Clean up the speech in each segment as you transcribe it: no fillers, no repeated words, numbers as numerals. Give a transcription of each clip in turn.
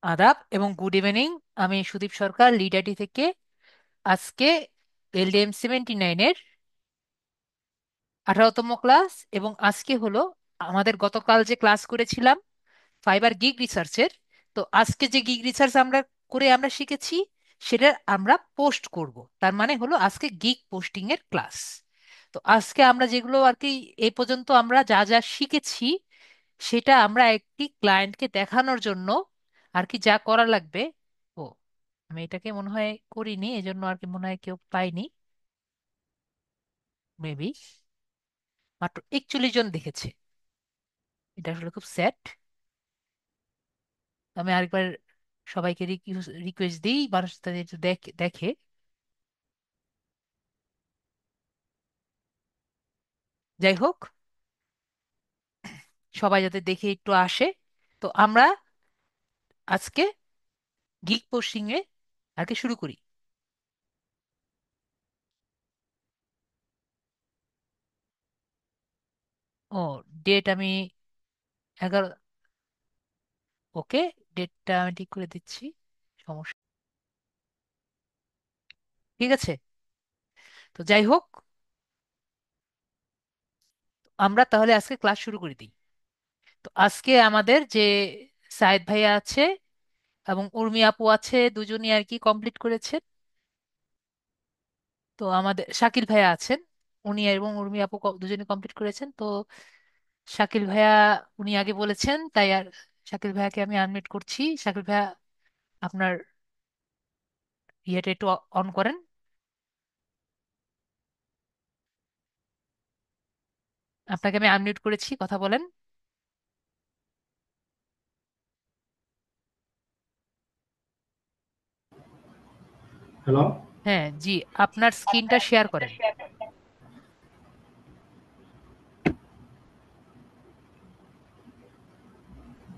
আদাব এবং good evening. আমি সুদীপ সরকার, লিড আইটি থেকে। আজকে LDM 79-এর 18তম ক্লাস। এবং আজকে হলো আমাদের গতকাল যে ক্লাস করেছিলাম ফাইবার গিগ রিসার্চের। তো আজকে যে গিগ রিসার্চ আমরা শিখেছি সেটা আমরা পোস্ট করব। তার মানে হলো আজকে গিগ পোস্টিং এর ক্লাস। তো আজকে আমরা যেগুলো আর কি এই পর্যন্ত আমরা যা যা শিখেছি সেটা আমরা একটি ক্লায়েন্টকে দেখানোর জন্য আর কি যা করা লাগবে। ও, আমি এটাকে মনে হয় করিনি, এজন্য আর কি মনে হয় কেউ পাইনি। মেবি মাত্র 41 জন দেখেছে। এটা আসলে খুব স্যাড। আমি আরেকবার সবাইকে রিকোয়েস্ট দিই, মানুষ তাদের একটু দেখে দেখে। যাই হোক, সবাই যাতে দেখে একটু আসে। তো আমরা আজকে গিগ পোস্টিং এ আর কি শুরু করি। ও, ডেট আমি 11। ওকে, ডেটটা আমি ঠিক করে দিচ্ছি, সমস্যা। ঠিক আছে। তো যাই হোক, আমরা তাহলে আজকে ক্লাস শুরু করে দিই। তো আজকে আমাদের যে সায়েদ ভাইয়া আছে এবং উর্মি আপু আছে, দুজনই আর কি কমপ্লিট করেছেন। তো আমাদের শাকিল ভাইয়া আছেন, উনি এবং উর্মি আপু দুজনই কমপ্লিট করেছেন। তো শাকিল ভাইয়া উনি আগে বলেছেন, তাই আর শাকিল ভাইয়াকে আমি আনমিউট করছি। শাকিল ভাইয়া, আপনার ইয়েটা একটু অন করেন। আপনাকে আমি আনমিউট করেছি, কথা বলেন। হ্যালো। হ্যাঁ জি, আপনার স্ক্রিনটা শেয়ার করেন।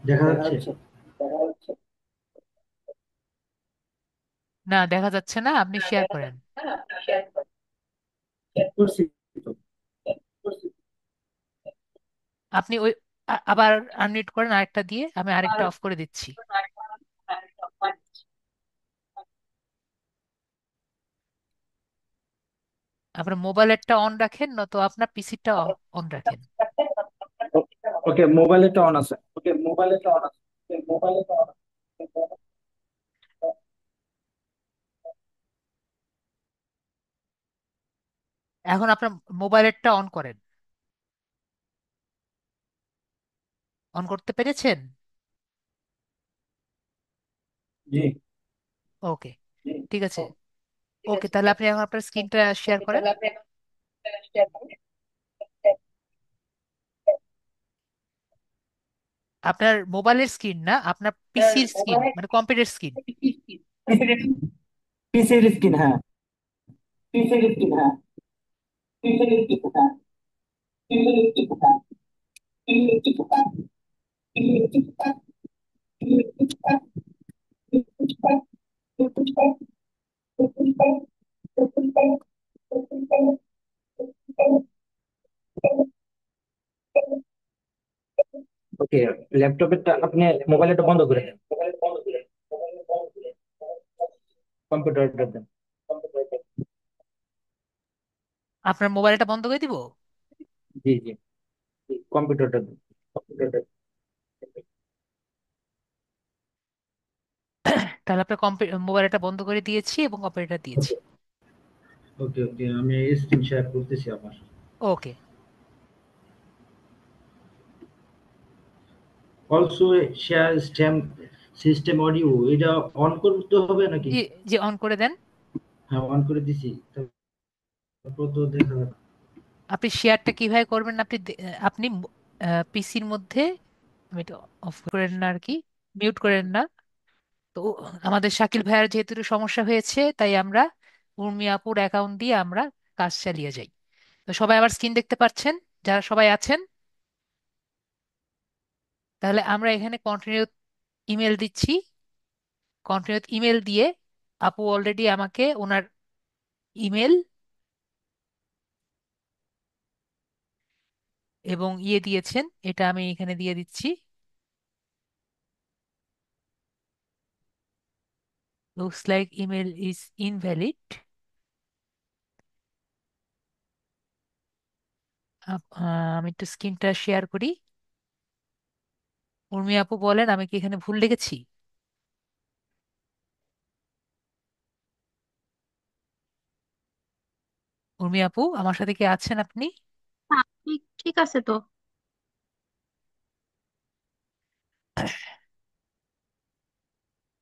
দেখা যাচ্ছে? না, দেখা যাচ্ছে না, আপনি শেয়ার করেন। করছি তো। আপনি ওই আবার আনমিউট করেন আরেকটা দিয়ে, আমি আরেকটা অফ করে দিচ্ছি। আপনার মোবাইলেরটা অন রাখেন, নয়তো আপনার পিসিটা অন রাখেন। ওকে, মোবাইলেরটা অন আছে। এখন আপনার মোবাইলেরটা অন করেন। অন করতে পেরেছেন? জি। ওকে, ঠিক আছে। ওকে, তাহলে আপনি এখন আপনার স্ক্রিনটা শেয়ার করেন। আপনার মোবাইলের স্ক্রিন না, আপনার পিসির স্ক্রিন, মানে কম্পিউটার স্ক্রিন। পিসির স্ক্রিন, হ্যাঁ। ওকে, ল্যাপটপেরটা আপনি মোবাইলটা বন্ধ করে দেন, কম্পিউটারটা দেন। আপনার মোবাইলটা বন্ধ করে দিব? জি জি, কম্পিউটারটা দেন। তাহলে আপনার মোবাইলটা বন্ধ করে দিয়েছি এবং কম্পিউটার দিয়েছি। ওকে ওকে, আমি স্ক্রিন শেয়ার করতেছি আমার। Okay. Also share stamp system audio, এটা অন করতে হবে নাকি? জি, জি অন করে দেন। হ্যাঁ, অন করে দিছি। তারপর তো দেখা যাবে। আপনি শেয়ারটা কিভাবে করবেন? আপনি পিসির মধ্যে, আমি এটা অফ করেন না আর কি, মিউট করেন না। তো আমাদের শাকিল ভাইয়ার যেহেতু একটু সমস্যা হয়েছে, তাই আমরা উর্মি আপুর অ্যাকাউন্ট দিয়ে আমরা কাজ চালিয়ে যাই। তো সবাই আবার স্ক্রিন দেখতে পাচ্ছেন, যারা সবাই আছেন? তাহলে আমরা এখানে কন্টিনিউ ইমেল দিচ্ছি। কন্টিনিউ ইমেল দিয়ে আপু অলরেডি আমাকে ওনার ইমেল এবং ইয়ে দিয়েছেন, এটা আমি এখানে দিয়ে দিচ্ছি। Looks like email is invalid. আমি একটু স্ক্রিনটা শেয়ার করি। উর্মি আপু বলেন, আমি কি এখানে ভুল লিখেছি? উর্মি আপু, আমার সাথে কি আছেন আপনি? হ্যাঁ, ঠিক ঠিক আছে তো।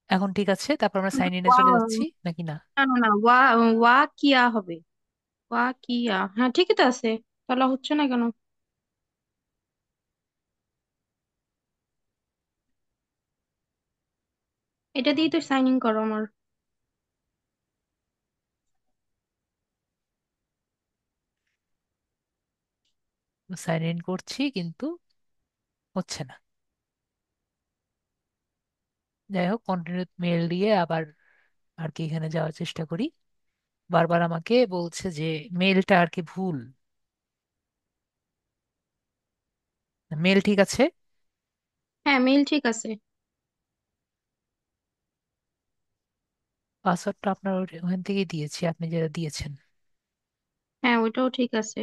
এখন ঠিক আছে, তারপর আমরা কিন্তু সাইন ইনে চলে যাচ্ছি নাকি না? না না না, ওয়া ওয়া কিয়া হবে। ওয়া কিয়া, হ্যাঁ ঠিকই তো আছে। তাহলে হচ্ছে না কেন? এটা দিয়েই তো সাইন ইন করো আমার। সাইন ইন করছি কিন্তু হচ্ছে না। যাই হোক, কন্টিনিউ মেল দিয়ে আবার আর কি এখানে যাওয়ার চেষ্টা করি। বারবার আমাকে বলছে যে মেলটা আর কি ভুল। মেল ঠিক আছে। হ্যাঁ, মেইল ঠিক আছে। পাসওয়ার্ডটা আপনার ওখান থেকেই দিয়েছি, আপনি যেটা দিয়েছেন। হ্যাঁ, ওইটাও ঠিক আছে।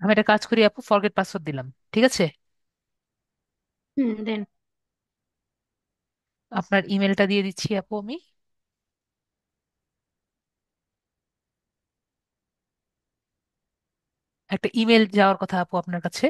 আমি একটা কাজ করি আপু, ফরগেট পাসওয়ার্ড দিলাম, ঠিক আছে? হুম, দেন। আপনার ইমেলটা দিয়ে দিচ্ছি আপু আমি। একটা ইমেল যাওয়ার কথা আপু আপনার কাছে।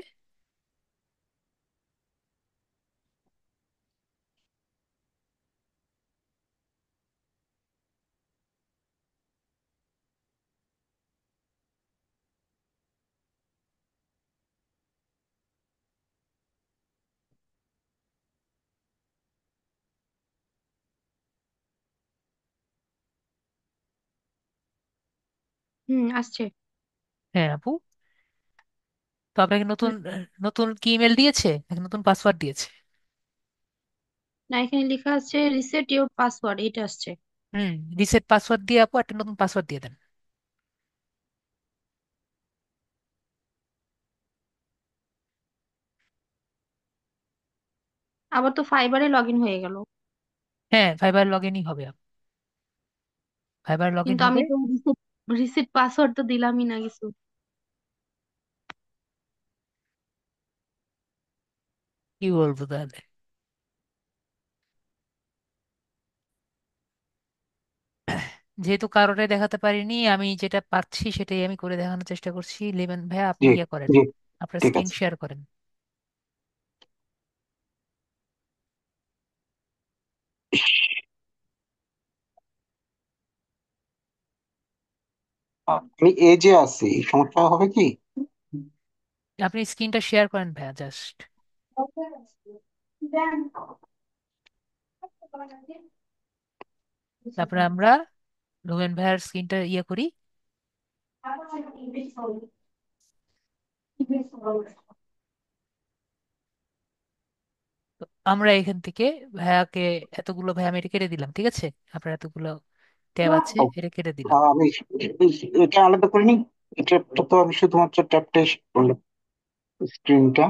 হুম, আসছে। হ্যাঁ আপু। তো আপনাকে হুম, নতুন নতুন কি ইমেল দিয়েছে নাকি নতুন পাসওয়ার্ড দিয়েছে? না, এখানে লেখা আছে রিসেট ইওর পাসওয়ার্ড, এটা আসছে। হুম। রিসেট পাসওয়ার্ড দিয়ে আপু একটা নতুন পাসওয়ার্ড দিয়ে দেন। আবার তো ফাইবারে লগ ইন হয়ে গেল। হ্যাঁ, ফাইবার লগ ইনই হবে আপু। ফাইবার লগ ইন কিন্তু আমি হবে। তো রিসেট রিসেট পাসওয়ার্ড তো দিলামই না কিছু। কি বলবো তাহলে? যেহেতু কারোটাই দেখাতে পারিনি, আমি যেটা পাচ্ছি সেটাই আমি করে দেখানোর চেষ্টা করছি। লিমন ভাইয়া, আপনি জি ইয়ে করেন, জি, আপনার ঠিক স্ক্রিন আছে। শেয়ার করেন। আমি এই যে আছি, সমস্যা হবে কি? আপনি স্ক্রিনটা শেয়ার করেন ভাইয়া, জাস্ট। তারপরে আমরা রোমেন ভাইয়ার স্ক্রিনটা ইয়ে করি। তো আমরা এখান থেকে ভাইয়াকে, এতগুলো ভাইয়া আমি এটা কেটে দিলাম, ঠিক আছে? আপনার এতগুলো ট্যাব আছে, ও, এটা কেটে দিলাম। আমি এটা আলাদা করিনি। এটা তো আমি শুধুমাত্র ট্যাপটাই করলাম, স্ক্রিনটা।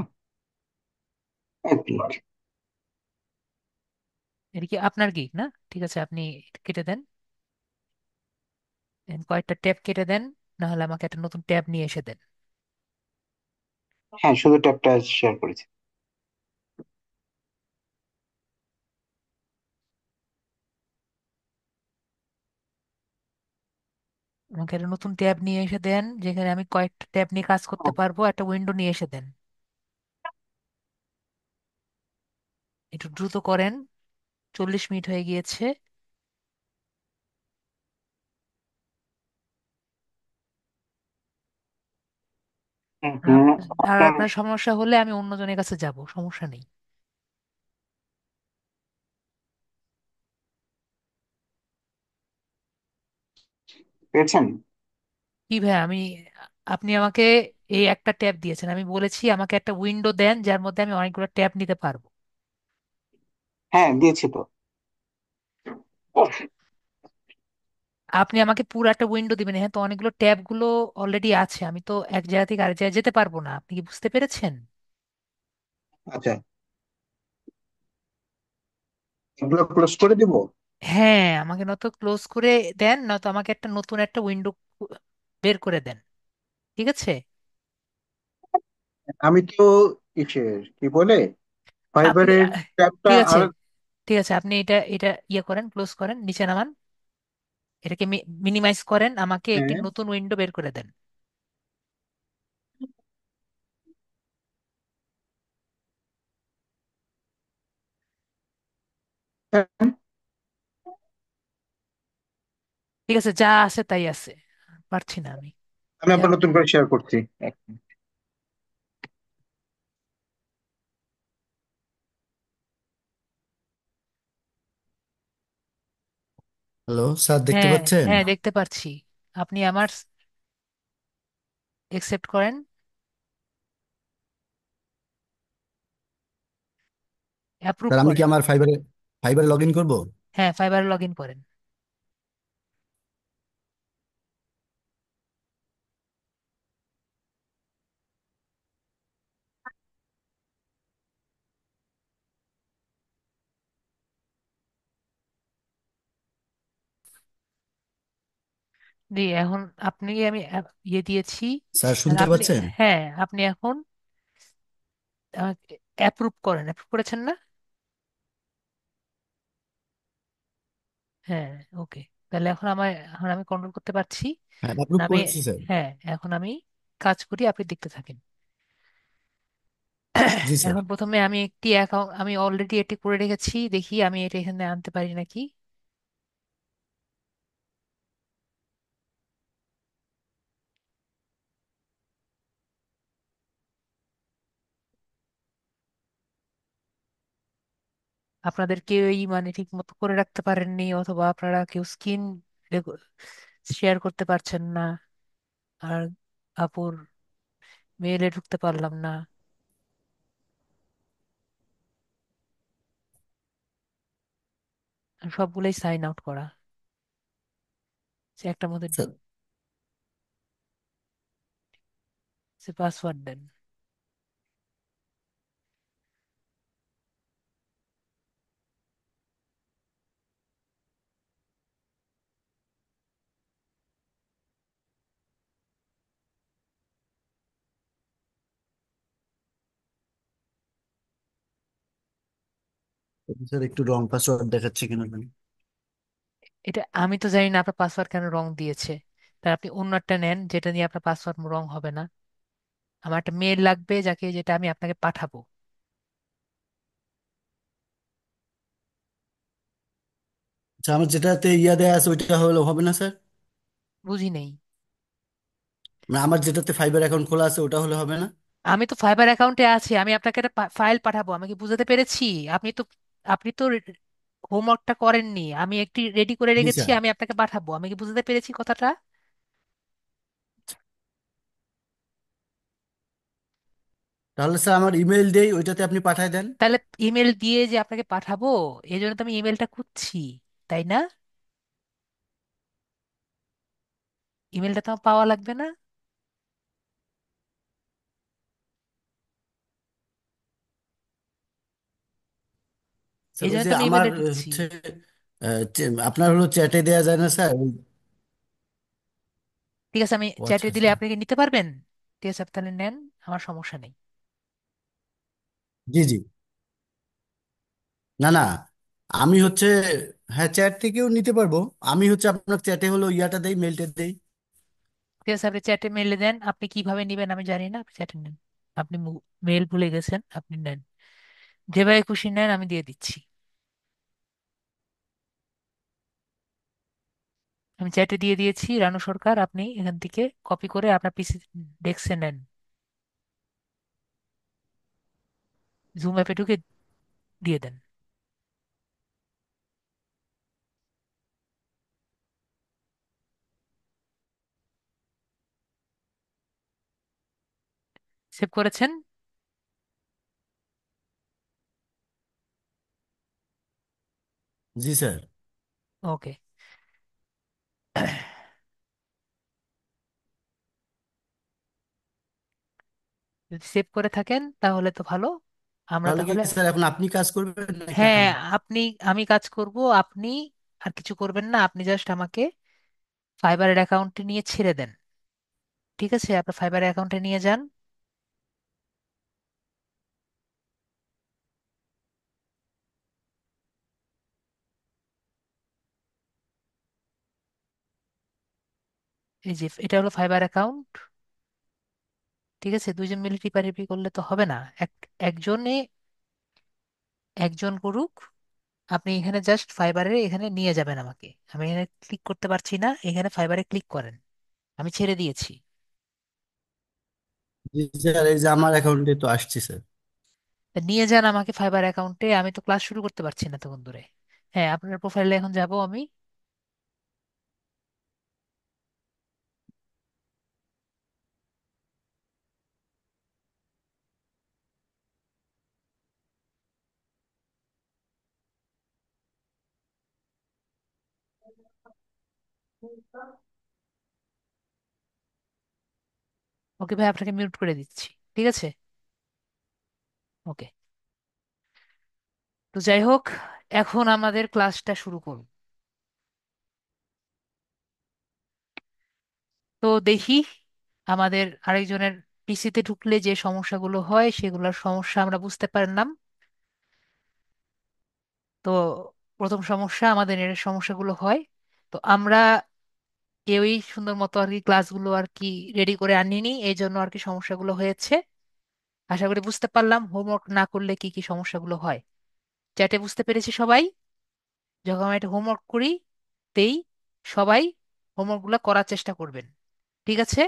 এক মিনিট। এটা কি আপনার গিগ না? ঠিক আছে, আপনি এটা কেটে দেন। Then কয়েকটা ট্যাব কেটে দেন, না হলে আমাকে একটা নতুন ট্যাব নিয়ে এসে দেন। হ্যাঁ, শুধু ট্যাপটা শেয়ার করেছি। আমাকে একটা নতুন ট্যাব নিয়ে এসে দেন, যেখানে আমি কয়েকটা ট্যাব নিয়ে কাজ করতে পারবো। একটা উইন্ডো নিয়ে এসে দেন। একটু দ্রুত করেন, 40 মিনিট হয়ে গিয়েছে। হুম, আর হুম, আর আপনার আপনার সমস্যা হলে আমি অন্যজনের কাছে যাব, সমস্যা নেই। পেয়েছেন? কি ভাই, আপনি আমাকে এই একটা ট্যাব দিয়েছেন, আমি বলেছি আমাকে একটা উইন্ডো দেন যার মধ্যে আমি অনেকগুলো ট্যাব নিতে পারবো। হ্যাঁ, দিয়েছি তো। আপনি আমাকে পুরো একটা উইন্ডো দিবেন, হ্যাঁ, তো অনেকগুলো ট্যাব গুলো অলরেডি আছে, আমি তো এক জায়গা থেকে আরেক জায়গায় যেতে পারবো না, আপনি কি বুঝতে পেরেছেন? আচ্ছা, এগুলো ক্লোজ করে দিব। হ্যাঁ, আমাকে নত ক্লোজ করে দেন, নয়তো আমাকে একটা নতুন একটা উইন্ডো বের করে দেন। ঠিক আছে? আমি তো ইসের কি বলে আপনি ফাইবারের ট্যাবটা ঠিক আছে, আর ঠিক আছে, আপনি এটা এটা ইয়ে করেন, ক্লোজ করেন, নিচে নামান, এটাকে মিনিমাইজ করেন, আমাকে একটি হ্যাঁ, নতুন উইন্ডো বের করে দেন। হ্যাঁ, ঠিক আছে, যা আছে তাই আছে, পারছি না আমি। আমি যা, আবার নতুন করে শেয়ার করছি। এক মিনিট। হ্যালো স্যার, দেখতে হ্যাঁ পাচ্ছেন? হ্যাঁ, দেখতে পাচ্ছি। আপনি আমার একসেপ্ট করেন, অ্যাপ্রুভ স্যার আমি কি করেন। আমার ফাইবারে ফাইবারে লগ ইন করবো? হ্যাঁ, ফাইবার লগ ইন করেন। এখন আপনি, আমি ইয়ে দিয়েছি, স্যার আর শুনতে আপনি, পাচ্ছেন? হ্যাঁ, আপনি এখন অ্যাপ্রুভ করেন, অ্যাপ্রুভ করেছেন না? হ্যাঁ, ওকে। তাহলে এখন আমি কন্ট্রোল করতে পারছি। হ্যাঁ, অ্যাপ্রুভ আমি, করেছি স্যার। হ্যাঁ, এখন আমি কাজ করি, আপনি দেখতে থাকেন। জি স্যার। এখন প্রথমে আমি একটি অ্যাকাউন্ট, আমি অলরেডি এটি করে রেখেছি, দেখি আমি এটা এখানে আনতে পারি নাকি। আপনাদের কেউই মানে ঠিক মতো করে রাখতে পারেননি, অথবা আপনারা কেউ স্ক্রিন শেয়ার করতে পারছেন না, আর আপুর মেইলে ঢুকতে পারলাম না, আর সবগুলোই সাইন আউট করা, সে একটার মধ্যে স্যার সে পাসওয়ার্ড দেন। স্যার একটু রং পাসওয়ার্ড দেখাচ্ছে কেন জানি। এটা আমি তো জানি না আপনার পাসওয়ার্ড কেন রং দিয়েছে, তাই আপনি অন্য একটা নেন যেটা নিয়ে আপনার পাসওয়ার্ড রং হবে না। আমার একটা মেল লাগবে, যেটা আমি আপনাকে পাঠাবো। আচ্ছা, আমার যেটাতে ইয়া দেয়া আছে ওইটা হলো হবে না স্যার? বুঝি নেই। মানে আমার যেটাতে ফাইবার অ্যাকাউন্ট খোলা আছে ওটা হলে হবে না? আমি তো ফাইবার অ্যাকাউন্টে আছি, আমি আপনাকে একটা ফাইল পাঠাবো, আমি কি বুঝাতে পেরেছি? আপনি তো হোমওয়ার্কটা করেননি, আমি একটি রেডি করে জি রেখেছি, স্যার। আমি আপনাকে পাঠাবো, আমি কি বুঝাতে পেরেছি কথাটা? তাহলে স্যার আমার ইমেল দেই, ওইটাতে আপনি পাঠায় দেন। তাহলে ইমেল দিয়ে যে আপনাকে পাঠাবো, এই জন্য তো আমি ইমেলটা খুঁজছি, তাই না? ইমেলটা তো আমার পাওয়া লাগবে না? স্যার এই ওই জন্য যে তো আমি আমার ইমেলটা ঢুকছি। হচ্ছে আপনার হলো চ্যাটে দেয়া যায় না স্যার ঠিক আছে, আমি ও আচ্ছা চ্যাটে দিলে আচ্ছা। আপনি কি নিতে পারবেন? ঠিক আছে, আপনি তাহলে নেন, আমার সমস্যা নেই। জি জি। না না, আমি হচ্ছে, হ্যাঁ চ্যাট থেকেও নিতে পারবো। আমি হচ্ছে আপনার চ্যাটে হলো ইয়াটা দেই, মেলটা দেই। ঠিক আছে, আপনি চ্যাটে মেলে দেন, আপনি কিভাবে নেবেন আমি জানি না, আপনি চ্যাটে নেন। আপনি মেল ভুলে গেছেন, আপনি নেন, যেভাবে খুশি নেন, আমি দিয়ে দিচ্ছি। আমি চ্যাটে দিয়ে দিয়েছি, রানু সরকার, আপনি এখান থেকে কপি করে আপনার পিসি ডেস্কে নেন, জুম অ্যাপে ঢুকে দিয়ে দেন। সেভ করেছেন? জি স্যার। ওকে। যদি সেভ করে থাকেন তাহলে তো ভালো। আমরা তাহলে কি তাহলে, স্যার এখন আপনি কাজ করবেন নাকি হ্যাঁ, আমি? আপনি, আমি কাজ করব, আপনি আর কিছু করবেন না, আপনি জাস্ট আমাকে ফাইবারের অ্যাকাউন্টে নিয়ে ছেড়ে দেন। ঠিক আছে, আপনার ফাইবার অ্যাকাউন্টে নিয়ে যান। এই যে এটা হলো ফাইবার অ্যাকাউন্ট। ঠিক আছে, দুইজন মিলে টিপাটিপি করলে তো হবে না। একজনে, একজন করুক। আপনি এখানে জাস্ট ফাইবারে এখানে নিয়ে যাবেন আমাকে। আমি এখানে ক্লিক করতে পারছি না, এখানে ফাইবারে ক্লিক করেন। আমি ছেড়ে দিয়েছি। জি স্যার, এই যে আমার অ্যাকাউন্টে তো আসছি স্যার। তা নিয়ে যান আমাকে ফাইবার অ্যাকাউন্টে, আমি তো ক্লাস শুরু করতে পারছি না তখন ধরে। হ্যাঁ, আপনার প্রোফাইলে এখন যাব আমি। ওকে ভাই, আপনাকে মিউট করে দিচ্ছি। ঠিক আছে, ওকে। তো যাই হোক, এখন আমাদের ক্লাসটা শুরু করব। তো দেখি, আমাদের আরেকজনের পিসিতে ঢুকলে যে সমস্যাগুলো হয় সেগুলোর সমস্যা আমরা বুঝতে পারলাম। তো প্রথম সমস্যা, আমাদের নেটের সমস্যাগুলো হয়। তো আমরা কেউই সুন্দর মতো আর কি ক্লাসগুলো আর কি রেডি করে আনিনি, এই জন্য আর কি সমস্যাগুলো হয়েছে। আশা করি বুঝতে পারলাম হোমওয়ার্ক না করলে কি কি সমস্যাগুলো হয়। চ্যাটে বুঝতে পেরেছি সবাই? যখন আমি একটা হোমওয়ার্ক করি, তেই সবাই হোমওয়ার্কগুলো করার চেষ্টা করবেন। ঠিক আছে,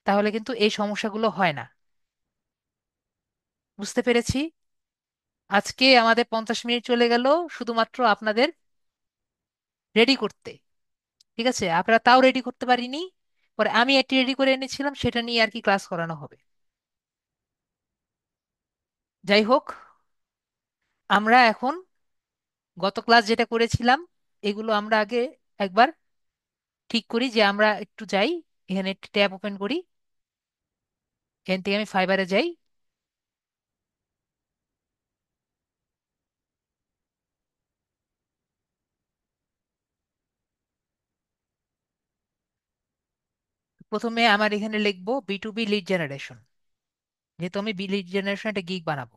তাহলে কিন্তু এই সমস্যাগুলো হয় না। বুঝতে পেরেছি। আজকে আমাদের 50 মিনিট চলে গেল শুধুমাত্র আপনাদের রেডি করতে। ঠিক আছে, আপনারা তাও রেডি করতে পারিনি। পরে আমি একটি রেডি করে এনেছিলাম, সেটা নিয়ে আর কি ক্লাস করানো হবে। যাই হোক, আমরা এখন গত ক্লাস যেটা করেছিলাম এগুলো আমরা আগে একবার ঠিক করি। যে আমরা একটু যাই, এখানে একটি ট্যাব ওপেন করি, এখান থেকে আমি ফাইবারে যাই। প্রথমে আমার এখানে লিখবো B2B লিড জেনারেশন, যেহেতু আমি লিড জেনারেশন একটা গিগ বানাবো।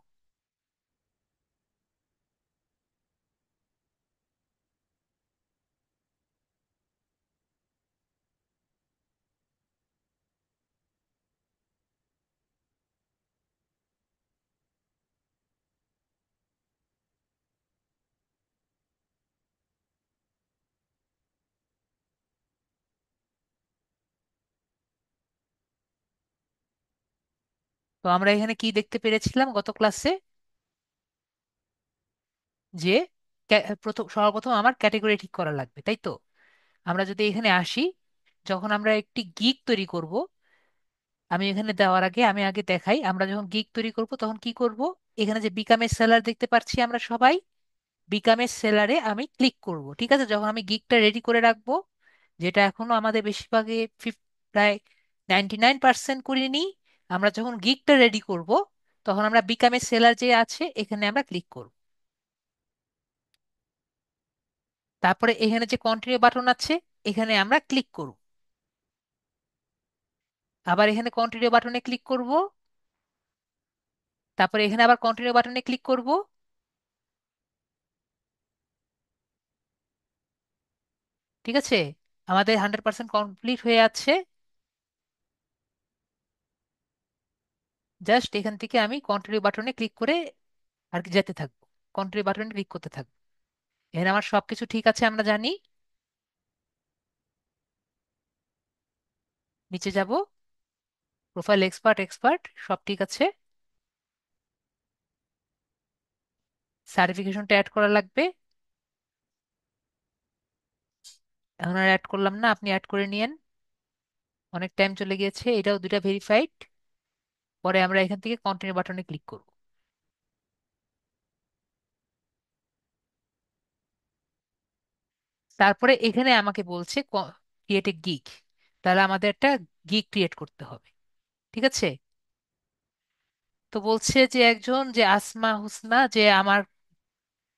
তো আমরা এখানে কি দেখতে পেরেছিলাম গত ক্লাসে, যে প্রথম, সর্বপ্রথম আমার ক্যাটাগরি ঠিক করা লাগবে, তাই তো? আমরা যদি এখানে আসি, যখন আমরা একটি গিগ তৈরি করব, আমি এখানে দেওয়ার আগে আমি আগে দেখাই, আমরা যখন গিগ তৈরি করব তখন কি করব। এখানে যে বিকামের সেলার দেখতে পাচ্ছি আমরা সবাই, বিকামের সেলারে আমি ক্লিক করব। ঠিক আছে, যখন আমি গিগটা রেডি করে রাখবো, যেটা এখনো আমাদের বেশিরভাগে প্রায় 99% করিনি, আমরা যখন গিগটা রেডি করব তখন আমরা বিকামের সেলার যে আছে এখানে আমরা ক্লিক করব। তারপরে এখানে যে কন্টিনিউ বাটন আছে এখানে আমরা ক্লিক করব। আবার এখানে কন্টিনিউ বাটনে ক্লিক করব। তারপরে এখানে আবার কন্টিনিউ বাটনে ক্লিক করব। ঠিক আছে, আমাদের 100% কমপ্লিট হয়ে আছে। জাস্ট এখান থেকে আমি কন্টিনিউ বাটনে ক্লিক করে আর কি যেতে থাকবো, কন্টিনিউ বাটনে ক্লিক করতে থাকবো। এখানে আমার সবকিছু ঠিক আছে আমরা জানি। নিচে যাব, প্রোফাইল এক্সপার্ট, এক্সপার্ট সব ঠিক আছে। সার্টিফিকেশনটা অ্যাড করা লাগবে। এখন আর অ্যাড করলাম না, আপনি অ্যাড করে নিয়েন। অনেক টাইম চলে গিয়েছে, এটাও দুইটা ভেরিফাইড। পরে আমরা এখান থেকে কন্টিনিউ বাটনে ক্লিক করব। তারপরে এখানে আমাকে বলছে ক্রিয়েট এ গিগ। তাহলে আমাদের একটা গিগ ক্রিয়েট করতে হবে। ঠিক আছে, তো বলছে যে একজন যে আসমা হুসনা, যে আমার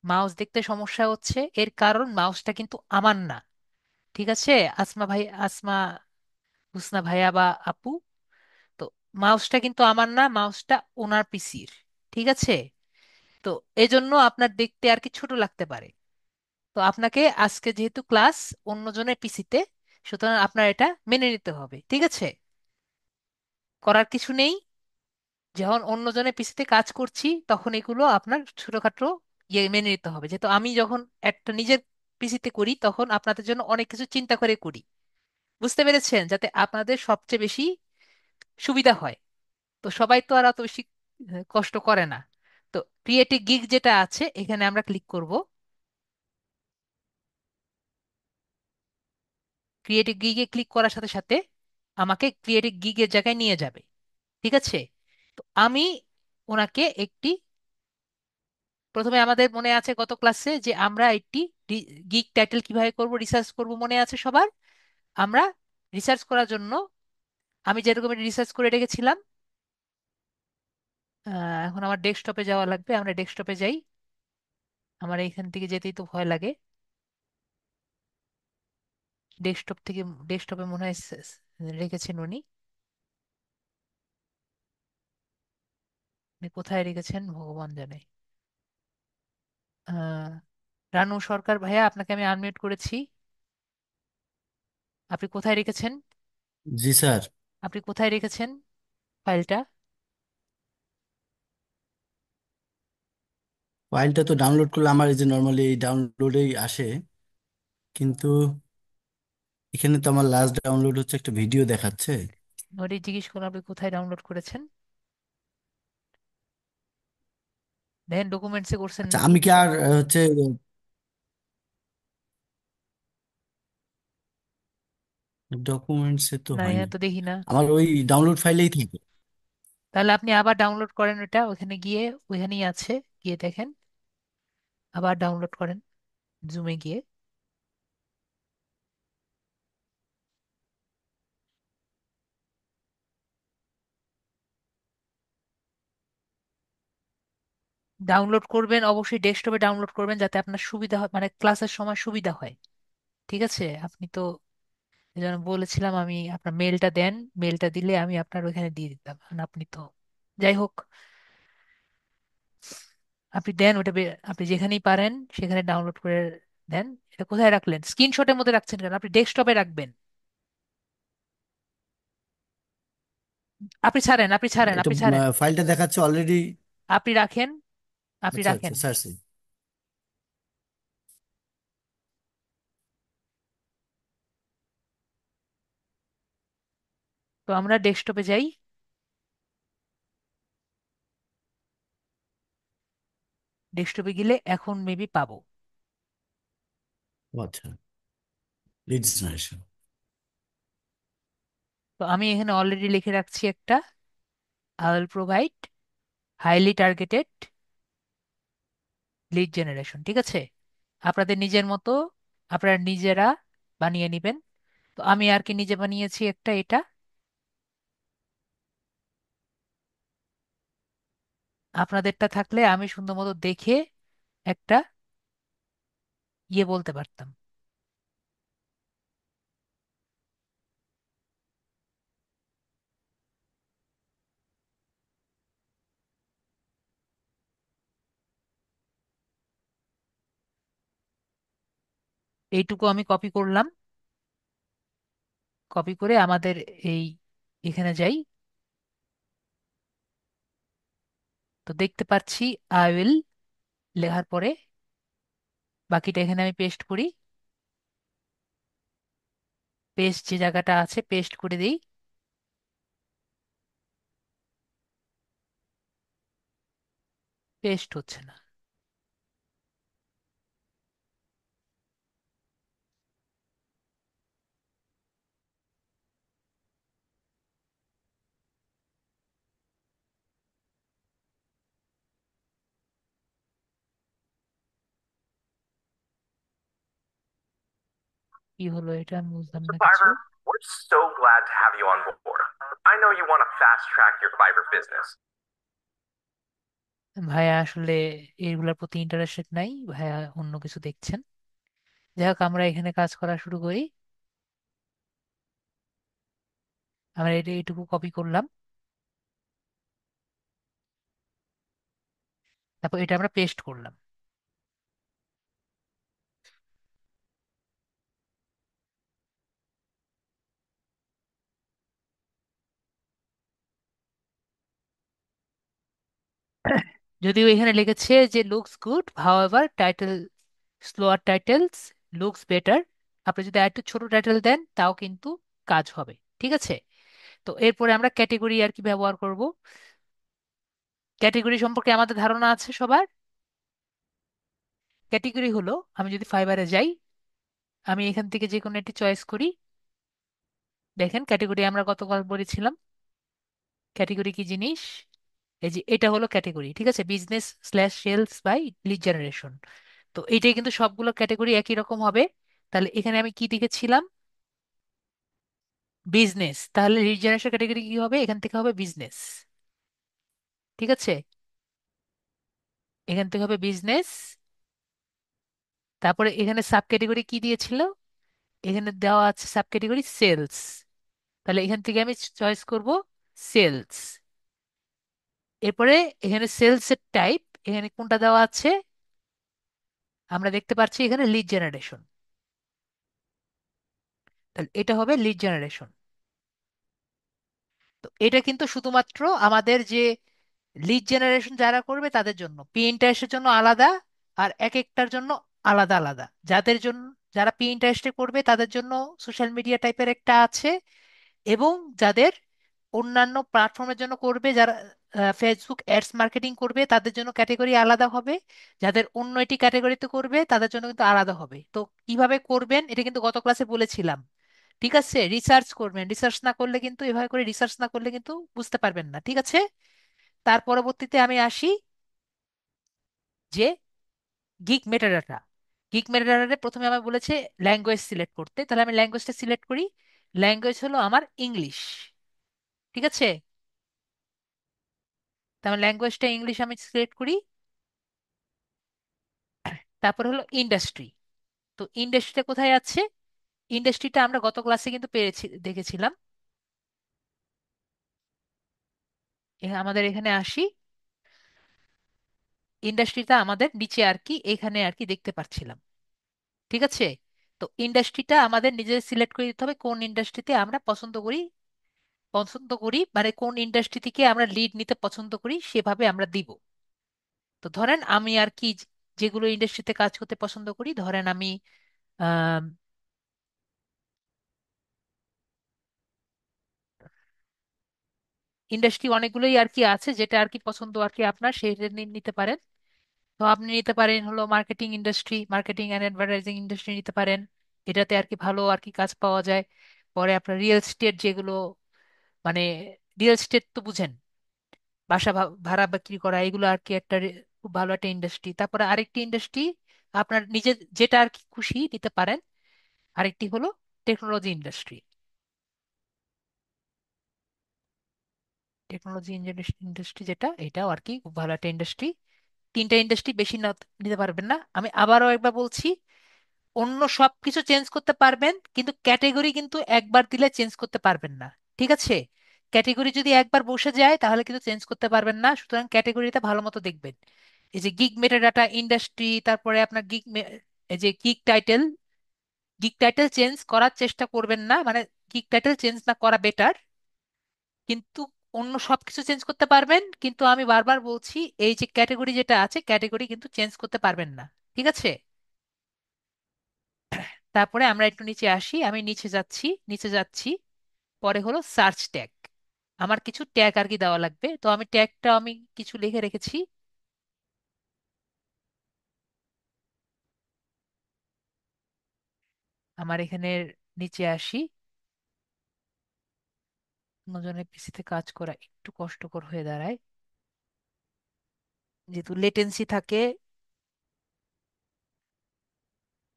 মাউস দেখতে সমস্যা হচ্ছে, এর কারণ মাউসটা কিন্তু আমার না। ঠিক আছে আসমা হুসনা ভাইয়া বা আপু, তো মাউসটা কিন্তু আমার না, মাউসটা ওনার পিসির। ঠিক আছে? তো এজন্য আপনার দেখতে আর কি ছোট লাগতে পারে। তো আপনাকে আজকে যেহেতু ক্লাস অন্যজনের পিসিতে, সুতরাং আপনার এটা মেনে নিতে হবে। ঠিক আছে? করার কিছু নেই। যখন অন্যজনের পিসিতে কাজ করছি তখন এগুলো আপনার ছোটখাটো মেনে নিতে হবে, যেহেতু আমি যখন একটা নিজের পিসিতে করি তখন আপনাদের জন্য অনেক কিছু চিন্তা করে করি। বুঝতে পেরেছেন? যাতে আপনাদের সবচেয়ে বেশি সুবিধা হয়। তো সবাই তো আর অত বেশি কষ্ট করে না। তো ক্রিয়েটিভ গিগ যেটা আছে এখানে আমরা ক্লিক করব। ক্রিয়েটিভ গিগে ক্লিক করার সাথে সাথে আমাকে ক্রিয়েটিভ গিগের জায়গায় নিয়ে যাবে। ঠিক আছে? তো আমি ওনাকে একটি, প্রথমে আমাদের মনে আছে গত ক্লাসে যে আমরা একটি গিগ টাইটেল কিভাবে করব, রিসার্চ করব, মনে আছে সবার? আমরা রিসার্চ করার জন্য আমি যেরকম রিসার্চ করে রেখেছিলাম, এখন আমার ডেস্কটপে যাওয়া লাগবে। আমরা ডেস্কটপে যাই। আমার এইখান থেকে যেতেই তো ভয় লাগে। ডেস্কটপ থেকে, ডেস্কটপে মনে হয় রেখেছেন উনি। উনি কোথায় রেখেছেন ভগবান জানে। আহ রানু সরকার ভাইয়া, আপনাকে আমি আনমিউট করেছি। আপনি কোথায় রেখেছেন? জি স্যার। আপনি কোথায় রেখেছেন ফাইলটা? ফাইলটা তো ডাউনলোড করলে আমার এই যে নর্মালি এই ডাউনলোডেই আসে, কিন্তু এখানে তো আমার লাস্ট ডাউনলোড হচ্ছে একটা ভিডিও দেখাচ্ছে। ওটাই জিজ্ঞেস করুন আপনি কোথায় ডাউনলোড করেছেন। দেখেন ডকুমেন্টসে করছেন আচ্ছা, নাকি। আমি কি আর হচ্ছে ডকুমেন্টসে তো না, হয়নি, এখানে তো দেখি না। আমার ওই ডাউনলোড ফাইলেই থাকে। তাহলে আপনি আবার ডাউনলোড করেন ওটা, ওখানে গিয়ে ওইখানেই আছে, গিয়ে দেখেন। আবার ডাউনলোড করেন জুমে গিয়ে। ডাউনলোড করবেন অবশ্যই, ডেস্কটপে ডাউনলোড করবেন যাতে আপনার সুবিধা হয়, মানে ক্লাসের সময় সুবিধা হয়। ঠিক আছে? আপনি তো এই জন্য বলেছিলাম আমি আপনার মেলটা দেন, মেলটা দিলে আমি আপনার ওইখানে দিয়ে দিতাম, আর আপনি তো, যাই হোক, আপনি দেন ওটা আপনি যেখানেই পারেন সেখানে ডাউনলোড করে দেন। এটা কোথায় রাখলেন? স্ক্রিনশটের মধ্যে রাখছেন কেন? আপনি ডেস্কটপে রাখবেন। আপনি ছাড়েন, আপনি ছাড়েন, এটা আপনি ছাড়েন। ফাইলটা দেখাচ্ছে অলরেডি। আপনি রাখেন, আপনি আচ্ছা আচ্ছা, রাখেন। ছাড়ছি। তো আমরা ডেস্কটপে যাই। ডেস্কটপে গেলে এখন মেবি পাবো। ও আচ্ছা, লিড জেনারেশন। তো আমি এখানে অলরেডি লিখে রাখছি একটা, I will provide highly targeted lead generation. ঠিক আছে? আপনাদের নিজের মতো আপনারা নিজেরা বানিয়ে নেবেন। তো আমি আর কি নিজে বানিয়েছি একটা এটা। আপনাদেরটা থাকলে আমি সুন্দর মতো দেখে একটা বলতে পারতাম। এইটুকু আমি কপি করলাম। কপি করে আমাদের এই এখানে যাই। তো দেখতে পাচ্ছি আই উইল লেখার পরে বাকিটা এখানে আমি পেস্ট করি। পেস্ট যে জায়গাটা আছে পেস্ট করে দিই। পেস্ট হচ্ছে না। কি হলো এটা আমি বুঝলাম So না কিছু। Fiverr, we're so glad to have you on board. I know you want to fast track your Fiverr business. ভাইয়া আসলে এগুলোর প্রতি ইন্টারেস্টেড নাই, ভাইয়া অন্য কিছু দেখছেন। যাই হোক, আমরা এখানে কাজ করা শুরু করি। আমরা এটা এইটুকু কপি করলাম, তারপর এটা আমরা পেস্ট করলাম। যদিও এখানে লিখেছে যে looks good, however title, slower titles looks better. আপনি যদি আরেকটু ছোট টাইটেল দেন তাও কিন্তু কাজ হবে, ঠিক আছে। তো এরপরে আমরা ক্যাটেগরি আর কি ব্যবহার করব। ক্যাটেগরি সম্পর্কে আমাদের ধারণা আছে সবার। ক্যাটেগরি হলো, আমি যদি ফাইবারে যাই, আমি এখান থেকে যে কোনো একটি চয়েস করি। দেখেন ক্যাটেগরি আমরা গতকাল বলেছিলাম ক্যাটেগরি কি জিনিস। এই যে এটা হলো ক্যাটেগরি, ঠিক আছে, business slash sales by lead generation. তো এইটাই কিন্তু সবগুলো ক্যাটেগরি একই রকম হবে। তাহলে এখানে আমি কি লিখেছিলাম, বিজনেস, তাহলে লিড জেনারেশন ক্যাটেগরি কি হবে, এখান থেকে হবে বিজনেস, ঠিক আছে। এখান থেকে হবে বিজনেস। তারপরে এখানে সাব ক্যাটেগরি কি দিয়েছিল, এখানে দেওয়া আছে সাব ক্যাটেগরি সেলস। তাহলে এখান থেকে আমি চয়েস করব সেলস। এরপরে এখানে সেলস এর টাইপ, এখানে কোনটা দেওয়া আছে, আমরা দেখতে পাচ্ছি এখানে লিড জেনারেশন। তাহলে এটা হবে লিড জেনারেশন। তো এটা কিন্তু শুধুমাত্র আমাদের যে লিড জেনারেশন যারা করবে তাদের জন্য, পি ইন্টারেস্টের জন্য আলাদা, আর এক একটার জন্য আলাদা আলাদা। যাদের জন্য, যারা পি ইন্টারেস্টে করবে তাদের জন্য সোশ্যাল মিডিয়া টাইপের একটা আছে, এবং যাদের অন্যান্য প্ল্যাটফর্মের জন্য করবে, যারা ফেসবুক অ্যাডস মার্কেটিং করবে তাদের জন্য ক্যাটেগরি আলাদা হবে, যাদের অন্য এটি ক্যাটেগরিতে করবে তাদের জন্য কিন্তু আলাদা হবে। তো কিভাবে করবেন এটা কিন্তু গত ক্লাসে বলেছিলাম, ঠিক আছে। রিসার্চ করবেন, রিসার্চ না করলে কিন্তু, এভাবে করে রিসার্চ না করলে কিন্তু বুঝতে পারবেন না, ঠিক আছে। তার পরবর্তীতে আমি আসি যে গিগ মেটাডাটা। গিগ মেটাডাটাতে প্রথমে আমার বলেছে ল্যাঙ্গুয়েজ সিলেক্ট করতে, তাহলে আমি ল্যাঙ্গুয়েজটা সিলেক্ট করি। ল্যাঙ্গুয়েজ হলো আমার ইংলিশ, ঠিক আছে। তাহলে ল্যাঙ্গুয়েজটা ইংলিশ আমি সিলেক্ট করি। তারপর হলো ইন্ডাস্ট্রি। তো ইন্ডাস্ট্রিটা কোথায় আছে, ইন্ডাস্ট্রিটা আমরা গত ক্লাসে কিন্তু পেয়েছি, দেখেছিলাম। আমাদের এখানে আসি, ইন্ডাস্ট্রিটা আমাদের নিচে আর কি, এখানে আর কি দেখতে পাচ্ছিলাম, ঠিক আছে। তো ইন্ডাস্ট্রিটা আমাদের নিজেদের সিলেক্ট করে দিতে হবে, কোন ইন্ডাস্ট্রিতে আমরা পছন্দ করি, মানে কোন ইন্ডাস্ট্রি থেকে আমরা লিড নিতে পছন্দ করি সেভাবে আমরা দিব। তো ধরেন আমি আর কি যেগুলো ইন্ডাস্ট্রিতে কাজ করতে পছন্দ করি, ধরেন আমি ইন্ডাস্ট্রি অনেকগুলোই আর কি আছে, যেটা আর কি পছন্দ আর কি আপনার সেটা নিতে পারেন। তো আপনি নিতে পারেন হলো marketing industry, marketing and advertising industry নিতে পারেন, এটাতে আর কি ভালো আর কি কাজ পাওয়া যায়। পরে আপনার রিয়েল এস্টেট যেগুলো, মানে রিয়েল এস্টেট তো বুঝেন, বাসা ভাড়া বিক্রি করা, এগুলো আর কি একটা খুব ভালো একটা ইন্ডাস্ট্রি। তারপরে আরেকটি ইন্ডাস্ট্রি আপনার নিজের যেটা আর কি খুশি নিতে পারেন। আরেকটি হলো টেকনোলজি ইন্ডাস্ট্রি। টেকনোলজি ইন্ডাস্ট্রি যেটা, এটাও আর কি খুব ভালো একটা ইন্ডাস্ট্রি। তিনটা ইন্ডাস্ট্রি, বেশি না নিতে পারবেন না। আমি আবারও একবার বলছি, অন্য সব কিছু চেঞ্জ করতে পারবেন কিন্তু ক্যাটেগরি কিন্তু একবার দিলে চেঞ্জ করতে পারবেন না, ঠিক আছে। ক্যাটেগরি যদি একবার বসে যায় তাহলে কিন্তু চেঞ্জ করতে পারবেন না, সুতরাং ক্যাটেগরিটা ভালো মতো দেখবেন। এই যে গিগ মেটাডাটা ইন্ডাস্ট্রি, তারপরে আপনার এই যে gig title, gig title change করার চেষ্টা করবেন না, মানে গিগ টাইটেল চেঞ্জ না করা বেটার। কিন্তু অন্য সবকিছু চেঞ্জ করতে পারবেন, কিন্তু আমি বারবার বলছি এই যে ক্যাটেগরি যেটা আছে, ক্যাটেগরি কিন্তু চেঞ্জ করতে পারবেন না, ঠিক আছে। তারপরে আমরা একটু নিচে আসি, আমি নিচে যাচ্ছি, নিচে যাচ্ছি। পরে হলো সার্চ ট্যাগ। আমার কিছু ট্যাগ আর কি দেওয়া লাগবে, তো আমি ট্যাগটা আমি কিছু লিখে রেখেছি। আমার এখানে নিচে আসি। অন্যজনের পিসিতে কাজ করা একটু কষ্টকর হয়ে দাঁড়ায়, যেহেতু লেটেন্সি থাকে।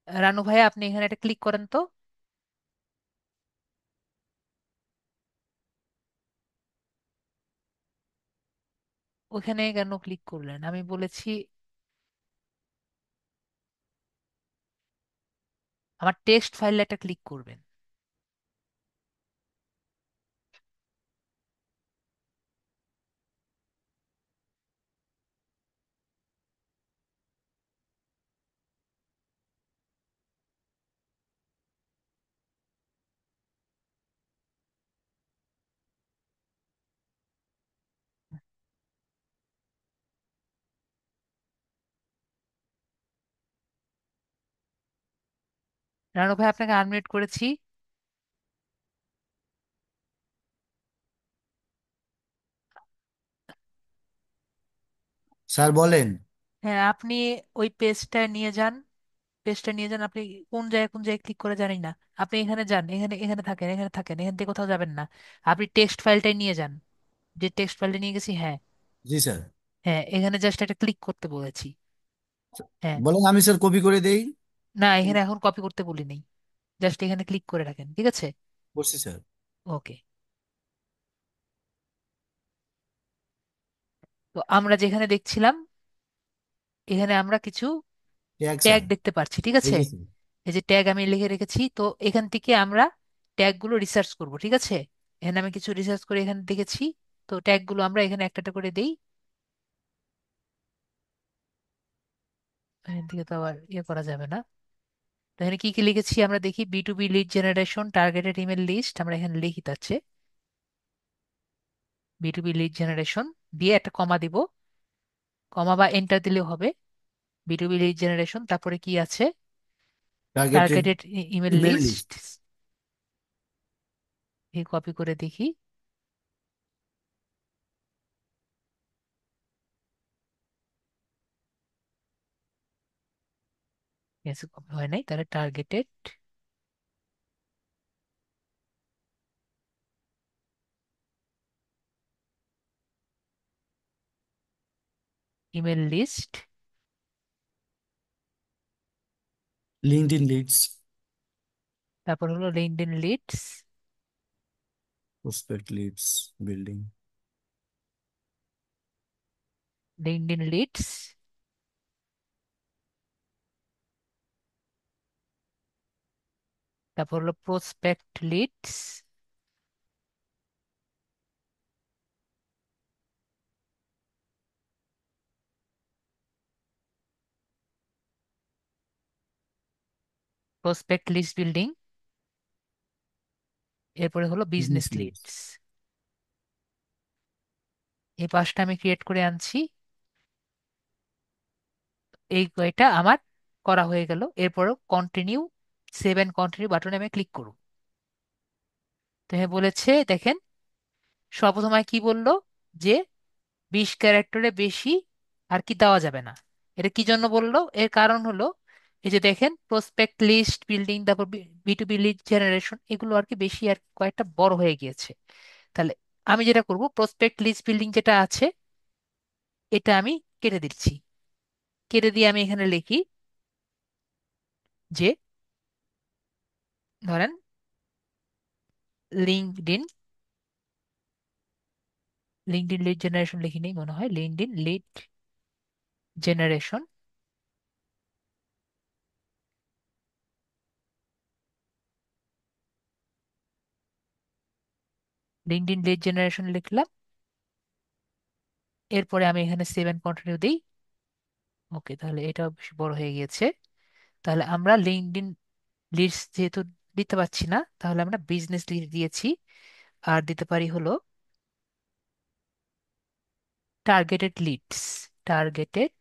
রানু ভাই আপনি এখানে একটা ক্লিক করেন তো। ওখানে কেন ক্লিক করলেন? আমি বলেছি আমার টেক্সট ফাইলে একটা ক্লিক করবেন। রানু ভাই, আপনাকে আনমিউট করেছি। স্যার বলেন। হ্যাঁ, আপনি ওই পেজটা নিয়ে যান। পেজটা নিয়ে যান। আপনি কোন জায়গায় ক্লিক করে জানি না। আপনি এখানে যান, এখানে এখানে থাকেন, এখানে থাকেন, এখান থেকে কোথাও যাবেন না। আপনি টেক্সট ফাইলটাই নিয়ে যান, যে টেক্সট ফাইলটা নিয়ে গেছি। হ্যাঁ, জি স্যার। হ্যাঁ, এখানে জাস্ট একটা ক্লিক করতে বলেছি। হ্যাঁ। বলেন, আমি স্যার কপি করে দেই। না, এখানে এখন কপি করতে বলি নেই। জাস্ট এখানে ক্লিক করে রাখেন, ঠিক আছে? বলছি স্যার। ওকে। তো আমরা যেখানে দেখছিলাম, এখানে আমরা কিছু ট্যাগ ট্যাগ স্যার। দেখতে পাচ্ছি, ঠিক এই আছে? যে স্যার। এই যে ট্যাগ আমি লিখে রেখেছি, তো এখান থেকে আমরা ট্যাগ গুলো রিসার্চ করব, ঠিক আছে? এখানে আমি কিছু রিসার্চ করে এখানে দেখেছি। তো ট্যাগ গুলো আমরা এখানে একটা একটা করে দেই। এখান থেকে তো আবার ইয়ে করা যাবে না। তো এখানে কি কি লিখেছি আমরা দেখি। B2B lead generation, targeted email list, আমরা এখানে লিখি তাচ্ছে B2B লিড জেনারেশন দিয়ে একটা কমা দিব। কমা বা এন্টার দিলেও হবে। B2B লিড জেনারেশন, তারপরে কি আছে? Targeted targeted email email list. List. এই কপি করে দেখি। কপি হয় নাই, তাহলে targeted email list. LinkedIn leads. তারপর হলো LinkedIn leads. Prospect leads building. LinkedIn leads. তারপর হলো prospect leads. Prospect list building. এরপরে হলো বিজনেস বিজনেস লিডস। লিডস। এই পাঁচটা আমি ক্রিয়েট করে আনছি। এই কয়টা আমার করা হয়ে গেল। এরপরও কন্টিনিউ, সেভ এন্ড কন্টিনিউ বাটনে আমি ক্লিক করব। তো হ্যাঁ বলেছে, দেখেন সর্বপ্রথমে কি বললো, যে 20 ক্যারেক্টারে বেশি আর কি দেওয়া যাবে না। এটা কি জন্য বললো? এর কারণ হলো, এই যে দেখেন প্রসপেক্ট লিস্ট বিল্ডিং, তারপর B2B লিড জেনারেশন, এগুলো আর কি বেশি আর কয়েকটা বড় হয়ে গিয়েছে। তাহলে আমি যেটা করব, প্রসপেক্ট লিস্ট বিল্ডিং যেটা আছে এটা আমি কেটে দিচ্ছি। কেটে দিয়ে আমি এখানে লিখি যে, ধরেন লিঙ্কডইন, লিঙ্কডইন লিড জেনারেশন লিখি নেই মনে হয়, LinkedIn lead generation. LinkedIn lead generation লিখলাম। এরপরে আমি এখানে সেভ এন্ড কন্টিনিউ দিই। ওকে, তাহলে এটা বেশি বড় হয়ে গিয়েছে। তাহলে আমরা লিঙ্কডইন লিডস যেহেতু দিতে পারছি না, তাহলে আমরা বিজনেস লিড দিয়েছি। আর দিতে পারি হলো টার্গেটেড লিডস। টার্গেটেড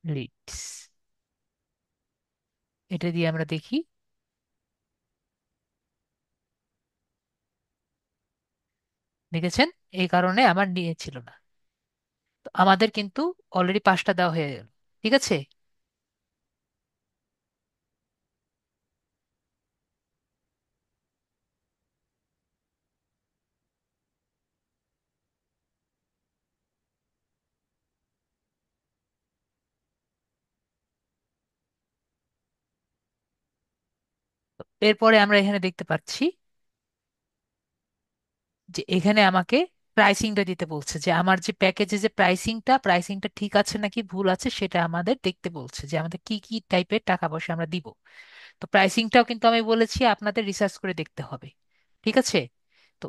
লিডস, এটা দিয়ে আমরা দেখি। দেখেছেন, এই কারণে আমার নিয়েছিল না। তো আমাদের কিন্তু অলরেডি 5টা দেওয়া হয়ে গেল, ঠিক আছে? এরপরে আমরা এখানে দেখতে পাচ্ছি যে এখানে আমাকে প্রাইসিংটা দিতে বলছে, যে আমার যে প্যাকেজে যে প্রাইসিংটা ঠিক আছে নাকি ভুল আছে সেটা আমাদের দেখতে বলছে, যে আমাদের কি কি টাইপের টাকা পয়সা আমরা দিব। তো প্রাইসিংটাও কিন্তু আমি বলেছি আপনাদের রিসার্চ করে দেখতে হবে। ঠিক আছে? তো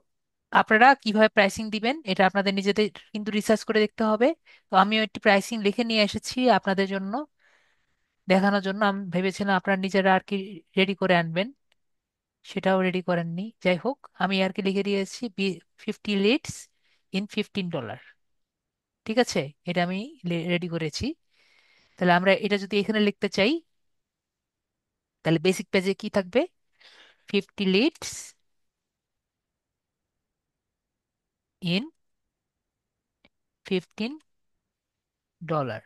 আপনারা কিভাবে প্রাইসিং দিবেন এটা আপনাদের নিজেদের কিন্তু রিসার্চ করে দেখতে হবে। তো আমিও একটি প্রাইসিং লিখে নিয়ে এসেছি আপনাদের জন্য দেখানোর জন্য। আমি ভেবেছিলাম আপনারা নিজেরা আর কি রেডি করে আনবেন, সেটাও রেডি করেননি। যাই হোক, আমি আর কি লিখে দিয়েছি 50 লিডস ইন $15। ঠিক আছে? এটা আমি রেডি করেছি। তাহলে আমরা এটা যদি এখানে লিখতে চাই, তাহলে বেসিক পেজে কি থাকবে? 50 লিডস ইন $15।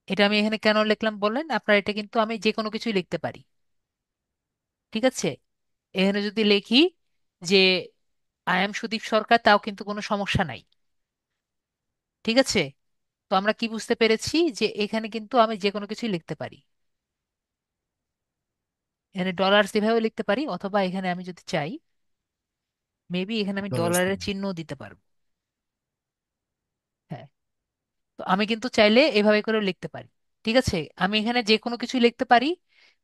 এটা আমি এখানে কেন লিখলাম বলেন? আপনার এটা কিন্তু আমি যে কোনো কিছুই লিখতে পারি। ঠিক আছে? এখানে যদি লিখি যে আই এম সুদীপ সরকার, তাও কিন্তু কোনো সমস্যা নাই। ঠিক আছে? তো আমরা কি বুঝতে পেরেছি যে এখানে কিন্তু আমি যে কোনো কিছুই লিখতে পারি। এখানে ডলার্স এভাবে লিখতে পারি, অথবা এখানে আমি যদি চাই মেবি এখানে আমি ডলার্স ডলারের চিহ্ন দিতে পারবো। হ্যাঁ। তো আমি কিন্তু চাইলে এভাবে করেও লিখতে পারি। ঠিক আছে? আমি এখানে যে কোনো কিছুই লিখতে পারি।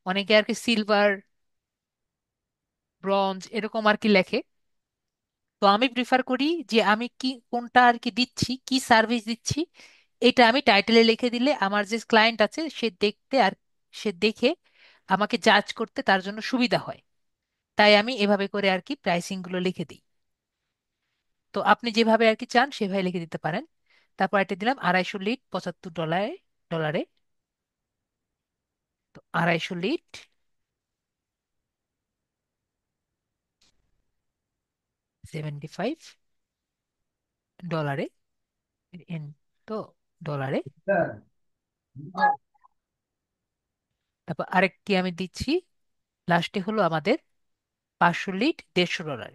অনেকে আর কি সিলভার, ব্রঞ্জ এরকম আর কি লেখে। তো আমি প্রিফার করি যে আমি কি কোনটা আর কি দিচ্ছি, কি সার্ভিস দিচ্ছি, এটা আমি টাইটেলে লিখে দিলে আমার যে ক্লায়েন্ট আছে সে দেখতে আর সে দেখে আমাকে জাজ করতে তার জন্য সুবিধা হয়। তাই আমি এভাবে করে আর কি প্রাইসিং গুলো লিখে দিই। তো আপনি যেভাবে আর কি চান সেভাবে লিখে দিতে পারেন। তারপর এটা দিলাম 250 লিড $75। তো 250 লিড $75 ইন, তো ডলারে। তারপর আরেকটি আমি দিচ্ছি, লাস্টে হলো আমাদের 500 লিড $150।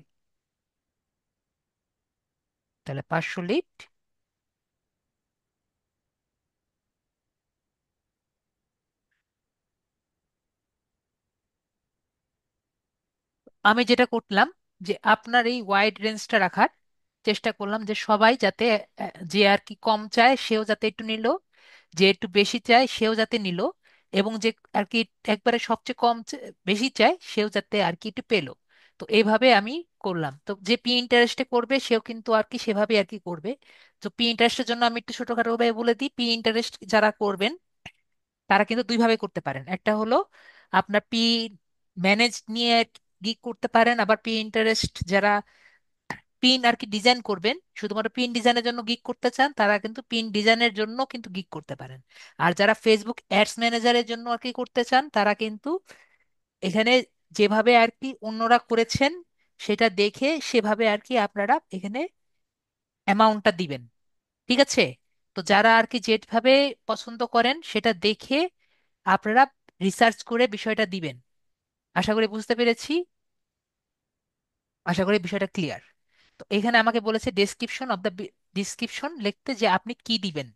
তাহলে 500 লিড। আমি যেটা করলাম যে আপনার এই ওয়াইড রেঞ্জটা রাখার চেষ্টা করলাম, যে সবাই যাতে যে আর কি কম চায় সেও যাতে একটু নিল, যে একটু বেশি চায় সেও যাতে নিল, এবং যে আর কি একবারে সবচেয়ে বেশি চায় সেও যাতে আর কি একটু পেলো। তো এইভাবে আমি করলাম। তো যে পি ইন্টারেস্টে করবে সেও কিন্তু আর কি সেভাবে আর কি করবে। তো পি ইন্টারেস্টের জন্য আমি একটু ছোটখাটো ভাবে বলে দিই, পি ইন্টারেস্ট যারা করবেন তারা কিন্তু দুইভাবে করতে পারেন। একটা হলো আপনার পি ম্যানেজ নিয়ে গিগ করতে পারেন, আবার পি ইন্টারেস্ট যারা পিন আর কি ডিজাইন করবেন, শুধুমাত্র পিন ডিজাইনের জন্য গিগ করতে চান, তারা কিন্তু পিন ডিজাইনের জন্য কিন্তু গিগ করতে পারেন। আর যারা ফেসবুক অ্যাডস ম্যানেজারের জন্য আর কি করতে চান, তারা কিন্তু এখানে যেভাবে আর কি অন্যরা করেছেন সেটা দেখে সেভাবে আর কি আপনারা এখানে অ্যামাউন্টটা দিবেন। ঠিক আছে? তো যারা আর কি যেভাবে পছন্দ করেন সেটা দেখে আপনারা রিসার্চ করে বিষয়টা দিবেন। আশা করি বুঝতে পেরেছি। আশা করি বিষয়টা ক্লিয়ার। তো এখানে আমাকে বলেছে ডিসক্রিপশন লিখতে, যে আপনি কি দিবেন।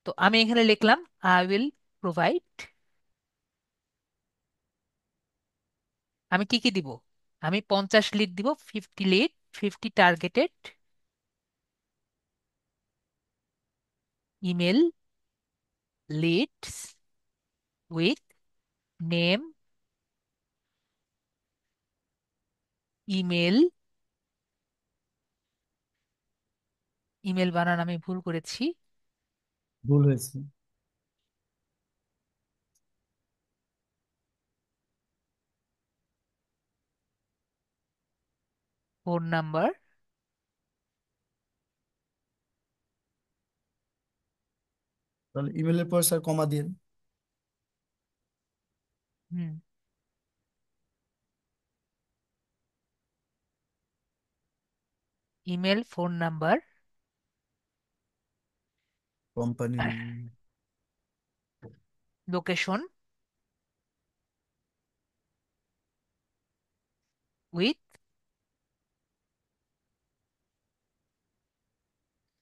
তো আমি এখানে লিখলাম আই উইল প্রোভাইড। আমি কি কি দিব? আমি 50 লিড দিব, 50 lead, 50 targeted email leads with name, email, email বানান আমি ভুল করেছি, ভুল হয়েছে। ফোন নাম্বার, তাহলে ইমেলের পর স্যার কমা দিন। হুম, email, phone number, company name. Location with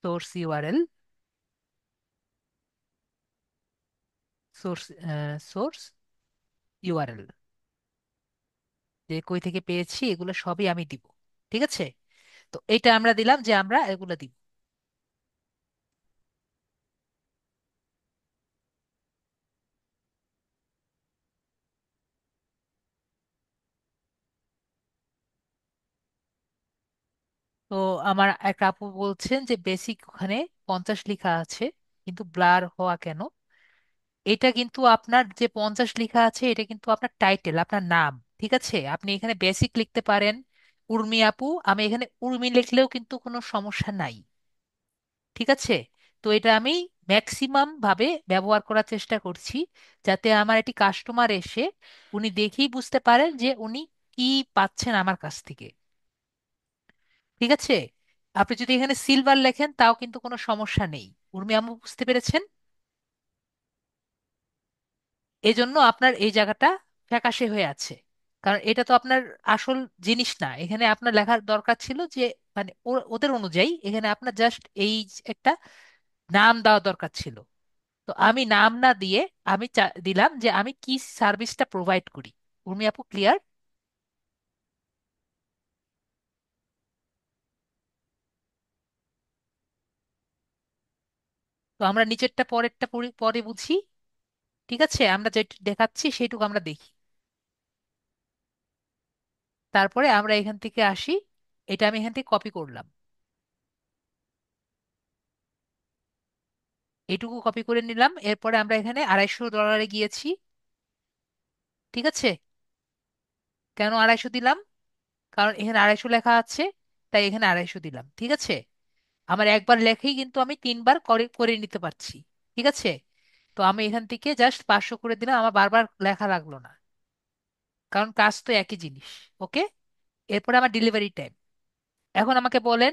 source URL, source source URL, যে কই থেকে পেয়েছি এগুলো সবই আমি দিব। ঠিক আছে? তো এটা আমরা দিলাম যে আমরা এগুলো দিব। তো আমার এক আপু বলছেন যে বেসিক ওখানে 50 লেখা আছে, কিন্তু ব্লার হওয়া কেন? এটা কিন্তু আপনার যে 50 লেখা আছে এটা কিন্তু আপনার টাইটেল, আপনার নাম। ঠিক আছে, আপনি এখানে বেসিক লিখতে পারেন উর্মি আপু, আমি এখানে উর্মি লিখলেও কিন্তু কোনো সমস্যা নাই। ঠিক আছে? তো এটা আমি ম্যাক্সিমাম ভাবে ব্যবহার করার চেষ্টা করছি, যাতে আমার একটি কাস্টমার এসে উনি দেখেই বুঝতে পারেন যে উনি কি পাচ্ছেন আমার কাছ থেকে। ঠিক আছে? আপনি যদি এখানে সিলভার লেখেন তাও কিন্তু কোনো সমস্যা নেই। উর্মি আপু বুঝতে পেরেছেন? এজন্য আপনার এই জায়গাটা ফ্যাকাশে হয়ে আছে, কারণ এটা তো আপনার আসল জিনিস না। এখানে আপনার লেখার দরকার ছিল যে মানে ওদের অনুযায়ী এখানে আপনার জাস্ট এই একটা নাম দেওয়া দরকার ছিল। তো আমি নাম না দিয়ে আমি দিলাম যে আমি কি সার্ভিসটা প্রোভাইড করি। উর্মি আপু ক্লিয়ার? তো আমরা নিচেরটা পরেরটা পরে বুঝি। ঠিক আছে, আমরা যেটা দেখাচ্ছি সেইটুকু আমরা দেখি, তারপরে আমরা এখান থেকে আসি। এটা আমি এখান থেকে কপি করলাম, এইটুকু কপি করে নিলাম। এরপরে আমরা এখানে $250 গিয়েছি। ঠিক আছে? কেন 250 দিলাম? কারণ এখানে 250 লেখা আছে, তাই এখানে 250 দিলাম। ঠিক আছে? আমার একবার লেখেই কিন্তু আমি 3বার করে করে নিতে পারছি। ঠিক আছে? তো আমি এখান থেকে জাস্ট 500 করে দিলাম, আমার বারবার লেখা লাগলো না, কারণ কাজ তো একই জিনিস। ওকে? এরপরে আমার ডেলিভারি টাইম। এখন আমাকে বলেন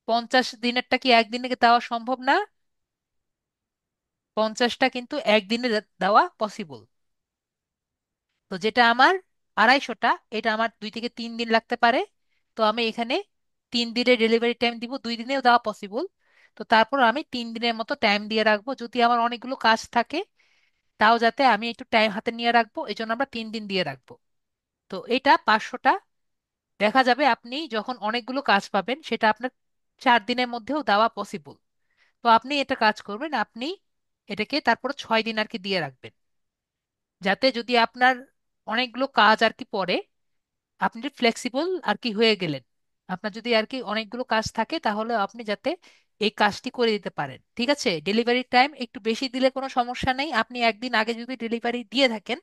50 দিনেরটা কি একদিনে দেওয়া সম্ভব না? 50টা কিন্তু একদিনে দেওয়া পসিবল। তো যেটা আমার 250টা, এটা আমার 2 থেকে 3 দিন লাগতে পারে। তো আমি এখানে 3 দিনের ডেলিভারি টাইম দিব, 2 দিনেও দেওয়া পসিবল। তো তারপর আমি 3 দিনের মতো টাইম দিয়ে রাখবো, যদি আমার অনেকগুলো কাজ থাকে তাও যাতে আমি একটু টাইম হাতে নিয়ে রাখবো, এই জন্য আমরা 3 দিন দিয়ে রাখবো। তো এটা 500টা। দেখা যাবে আপনি যখন অনেকগুলো কাজ পাবেন সেটা আপনার 4 দিনের মধ্যেও দেওয়া পসিবল। তো আপনি এটা কাজ করবেন, আপনি এটাকে তারপর 6 দিন আর কি দিয়ে রাখবেন, যাতে যদি আপনার অনেকগুলো কাজ আর কি পড়ে আপনি ফ্লেক্সিবল আর কি হয়ে গেলেন। আপনার যদি আর কি অনেকগুলো কাজ থাকে তাহলে আপনি যাতে এই কাজটি করে দিতে পারেন। ঠিক আছে? ডেলিভারি টাইম একটু বেশি দিলে কোনো সমস্যা নেই, আপনি একদিন আগে যদি ডেলিভারি দিয়ে থাকেন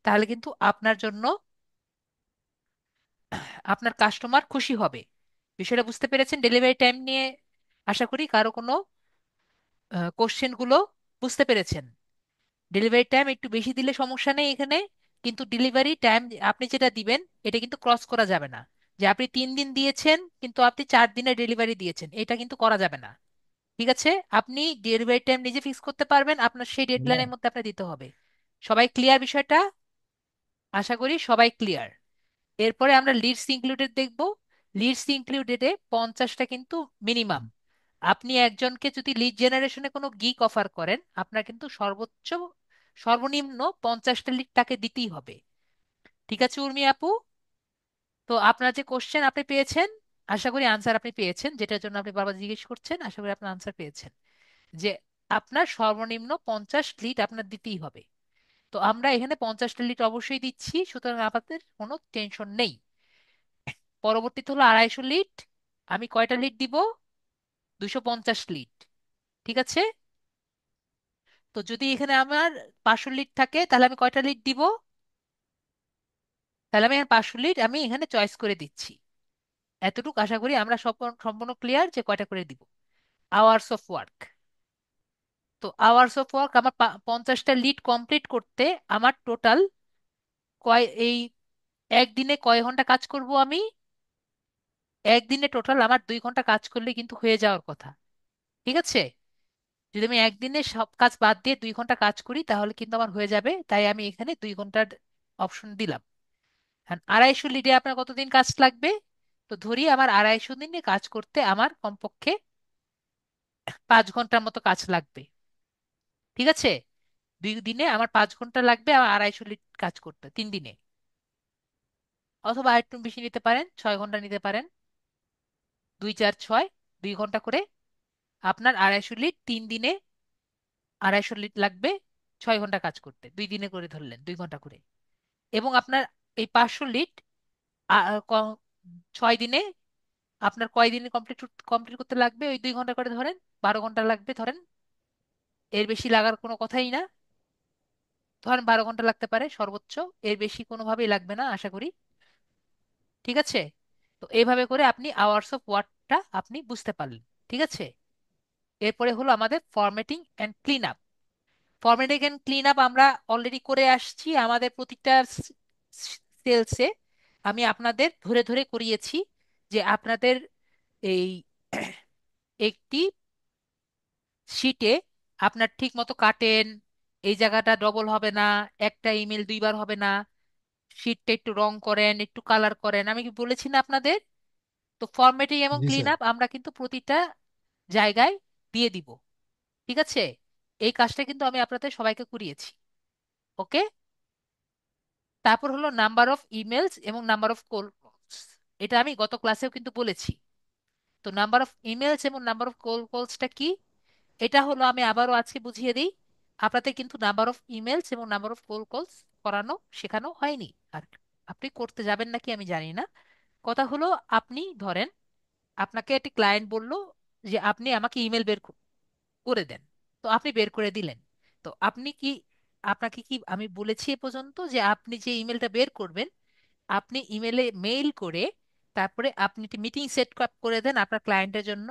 তাহলে কিন্তু আপনার জন্য আপনার কাস্টমার খুশি হবে। বিষয়টা বুঝতে পেরেছেন ডেলিভারি টাইম নিয়ে? আশা করি কারো কোনো কোশ্চেন গুলো বুঝতে পেরেছেন। ডেলিভারি টাইম একটু বেশি দিলে সমস্যা নেই এখানে, কিন্তু ডেলিভারি টাইম আপনি যেটা দিবেন এটা কিন্তু ক্রস করা যাবে না। যে আপনি 3 দিন দিয়েছেন কিন্তু আপনি 4 দিনের ডেলিভারি দিয়েছেন, এটা কিন্তু করা যাবে না। ঠিক আছে? আপনি ডেলিভারি টাইম নিজে ফিক্স করতে পারবেন, আপনার সেই হ্যাঁ। ডেডলাইনের মধ্যে আপনার দিতে হবে। সবাই ক্লিয়ার বিষয়টা? আশা করি সবাই ক্লিয়ার। এরপরে আমরা লিডস ইনক্লুডেড দেখব। লিডস ইনক্লুডেডে 50টা কিন্তু মিনিমাম। আপনি একজনকে যদি লিড জেনারেশনে কোনো গিগ অফার করেন আপনার কিন্তু সর্বনিম্ন 50টা লিড তাকে দিতেই হবে। ঠিক আছে উর্মি আপু? তো আপনার যে কোশ্চেন আপনি পেয়েছেন, আশা করি আনসার আপনি পেয়েছেন, যেটার জন্য আপনি বারবার জিজ্ঞেস করছেন, আশা করি আপনার আনসার পেয়েছেন যে আপনার সর্বনিম্ন 50 লিড আপনার দিতেই হবে। তো আমরা এখানে 50টা লিড অবশ্যই দিচ্ছি, সুতরাং আমাদের কোনো টেনশন নেই। পরবর্তীতে হলো 250 লিড। আমি কয়টা লিড দিব? 250 লিড। ঠিক আছে? তো যদি এখানে আমার 500 লিড থাকে তাহলে আমি কয়টা লিড দিব? তাহলে আমি এখানে 500 লিড আমি এখানে চয়েস করে দিচ্ছি। এতটুকু আশা করি আমরা সম্পূর্ণ ক্লিয়ার যে কয়টা করে দিব। Hours of work. তো আওয়ার্স অফ ওয়ার্ক আমার 50টা লিড কমপ্লিট করতে আমার টোটাল এই একদিনে কয় ঘন্টা কাজ করব আমি? একদিনে টোটাল আমার 2 ঘন্টা কাজ করলে কিন্তু হয়ে যাওয়ার কথা। ঠিক আছে? যদি আমি একদিনে সব কাজ বাদ দিয়ে 2 ঘন্টা কাজ করি তাহলে কিন্তু আমার হয়ে যাবে, তাই আমি এখানে 2 ঘন্টার অপশন দিলাম। আর 250 লিডে আপনার কতদিন কাজ লাগবে? তো ধরি আমার 250 দিনে কাজ করতে আমার কমপক্ষে 5 ঘন্টার মতো কাজ লাগবে। ঠিক আছে? 2 দিনে আমার 5 ঘন্টা লাগবে আমার 250 লিড কাজ করতে 3 দিনে। অথবা আরেকটু বেশি নিতে পারেন, 6 ঘন্টা নিতে পারেন। 2 4 6, 2 ঘন্টা করে। আপনার 250 লিট 3 দিনে, 250 লিট লাগবে 6 ঘন্টা কাজ করতে, 2 দিনে করে ধরলেন 2 ঘন্টা করে। এবং আপনার এই 500 লিট 6 দিনে, আপনার কয় দিনে কমপ্লিট কমপ্লিট করতে লাগবে? ওই 2 ঘন্টা করে ধরেন, 12 ঘন্টা লাগবে ধরেন। এর বেশি লাগার কোনো কথাই না। ধরেন 12 ঘন্টা লাগতে পারে সর্বোচ্চ, এর বেশি কোনোভাবেই লাগবে না আশা করি। ঠিক আছে? তো এইভাবে করে আপনি আওয়ার্স অফ ওয়ার্কটা আপনি বুঝতে পারলেন। ঠিক আছে? এরপরে হলো আমাদের formatting and clean up. Formatting and clean up আমরা অলরেডি করে আসছি আমাদের প্রতিটা সেলসে। আমি আপনাদের ধরে ধরে করিয়েছি যে আপনাদের এই একটি শিটে আপনার ঠিক মতো কাটেন, এই জায়গাটা ডবল হবে না, একটা ইমেল 2 বার হবে না, শিটটা একটু রং করেন, একটু কালার করেন, আমি কি বলেছি না আপনাদের? তো ফরম্যাটিং এবং জি ক্লিন স্যার। আপ আমরা কিন্তু প্রতিটা জায়গায় দিয়ে দিব। ঠিক আছে? এই কাজটা কিন্তু আমি আপনাদের সবাইকে করিয়েছি। ওকে? তারপর হলো নাম্বার অফ ইমেলস এবং নাম্বার অফ কল। এটা আমি গত ক্লাসেও কিন্তু বলেছি। তো নাম্বার অফ ইমেলস এবং নাম্বার অফ কলসটা কি? এটা হলো, আমি আবারও আজকে বুঝিয়ে দিই। আপনাদের কিন্তু নাম্বার অফ ইমেলস এবং নাম্বার অফ কলস করানো শেখানো হয়নি। আর আপনি করতে যাবেন নাকি আমি জানি না। কথা হলো, আপনি ধরেন আপনাকে একটি ক্লায়েন্ট বলল যে আপনি আমাকে ইমেল বের করে দেন। তো আপনি বের করে দিলেন। তো আপনি কি, আপনাকে কি আমি বলেছি এ পর্যন্ত যে আপনি যে ইমেলটা বের করবেন, আপনি ইমেলে মেইল করে তারপরে আপনি একটি মিটিং সেট আপ করে দেন আপনার ক্লায়েন্টের জন্য?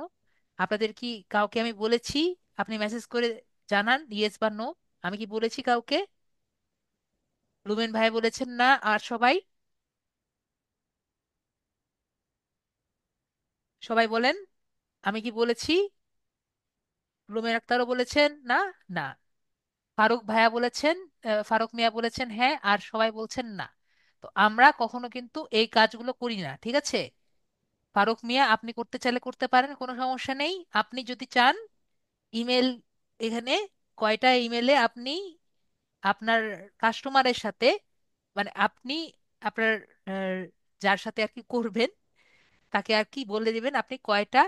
আপনাদের কি কাউকে আমি বলেছি আপনি মেসেজ করে জানান ইয়েস বা নো? আমি কি বলেছি কাউকে? রুবেন ভাই বলেছেন না? আর সবাই, সবাই বলেন, আমি কি বলেছি? রুমেন আক্তারও বলেছেন না? না। ফারুক ভাইয়া বলেছেন, ফারুক মিয়া বলেছেন হ্যাঁ, আর সবাই বলছেন না। তো আমরা কখনো কিন্তু এই কাজগুলো করি না। ঠিক আছে? ফারুক মিয়া, আপনি করতে চাইলে করতে পারেন, কোনো সমস্যা নেই। আপনি যদি চান ইমেল, এখানে কয়টা ইমেলে আপনি আপনার কাস্টমারের সাথে, মানে আপনি আপনার আহ, যার সাথে আর কি করবেন তাকে আর কি বলে দিবেন আপনি কয়টা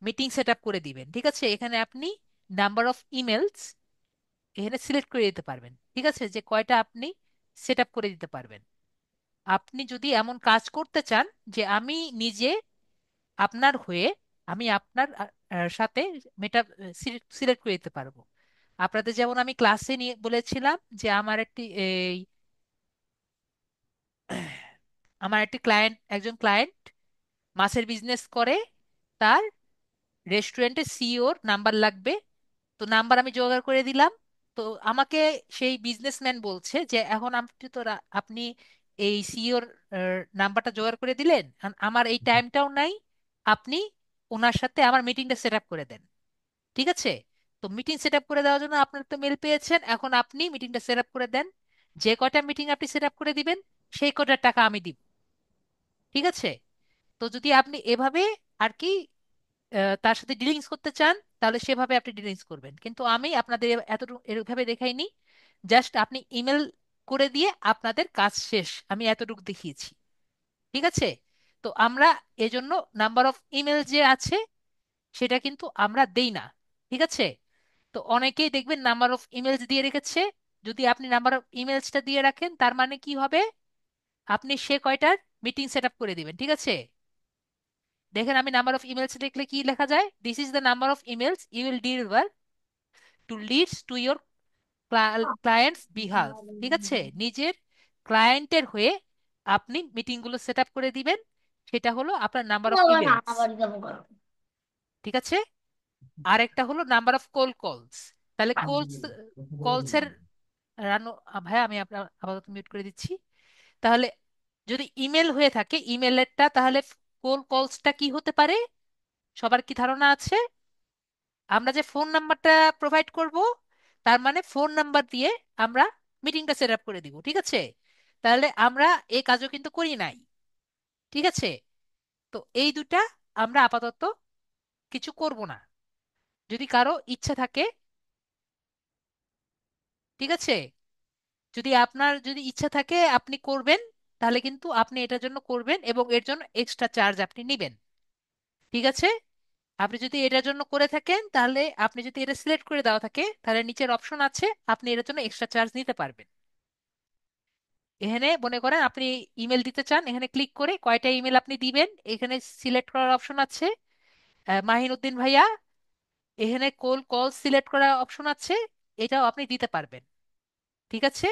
মিটিং সেট আপ করে দিবেন। ঠিক আছে? এখানে আপনি নাম্বার অফ ইমেলস এখানে সিলেক্ট করে দিতে পারবেন। ঠিক আছে? যে কয়টা আপনি সেট আপ করে দিতে পারবেন। আপনি যদি এমন কাজ করতে চান যে আমি নিজে আপনার হয়ে আমি আপনার সাথে মেটা সিলেক্ট করে দিতে পারবো। আপনাদের যেমন আমি ক্লাসে নিয়ে বলেছিলাম যে আমার একটি ক্লায়েন্ট, একজন ক্লায়েন্ট মাছের বিজনেস করে, তার রেস্টুরেন্টে সিইওর নাম্বার লাগবে। তো নাম্বার আমি জোগাড় করে দিলাম। তো আমাকে সেই বিজনেসম্যান বলছে যে এখন আপনি তো আপনি এই সিইওর নাম্বারটা জোগাড় করে দিলেন, আমার এই টাইমটাও নাই, আপনি ওনার সাথে আমার মিটিংটা সেট আপ করে দেন। ঠিক আছে? তো মিটিং সেট আপ করে দেওয়ার জন্য আপনার তো মেল পেয়েছেন, এখন আপনি মিটিংটা সেট আপ করে দেন। যে কয়টা মিটিং আপনি সেট আপ করে দিবেন সেই কয়টার টাকা আমি দিব। ঠিক আছে? তো যদি আপনি এভাবে আর কি তার সাথে ডিলিংস করতে চান তাহলে সেভাবে আপনি ডিলিংস করবেন, কিন্তু আমি আপনাদের এতটুকু এভাবে দেখাইনি। জাস্ট আপনি ইমেল করে দিয়ে আপনাদের কাজ শেষ, আমি এতটুকু দেখিয়েছি। ঠিক আছে? তো আমরা এজন্য নাম্বার অফ ইমেল যে আছে সেটা কিন্তু আমরা দেই না। ঠিক আছে? তো অনেকেই দেখবেন নাম্বার অফ ইমেলস দিয়ে রেখেছে। যদি আপনি নাম্বার অফ ইমেলসটা দিয়ে রাখেন তার মানে কি হবে? আপনি সে কয়টার মিটিং সেট আপ করে দিবেন। ঠিক আছে? দেখেন, আমি নাম্বার অফ ইমেলস লিখলে কি লেখা যায়? This is the number of emails you will deliver to leads to your clients behalf. ঠিক আছে? নিজের ক্লায়েন্টের হয়ে আপনি মিটিং গুলো সেট আপ করে দিবেন। সেটা হলো আপনার নাম্বার অফ ইমেলস। ঠিক আছে? আর একটা হলো নাম্বার অফ কলস। তাহলে কলসের রানো, ভাই আমি আপনার আপাতত মিউট করে দিচ্ছি। তাহলে যদি ইমেল হয়ে থাকে ইমেলেরটা, তাহলে কলসটা কি হতে পারে? সবার কি ধারণা আছে? আমরা যে ফোন নাম্বারটা প্রোভাইড করব, তার মানে ফোন নাম্বার দিয়ে আমরা মিটিংটা সেট আপ করে দিব। ঠিক আছে? তাহলে আমরা এই কাজও কিন্তু করি নাই। ঠিক আছে? তো এই দুটা আমরা আপাতত কিছু করব না। যদি কারো ইচ্ছা থাকে, ঠিক আছে, যদি আপনার যদি ইচ্ছা থাকে আপনি করবেন, তাহলে কিন্তু আপনি এটার জন্য করবেন এবং এর জন্য এক্সট্রা চার্জ আপনি নেবেন। ঠিক আছে? আপনি যদি এটার জন্য করে থাকেন, তাহলে আপনি যদি এটা সিলেক্ট করে দেওয়া থাকে, তাহলে নিচের অপশন আছে, আপনি এটার জন্য এক্সট্রা চার্জ নিতে পারবেন। এখানে মনে করেন আপনি ইমেল দিতে চান, এখানে ক্লিক করে কয়টা ইমেল আপনি দিবেন এখানে সিলেক্ট করার অপশন আছে। মাহিনুদ্দিন ভাইয়া, এখানে কল কল সিলেক্ট করার অপশন আছে, এটাও আপনি দিতে পারবেন। ঠিক আছে?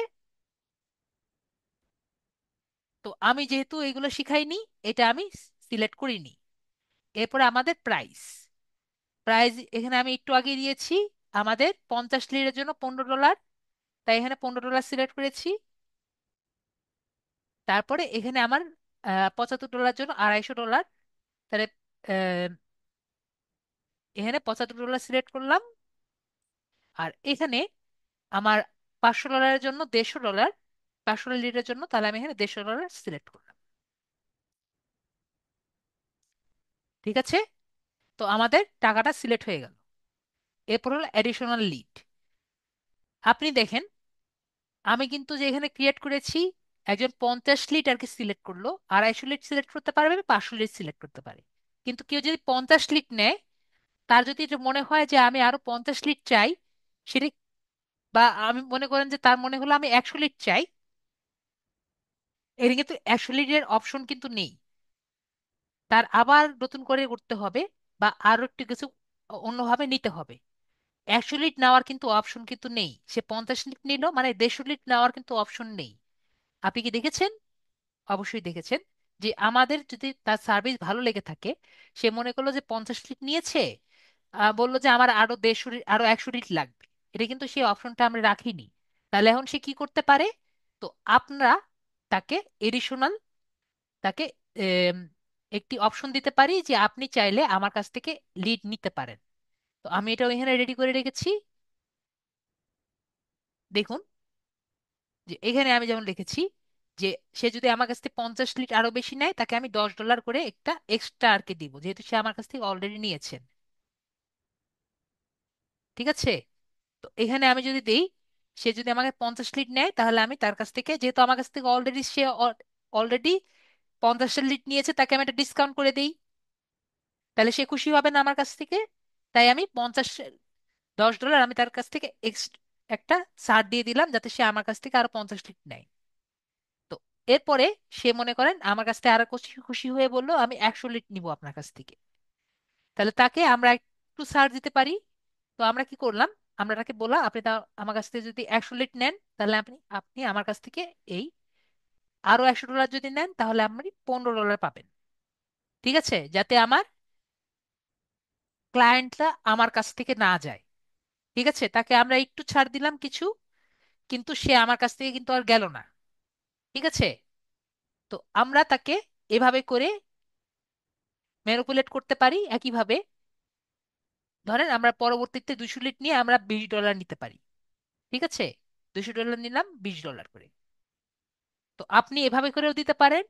তো আমি যেহেতু এগুলো শিখাইনি, এটা আমি সিলেক্ট করিনি। এরপরে আমাদের প্রাইস। প্রাইস এখানে আমি একটু আগে দিয়েছি, আমাদের 50 লিটারের জন্য $15, তাই এখানে $15 সিলেক্ট করেছি। তারপরে এখানে আমার $75 জন্য $250, তাহলে আহ, এখানে $75 সিলেক্ট করলাম। আর এখানে আমার $500 জন্য $150, 500 লিটারের জন্য, তাহলে আমি এখানে $150 সিলেক্ট করলাম। ঠিক আছে? তো আমাদের টাকাটা সিলেক্ট হয়ে গেল। এরপর হলো অ্যাডিশনাল লিড। আপনি দেখেন, আমি কিন্তু যে এখানে ক্রিয়েট করেছি, একজন 50 লিটারকে সিলেক্ট করলো, 250 লিট সিলেক্ট করতে পারবে, 500 লিট সিলেক্ট করতে পারে। কিন্তু কেউ যদি 50 লিট নেয়, তার যদি এটা মনে হয় যে আমি আরো 50 লিট চাই, সেটা, বা আমি মনে করেন যে তার মনে হলো আমি 100 লিট চাই, এর কিন্তু 100 লিটের অপশন কিন্তু নেই, তার আবার নতুন করে করতে হবে, বা আরো একটু কিছু অন্যভাবে নিতে হবে। 100 লিট নেওয়ার কিন্তু অপশন কিন্তু নেই, সে 50 লিট নিল মানে 150 লিট নেওয়ার কিন্তু অপশন নেই। আপনি কি দেখেছেন? অবশ্যই দেখেছেন। যে আমাদের যদি তার সার্ভিস ভালো লেগে থাকে, সে মনে করলো যে 50 লিট নিয়েছে, বললো যে আমার আরো 150 লিট, আরো 100 লিট লাগবে, এটা কিন্তু সেই অপশনটা আমরা রাখিনি। তাহলে এখন সে কি করতে পারে? তো আমরা তাকে এডিশনাল, তাকে এম, একটি অপশন দিতে পারি যে আপনি চাইলে আমার কাছ থেকে লিড নিতে পারেন। তো আমি এটা এখানে রেডি করে রেখেছি। দেখুন যে এখানে আমি যেমন লিখেছি যে সে যদি আমার কাছ থেকে 50 লিট আরো বেশি নেয়, তাকে আমি $10 করে একটা এক্সট্রা আর কি দিব, যেহেতু সে আমার কাছ থেকে অলরেডি নিয়েছেন। ঠিক আছে? তো এখানে আমি যদি দেই, সে যদি আমাকে 50 লিট নেয়, তাহলে আমি তার কাছ থেকে, যেহেতু আমার কাছ থেকে অলরেডি সে অলরেডি 50 লিট নিয়েছে, তাকে আমি একটা ডিসকাউন্ট করে দিই, তাহলে সে খুশি হবে না আমার কাছ থেকে। তাই আমি 10 ডলার আমি তার কাছ থেকে একটা ছাড় দিয়ে দিলাম, যাতে সে আমার কাছ থেকে আরো 50 লিট নেয়। তো এরপরে সে মনে করেন আমার কাছ থেকে আরো খুশি খুশি হয়ে বললো আমি 100 লিট নিব আপনার কাছ থেকে, তাহলে তাকে আমরা একটু ছাড় দিতে পারি। তো আমরা কি করলাম, আমরা তাকে বললাম আপনি তা আমার কাছ থেকে যদি 100 লিট নেন, তাহলে আপনি আপনি আমার কাছ থেকে এই আরো $100 যদি নেন, তাহলে আপনি $15 পাবেন। ঠিক আছে? যাতে আমার ক্লায়েন্টরা আমার কাছ থেকে না যায়। ঠিক আছে? তাকে আমরা একটু ছাড় দিলাম কিছু, কিন্তু সে আমার কাছ থেকে কিন্তু আর গেল না। ঠিক আছে? তো আমরা তাকে এভাবে করে ম্যানিপুলেট করতে পারি। একইভাবে ধরেন আমরা পরবর্তীতে 200 লিট নিয়ে আমরা $20 নিতে পারি। ঠিক আছে? $200 নিলাম, $20 করে। তো আপনি এভাবে করেও দিতে পারেন,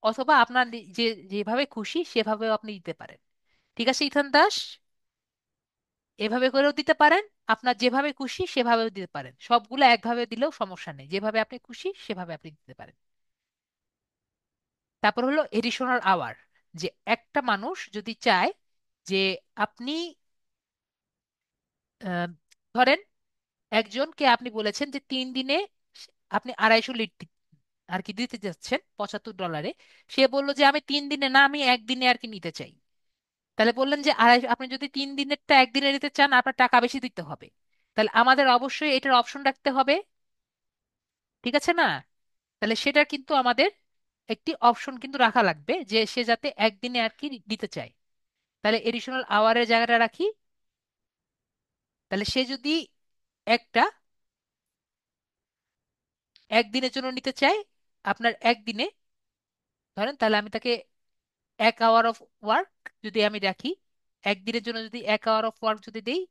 অথবা আপনার যে যেভাবে খুশি সেভাবেও আপনি দিতে পারেন। ঠিক আছে ইথান দাস? এভাবে করেও দিতে পারেন, আপনার যেভাবে খুশি সেভাবেও দিতে পারেন, সবগুলো একভাবে দিলেও সমস্যা নেই, যেভাবে আপনি খুশি সেভাবে আপনি দিতে পারেন। তারপর হলো এডিশনাল আওয়ার। যে একটা মানুষ যদি চায় যে আপনি আহ, ধরেন একজনকে আপনি বলেছেন যে 3 দিনে আপনি 250 লিট আর কি দিতে যাচ্ছেন $75। সে বললো যে আমি 3 দিনে না, আমি একদিনে আর কি নিতে চাই। তাহলে বললেন যে আপনি যদি 3 দিনেরটা একদিনে নিতে চান, আপনার টাকা বেশি দিতে হবে। তাহলে আমাদের অবশ্যই এটার অপশন রাখতে হবে। ঠিক আছে না? তাহলে সেটা কিন্তু আমাদের একটি অপশন কিন্তু রাখা লাগবে, যে সে যাতে একদিনে আর কি দিতে চায়। তাহলে এডিশনাল আওয়ারের জায়গাটা রাখি। তাহলে সে যদি একটা একদিনের জন্য নিতে চায়, আপনার একদিনে ধরেন, তাহলে আমি তাকে 1 আওয়ার অফ ওয়ার্ক যদি আমি রাখি, একদিনের জন্য যদি 1 আওয়ার অফ ওয়ার্ক যদি দেই,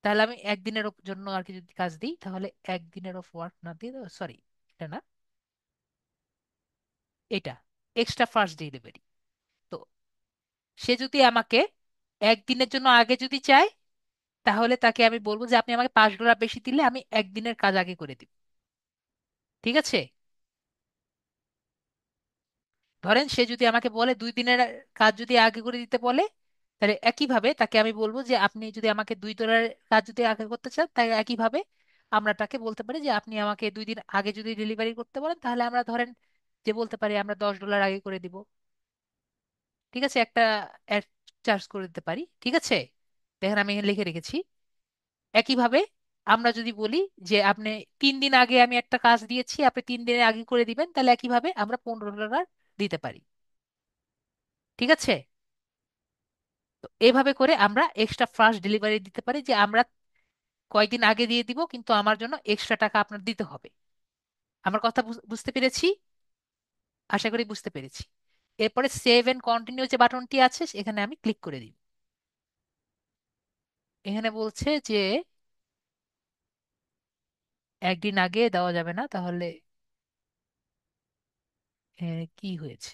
তাহলে আমি একদিনের জন্য আর কি যদি কাজ দিই, তাহলে একদিনের অফ ওয়ার্ক না দিয়ে, সরি এটা না, এটা এক্সট্রা ফার্স্ট ডেলিভারি। তো সে যদি আমাকে একদিনের জন্য আগে যদি চায়, তাহলে তাকে আমি বলবো যে আপনি আমাকে $5 বেশি দিলে আমি একদিনের কাজ আগে করে দিব। ঠিক আছে? ধরেন সে যদি আমাকে বলে 2 দিনের কাজ যদি আগে করে দিতে বলে, তাহলে একইভাবে তাকে আমি বলবো যে আপনি যদি আমাকে $2 কাজ যদি আগে করতে চান, তাই একইভাবে আমরা তাকে বলতে পারি যে আপনি আমাকে 2 দিন আগে যদি ডেলিভারি করতে বলেন, তাহলে আমরা ধরেন যে বলতে পারি আমরা $10 আগে করে দিব। ঠিক আছে, একটা চার্জ করে দিতে পারি। ঠিক আছে, দেখেন আমি এখানে লিখে রেখেছি। একইভাবে আমরা যদি বলি যে আপনি 3 দিন আগে আমি একটা কাজ দিয়েছি, আপনি 3 দিনের আগে করে দিবেন, তাহলে একইভাবে আমরা $15 দিতে পারি। ঠিক আছে, তো এভাবে করে আমরা এক্সট্রা ফাস্ট ডেলিভারি দিতে পারি, যে আমরা কয়েকদিন আগে দিয়ে দিব, কিন্তু আমার জন্য এক্সট্রা টাকা আপনার দিতে হবে। আমার কথা বুঝতে পেরেছি? আশা করি বুঝতে পেরেছি। এরপরে সেভ এন্ড কন্টিনিউ যে বাটনটি আছে, এখানে আমি ক্লিক করে দিব। এখানে বলছে যে একদিন আগে দেওয়া যাবে না, তাহলে কি হয়েছে?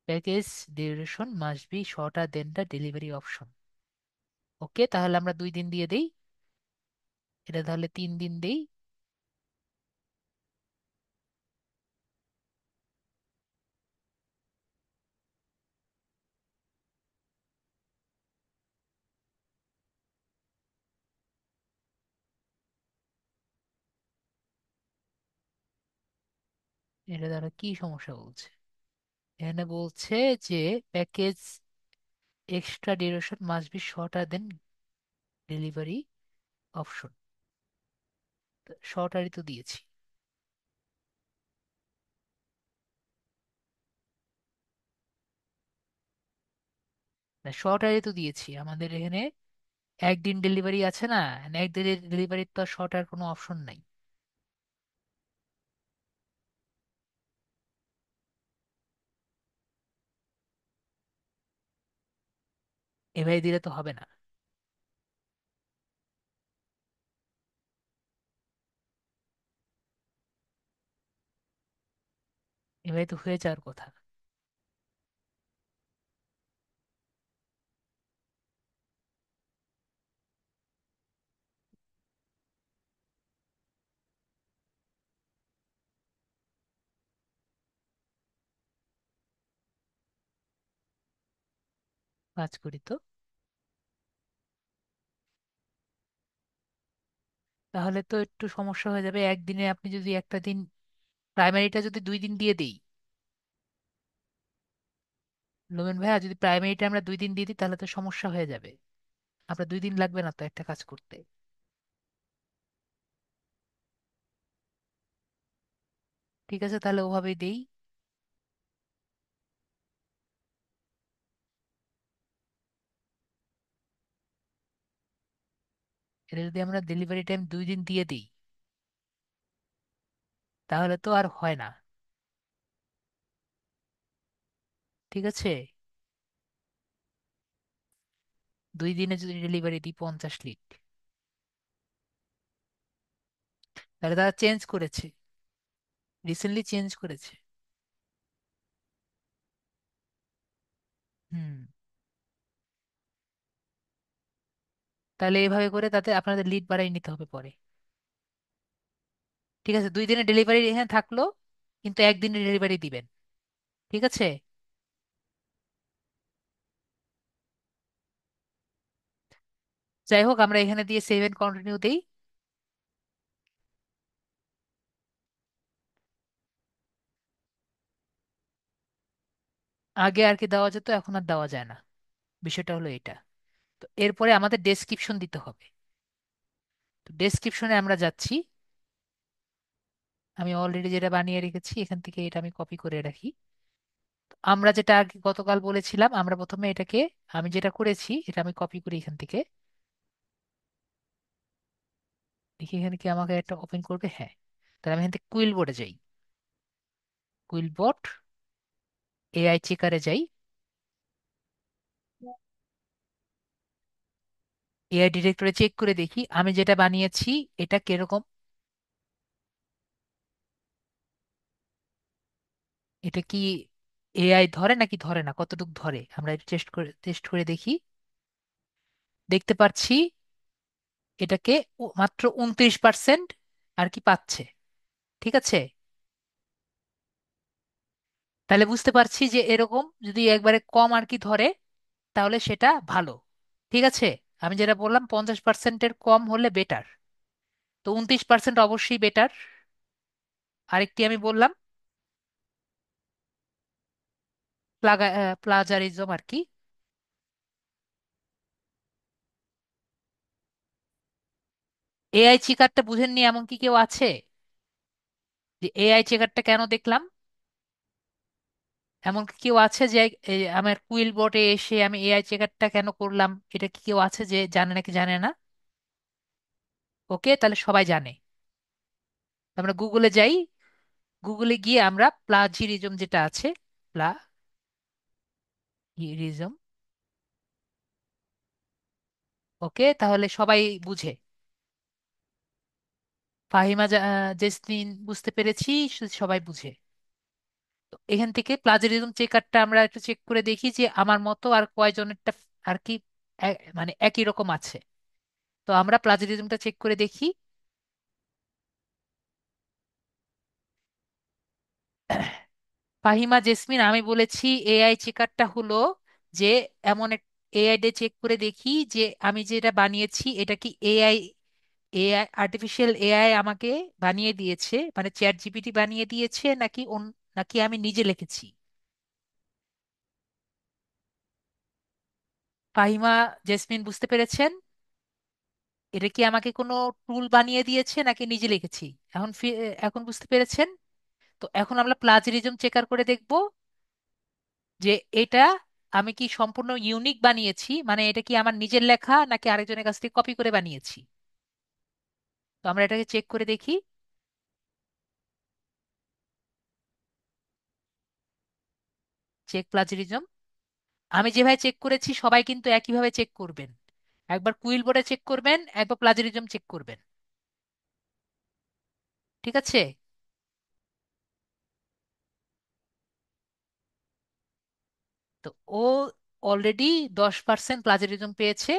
Package duration must be shorter than the delivery option. Okay, তাহলে আমরা 2 দিন দিয়ে দেই, এটা তাহলে 3 দিন দেই। এটা দ্বারা কি সমস্যা বলছে? এখানে বলছে যে package extra duration must be shorter than delivery option. শর্টারই তো দিয়েছি। না, শর্টারই তো দিয়েছি আমাদের এখানে। একদিন ডেলিভারি আছে না, একদিনের ডেলিভারির তো শর্টার কোনো অপশন নাই। এভাবে দিলে তো হবে না। এভাবে তো হয়ে যাওয়ার কথা। কাজ করি তো। তাহলে তো একটু সমস্যা হয়ে যাবে। একদিনে আপনি যদি একটা দিন প্রাইমারিটা যদি 2 দিন দিয়ে দিই, লোমেন ভাইয়া, যদি প্রাইমারিটা আমরা 2 দিন দিয়ে দিই, তাহলে তো সমস্যা হয়ে যাবে। আপনার 2 দিন লাগবে না তো একটা কাজ করতে। ঠিক আছে, তাহলে ওভাবেই দেই। এটা যদি আমরা ডেলিভারি টাইম 2 দিন দিয়ে দিই, তাহলে তো আর হয় না। ঠিক আছে, 2 দিনে যদি ডেলিভারি দিই 50 লিট, তাহলে তারা চেঞ্জ করেছে, রিসেন্টলি চেঞ্জ করেছে। হুম, তাহলে এইভাবে করে তাতে আপনাদের লিড বাড়াই নিতে হবে পরে। ঠিক আছে, 2 দিনের ডেলিভারি এখানে থাকলো, কিন্তু একদিনের ডেলিভারি দিবেন। ঠিক আছে, যাই হোক, আমরা এখানে দিয়ে সেভ এন্ড কন্টিনিউ দিই। আগে আর কি দেওয়া যেত, এখন আর দেওয়া যায় না। বিষয়টা হলো এটা। তো এরপরে আমাদের ডেসক্রিপশন দিতে হবে। তো ডেসক্রিপশনে আমরা যাচ্ছি। আমি অলরেডি যেটা বানিয়ে রেখেছি, এখান থেকে এটা আমি কপি করে রাখি। আমরা যেটা আগে গতকাল বলেছিলাম, আমরা প্রথমে এটাকে, আমি যেটা করেছি এটা আমি কপি করি এখান থেকে। দেখি এখানে কি আমাকে একটা ওপেন করবে। হ্যাঁ, তাহলে আমি এখান থেকে কুইল বোর্ডে যাই। কুইল বোর্ড, এআই চেকারে যাই। এআই ডিরেক্টরে চেক করে দেখি আমি যেটা বানিয়েছি এটা কিরকম। এটা কি এআই ধরে নাকি ধরে না, কতটুকু ধরে আমরা টেস্ট করে দেখি। দেখতে পাচ্ছি এটাকে মাত্র 29%, আর কি পাচ্ছে। ঠিক আছে, তাহলে বুঝতে পারছি যে এরকম যদি একবারে কম আর কি ধরে তাহলে সেটা ভালো। ঠিক আছে, আমি যেটা বললাম 50%-এর কম হলে বেটার, তো 29% অবশ্যই বেটার। আরেকটি আমি বললাম প্লাজারিজম আর কি। এআই চেকারটা বুঝেননি এমন কি কেউ আছে? যে এআই চেকারটা কেন দেখলাম, এমন কি কেউ আছে যে এই আমার কুইল বোর্ডে এসে আমি এআই চেকারটা কেন করলাম, এটা কি কেউ আছে যে জানে নাকি জানে না? ওকে, তাহলে সবাই জানে। আমরা গুগলে যাই, গুগলে গিয়ে আমরা প্লাজিরিজম যেটা আছে, প্লাজিরিজম, ওকে তাহলে সবাই বুঝে। ফাহিমা জেসমিন বুঝতে পেরেছি, সবাই বুঝে। তো এখান থেকে প্লাজারিজম চেকারটা আমরা একটু চেক করে দেখি যে আমার মতো আর কয়জনেরটা আর কি মানে একই রকম আছে। তো আমরা প্লাজারিজমটা চেক করে দেখি। ফাহিমা জেসমিন, আমি বলেছি এআই চেকারটা হলো যে এমন এক এআই ডে চেক করে দেখি যে আমি যেটা বানিয়েছি এটা কি এআই, এআই আর্টিফিশিয়াল এআই আমাকে বানিয়ে দিয়েছে, মানে চ্যাট জিপিটি বানিয়ে দিয়েছে নাকি নাকি আমি নিজে লিখেছি। ফাহিমা জেসমিন বুঝতে পেরেছেন? এটা কি আমাকে কোনো টুল বানিয়ে দিয়েছে নাকি নিজে লিখেছি? এখন এখন বুঝতে পেরেছেন? তো এখন আমরা প্লাজারিজম চেকার করে দেখব যে এটা আমি কি সম্পূর্ণ ইউনিক বানিয়েছি, মানে এটা কি আমার নিজের লেখা নাকি আরেকজনের কাছ থেকে কপি করে বানিয়েছি। তো আমরা এটাকে চেক করে দেখি। চেক প্লাজারিজম, আমি যেভাবে চেক করেছি সবাই কিন্তু একইভাবে চেক করবেন। একবার কুইল বোর্ডে চেক করবেন, একবার প্লাজারিজম চেক করবেন। ঠিক আছে, তো ও অলরেডি 10% প্লাজারিজম পেয়েছে।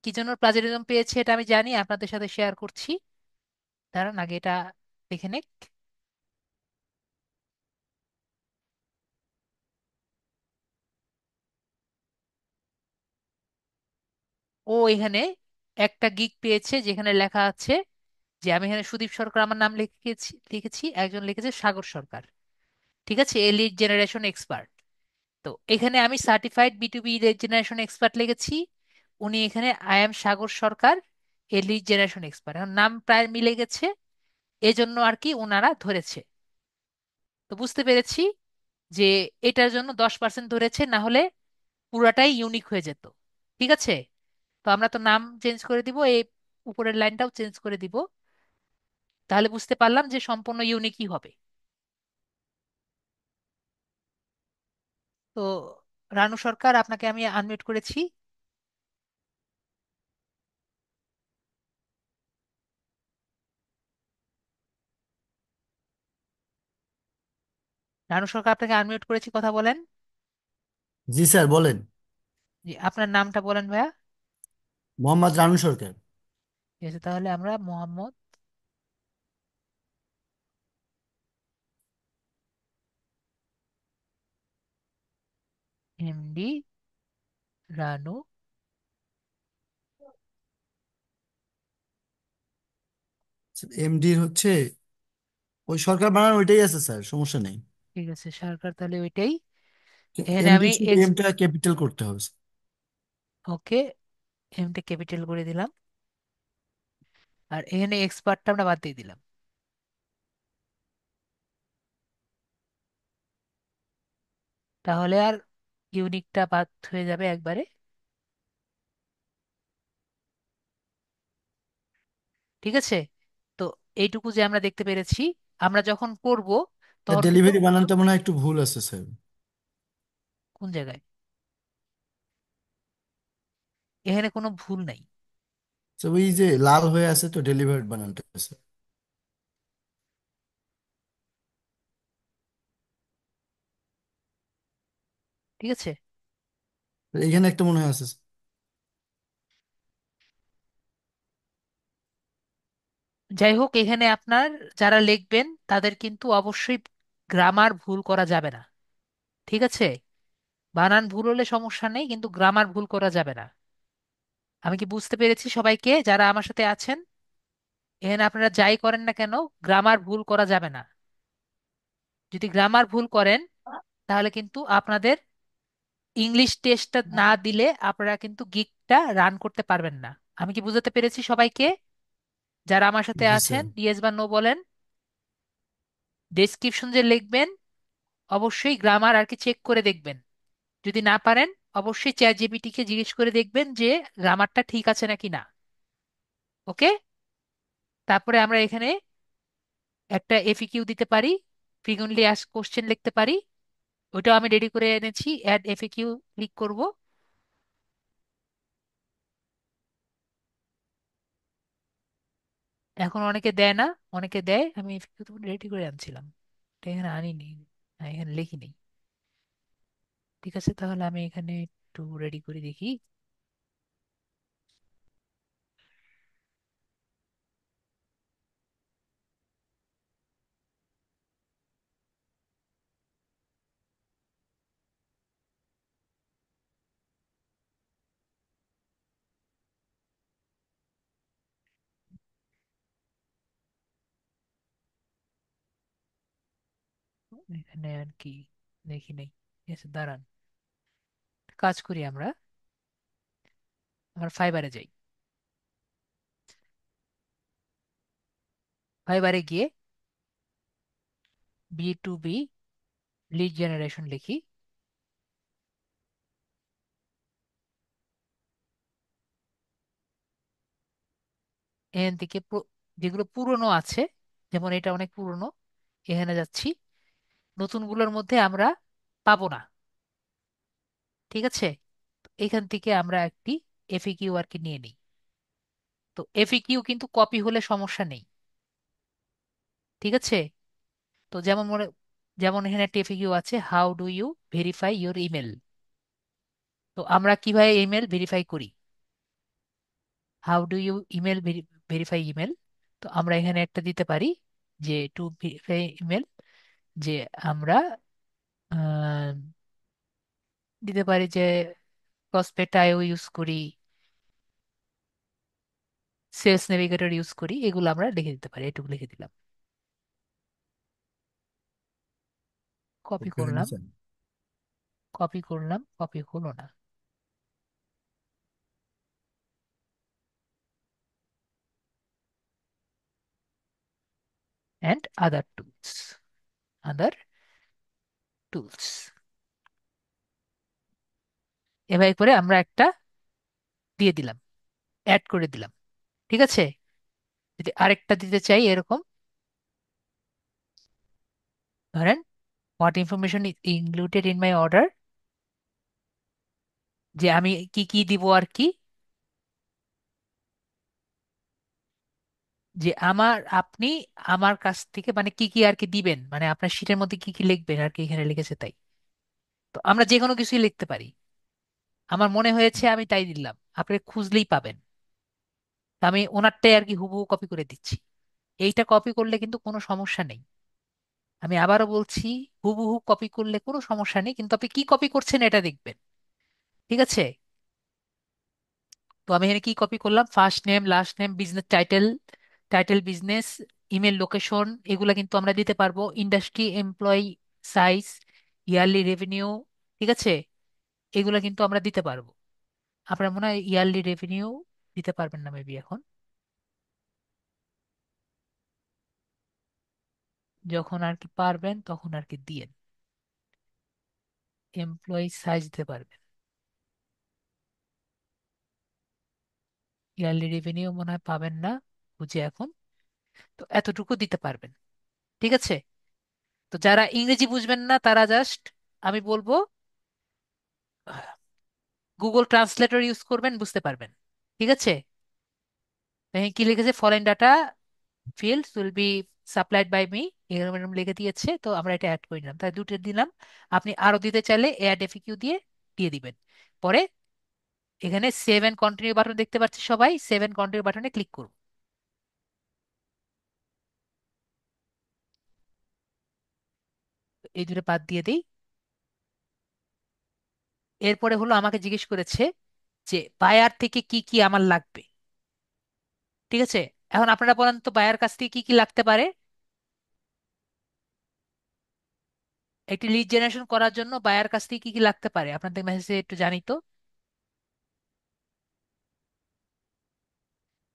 কি জন্য প্লাজারিজম পেয়েছে এটা আমি জানি, আপনাদের সাথে শেয়ার করছি। দাঁড়ান আগে এটা দেখে নেক। ও এখানে একটা গিগ পেয়েছে যেখানে লেখা আছে যে আমি এখানে সুদীপ সরকার আমার নাম লিখেছি, লিখেছি, একজন লিখেছে সাগর সরকার। ঠিক আছে, এ লিড জেনারেশন এক্সপার্ট। তো এখানে আমি সার্টিফাইড বি2বি লিড জেনারেশন এক্সপার্ট লিখেছি, উনি এখানে I am Sagar Sarkar A lead generation expert, এখন নাম প্রায় মিলে গেছে, এজন্য আর কি ওনারা ধরেছে। তো বুঝতে পেরেছি যে এটার জন্য 10% ধরেছে, না হলে পুরাটাই ইউনিক হয়ে যেত। ঠিক আছে, তো আমরা তো নাম চেঞ্জ করে দিব, এই উপরের লাইনটাও চেঞ্জ করে দিব, তাহলে বুঝতে পারলাম যে সম্পূর্ণ ইউনিকই হবে। তো রানু সরকার, আপনাকে আমি আনমিউট করেছি। রানু সরকার, আপনাকে আনমিউট করেছি, কথা বলেন। জি স্যার, বলেন। জি, আপনার নামটা বলেন ভাইয়া। মোহাম্মদ রানু সরকার। ঠিক আছে, তাহলে আমরা মোহাম্মদ এমডি রানু। এমডির হচ্ছে ওই সরকার বানান ওইটাই আছে স্যার, সমস্যা নেই। ঠিক আছে সরকার, তাহলে ওইটাই। এখানে এমডি আমি শুধু এক্স, এমটা ক্যাপিটাল করতে হবে স্যার। ওকে, এমটা ক্যাপিটাল করে দিলাম, আর এখানে এক্সপার্টটা আমরা বাদ দিয়ে দিলাম। তাহলে আর ইউনিকটা বাদ হয়ে যাবে একবারে। ঠিক আছে, তো এইটুকু যে আমরা দেখতে পেরেছি, আমরা যখন করব তখন কিন্তু ডেলিভারি বানানটা মনে হয় একটু ভুল আছে স্যার। কোন জায়গায়, এখানে কোনো ভুল নাই। তো ওই যে লাল হয়ে আছে তো ডেলিভার্ড বানানটা আছে। ঠিক আছে, এখানে একটা মনে হয় আছে যাই হোক, এখানে আপনার যারা লিখবেন তাদের কিন্তু অবশ্যই গ্রামার ভুল করা যাবে না। ঠিক আছে? বানান ভুল হলে সমস্যা নেই, কিন্তু গ্রামার ভুল করা যাবে না। আমি কি বুঝতে পেরেছি সবাইকে যারা আমার সাথে আছেন? এখানে আপনারা যাই করেন না কেন, গ্রামার ভুল করা যাবে না। যদি গ্রামার ভুল করেন তাহলে কিন্তু আপনাদের ইংলিশ টেস্টটা না দিলে আপনারা কিন্তু গিগটা রান করতে পারবেন না। আমি কি বুঝাতে পেরেছি সবাইকে যারা আমার সাথে জি আছেন? স্যার। ইয়েস বা নো বলেন। ডেসক্রিপশন যে লিখবেন অবশ্যই গ্রামার আর কি চেক করে দেখবেন। যদি না পারেন অবশ্যই চ্যাট জিপিটি কে জিজ্ঞেস করে দেখবেন যে গ্রামারটা ঠিক আছে নাকি না। ওকে? তারপরে আমরা এখানে একটা এফিকিউ দিতে পারি, ফ্রিকুয়েন্টলি আস্কড কোশ্চেন লিখতে পারি। ওইটাও আমি রেডি করে এনেছি, অ্যাড এফিকিউ ক্লিক করব। এখন অনেকে দেয় না, অনেকে দেয়। আমি এফিকিউ তো রেডি করে আনছিলাম, এটা এখানে আনিনি, এখানে লিখিনি। ঠিক আছে, তাহলে আমি এখানে একটু রেডি করে দেখি। এখানে আর কি দেখি নেই। ঠিক আছে, দাঁড়ান, কাজ করি আমরা। আমরা ফাইবারে যাই। ফাইবারে গিয়ে B2B লিড জেনারেশন লিখি। এখান থেকে যেগুলো পুরনো আছে, যেমন এটা অনেক পুরনো, এখানে যাচ্ছি। নতুনগুলোর মধ্যে আমরা পাবো না। ঠিক আছে? এখান থেকে আমরা একটি এফএকিউ আর কি নিয়ে নিই। তো এফএকিউ কিন্তু কপি হলে সমস্যা নেই। ঠিক আছে? তো যেমন এখানে একটা এফএকিউ আছে, how do you verify your email. তো আমরা কিভাবে ইমেল ভেরিফাই করি? How do you email verify email. তো আমরা এখানে একটা দিতে পারি যে টু ভেরিফাই ইমেল, যে আমরা আহ, দিতে পারি যে প্রসপেক্ট আইও ইউজ করি, সেলস নেভিগেটর ইউজ করি, এগুলো আমরা লিখে দিতে পারি। এটুকু লিখে দিলাম, কপি ওকে হয়নি করলাম। স্যার। কপি করলাম, কপি হলো না। And other tools, other tools, এভাবে করে আমরা একটা দিয়ে দিলাম, অ্যাড করে দিলাম। ঠিক আছে? যদি আরেকটা দিতে চাই এরকম, ধরেন what information is included in my order, যে আমি কি কি দিব আর কি, যে আপনি আমার কাছ থেকে মানে কি কি আর কি দিবেন, মানে আপনার শীটের মধ্যে কি কি লিখবেন আর কি, এখানে লিখেছে তাই। তো আমরা যে কোনো কিছুই লিখতে পারি। আমার মনে হয়েছে আমি তাই দিলাম, আপনি খুঁজলেই পাবেন। তা আমি ওনারটাই আর কি হুবহু কপি করে দিচ্ছি। এইটা কপি করলে কিন্তু কোনো সমস্যা নেই। আমি আবারও বলছি, হুবহু কপি করলে কোনো সমস্যা নেই, কিন্তু আপনি কি কপি করছেন এটা দেখবেন। ঠিক আছে? তো আমি এখানে কি কপি করলাম, first name, last name, business title, title business, email location, এগুলা কিন্তু আমরা দিতে পারবো। Industry, employee size, yearly revenue. ঠিক আছে? এগুলা কিন্তু আমরা দিতে পারবো। আপনার মনে হয় ইয়ারলি রেভিনিউ দিতে পারবেন না মেবি এখন, যখন আর কি পারবেন তখন আর কি দিয়েন। এমপ্লয়ি সাইজ দিতে পারবেন, ইয়ারলি রেভিনিউ মনে হয় পাবেন না, বুঝে এখন। তো এতটুকু দিতে পারবেন। ঠিক আছে? তো যারা ইংরেজি বুঝবেন না তারা জাস্ট, আমি বলবো গুগল ট্রান্সলেটর ইউজ করবেন, বুঝতে পারবেন। ঠিক আছে? এখানে কি লিখেছে, foreign data fields will be supplied by me, এরকম এরকম লিখে দিয়েছে। তো আমরা এটা অ্যাড করে নিলাম, তাই দুটো দিলাম। আপনি আরো দিতে চাইলে অ্যাড এফিকিউ দিয়ে দিয়ে দিবেন। পরে এখানে সেভ এন্ড কন্টিনিউ বাটন দেখতে পাচ্ছি সবাই, সেভ এন্ড কন্টিনিউ বাটনে ক্লিক করুন। এই দুটো বাদ দিয়ে দিই। এরপরে হলো আমাকে জিজ্ঞেস করেছে যে বায়ার থেকে কি কি আমার লাগবে। ঠিক আছে, এখন আপনারা বলেন তো বায়ার কাছ থেকে কি কি লাগতে পারে। একটি লিড জেনারেশন করার জন্য বায়ার কাছ থেকে কি কি লাগতে পারে আপনাদের মেসেজে একটু জানি তো।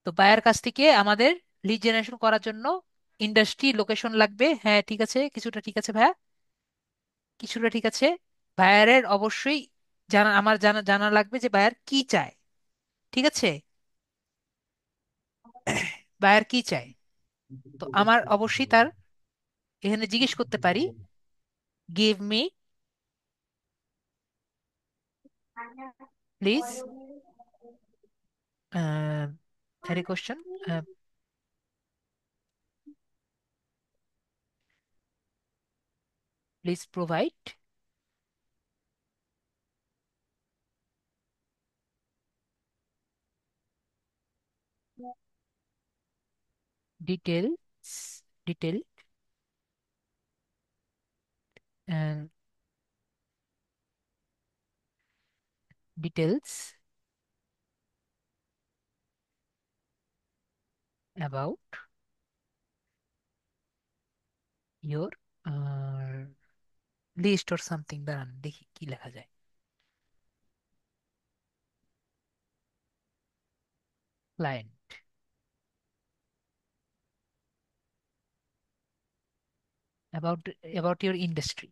তো বায়ার কাছ থেকে আমাদের লিড জেনারেশন করার জন্য ইন্ডাস্ট্রি লোকেশন লাগবে, হ্যাঁ ঠিক আছে, কিছুটা ঠিক আছে ভাইয়া, কিছুটা ঠিক আছে। বায়ারের অবশ্যই জানা, আমার জানা জানা লাগবে যে বায়ার কি চায়। ঠিক আছে, বায়ার কি চায়। তো আমার অবশ্যই তার এখানে জিজ্ঞেস করতে পারি, give me please any question, please provide details, detail and details about your list or something, দাঁড়ান দেখি কি লেখা যায়। Client, about about your industry,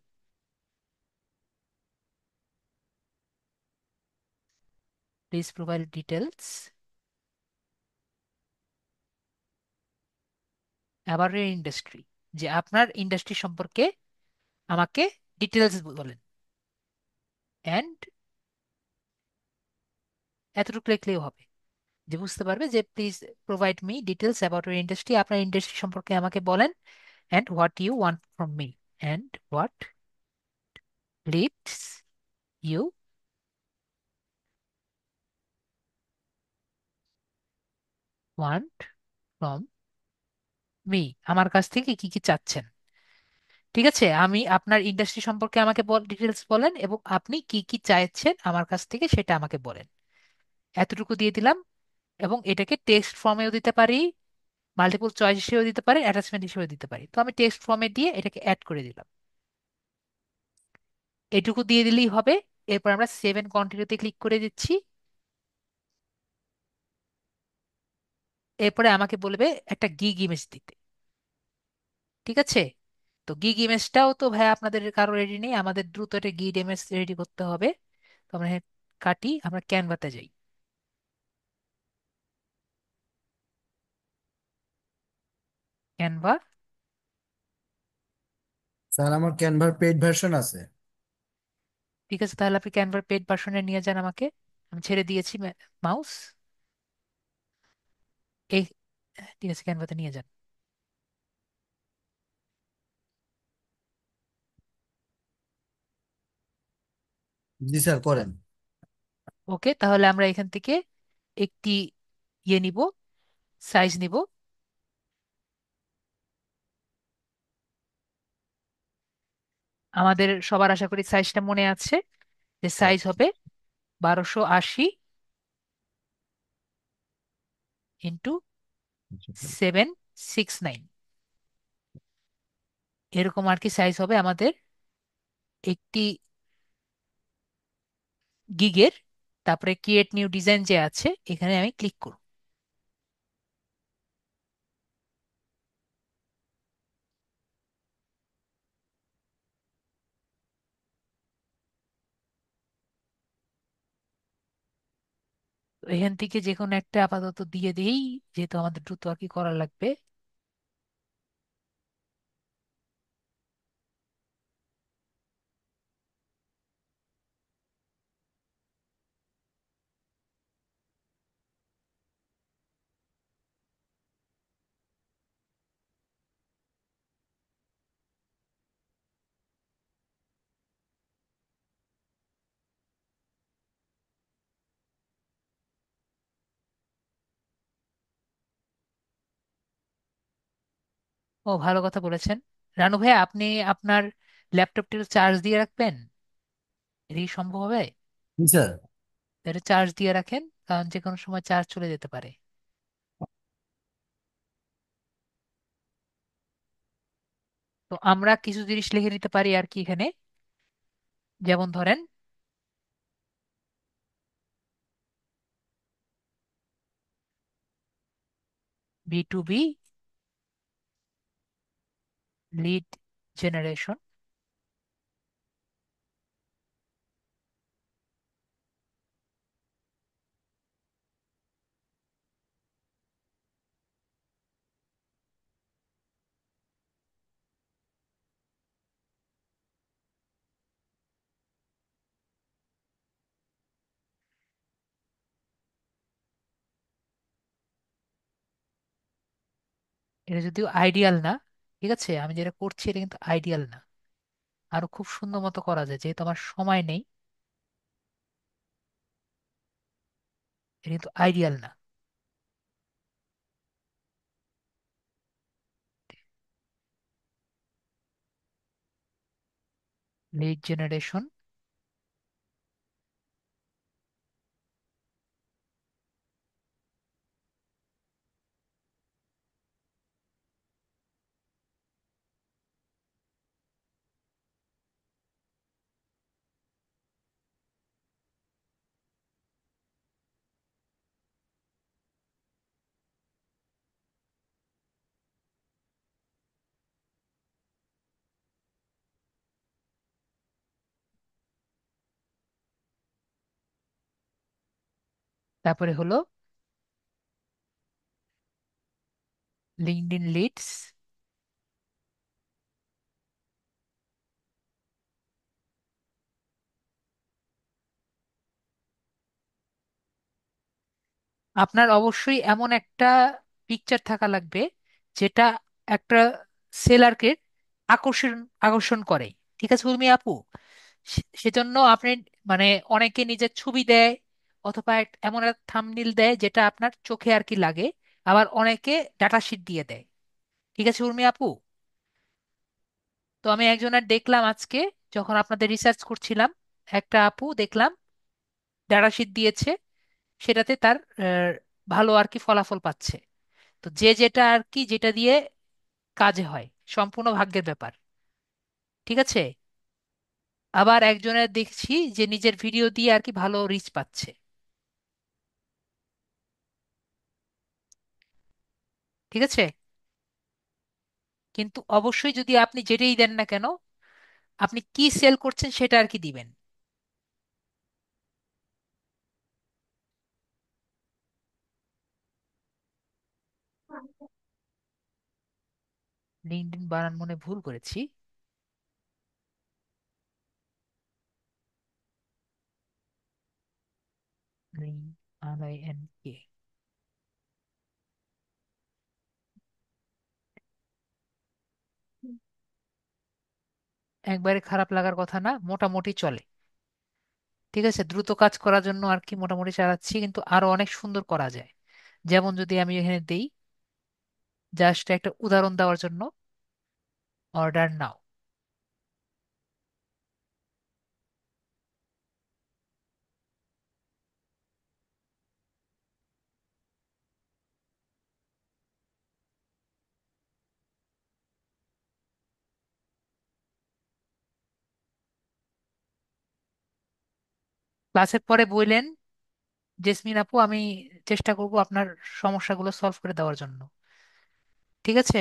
please provide details about your industry, যে আপনার ইন্ডাস্ট্রি সম্পর্কে আমাকে ডিটেলস বলেন। এন্ড এতটুকু লিখলেও হবে, যে বুঝতে পারবে যে please provide me details about your industry, আপনার ইন্ডাস্ট্রি সম্পর্কে আমাকে বলেন। And what you want from me, and what leads you want from me, আমার কাছ থেকে কি কি চাচ্ছেন। ঠিক আছে, আমি আপনার ইন্ডাস্ট্রি সম্পর্কে আমাকে ডিটেলস বলেন এবং আপনি কি কি চাইছেন আমার কাছ থেকে সেটা আমাকে বলেন। এতটুকু দিয়ে দিলাম। এবং এটাকে টেক্সট ফর্মেও দিতে পারি, মাল্টিপল চয়েস হিসেবেও দিতে পারি, অ্যাটাচমেন্ট হিসেবেও দিতে পারি। তো আমি টেক্সট ফর্মে দিয়ে এটাকে অ্যাড করে দিলাম। এটুকু দিয়ে দিলেই হবে। এরপর আমরা সেভেন কন্টিনিউতে ক্লিক করে দিচ্ছি। এরপরে আমাকে বলবে একটা গিগ ইমেজ দিতে। ঠিক আছে, তো গিগ ইমেজটাও তো ভাই আপনাদের কারো রেডি নেই, আমাদের দ্রুত একটা গিগ ইমেজ রেডি করতে হবে। তো আমরা এখানে কাটি, আমরা ক্যানভাতে যাই। ক্যানভা, স্যার আমার ক্যানভার পেইড ভার্সন আছে। ঠিক আছে, তাহলে আপনি ক্যানভার পেড ভার্সনে নিয়ে যান আমাকে। আমি ছেড়ে দিয়েছি মাউস। এই, ঠিক আছে, ক্যানভাতে নিয়ে যান। জি স্যার করেন। ওকে, তাহলে আমরা এখান থেকে একটি ইয়ে নিব, সাইজ নিব। আমাদের সবার আশা করি সাইজটা মনে আছে, যে সাইজ হবে 1280 ইন্টু 769, এরকম আর কি সাইজ হবে আমাদের একটি গিগের। তারপরে ক্রিয়েট নিউ ডিজাইন যে আছে, এখানে আমি ক্লিক করব। তো এখান থেকে যে কোনো একটা আপাতত দিয়ে দিই, যেহেতু আমাদের দ্রুত আর কি করা লাগবে। ও ভালো কথা বলেছেন রানু ভাই, আপনি আপনার ল্যাপটপটি চার্জ দিয়ে রাখবেন, এটা কি সম্ভব হবে? জি স্যার। এটা চার্জ দিয়ে রাখেন, কারণ যে কোনো সময় চার্জ চলে যেতে পারে। তো আমরা কিছু জিনিস লিখে নিতে পারি আর কি এখানে, যেমন ধরেন B2B লিড জেনারেশন। এটা যদিও আইডিয়াল না, ঠিক আছে, আমি যেটা করছি এটা কিন্তু আইডিয়াল না, আরো খুব সুন্দর মতো করা যায়, যেহেতু আমার সময় নেই। এটা কিন্তু আইডিয়াল না। Lead generation. তারপরে হলো লিঙ্কডইন লিডস। আপনার অবশ্যই এমন একটা পিকচার থাকা লাগবে যেটা একটা সেলারকে আকর্ষণ আকর্ষণ করে। ঠিক আছে উর্মি আপু? সেজন্য আপনি মানে অনেকে নিজের ছবি দেয়, অথবা এমন একটা থাম্বনেইল দেয় যেটা আপনার চোখে আর কি লাগে, আবার অনেকে ডাটা শিট দিয়ে দেয়। ঠিক আছে উর্মি আপু? তো আমি একজনের দেখলাম আজকে, যখন আপনাদের রিসার্চ করছিলাম, একটা আপু দেখলাম ডাটা শিট দিয়েছে, সেটাতে তার ভালো আর কি ফলাফল পাচ্ছে। তো যে যেটা আর কি যেটা দিয়ে কাজে হয়, সম্পূর্ণ ভাগ্যের ব্যাপার। ঠিক আছে। আবার একজনের দেখছি যে নিজের ভিডিও দিয়ে আর কি ভালো রিচ পাচ্ছে। ঠিক আছে। কিন্তু অবশ্যই যদি আপনি যেটাই দেন না কেন, আপনি কি সেল করছেন সেটা আর কি দিবেন। লিঙ্কডইন বানান মনে ভুল করেছি। LINK। একবারে খারাপ লাগার কথা না, মোটামুটি চলে। ঠিক আছে, দ্রুত কাজ করার জন্য আর কি মোটামুটি চালাচ্ছি, কিন্তু আরো অনেক সুন্দর করা যায়। যেমন যদি আমি এখানে দেই, জাস্ট একটা উদাহরণ দেওয়ার জন্য, অর্ডার নাও। ক্লাসের পরে বললেন, জেসমিন আপু আমি চেষ্টা করব আপনার সমস্যাগুলো সলভ করে দেওয়ার জন্য। ঠিক আছে।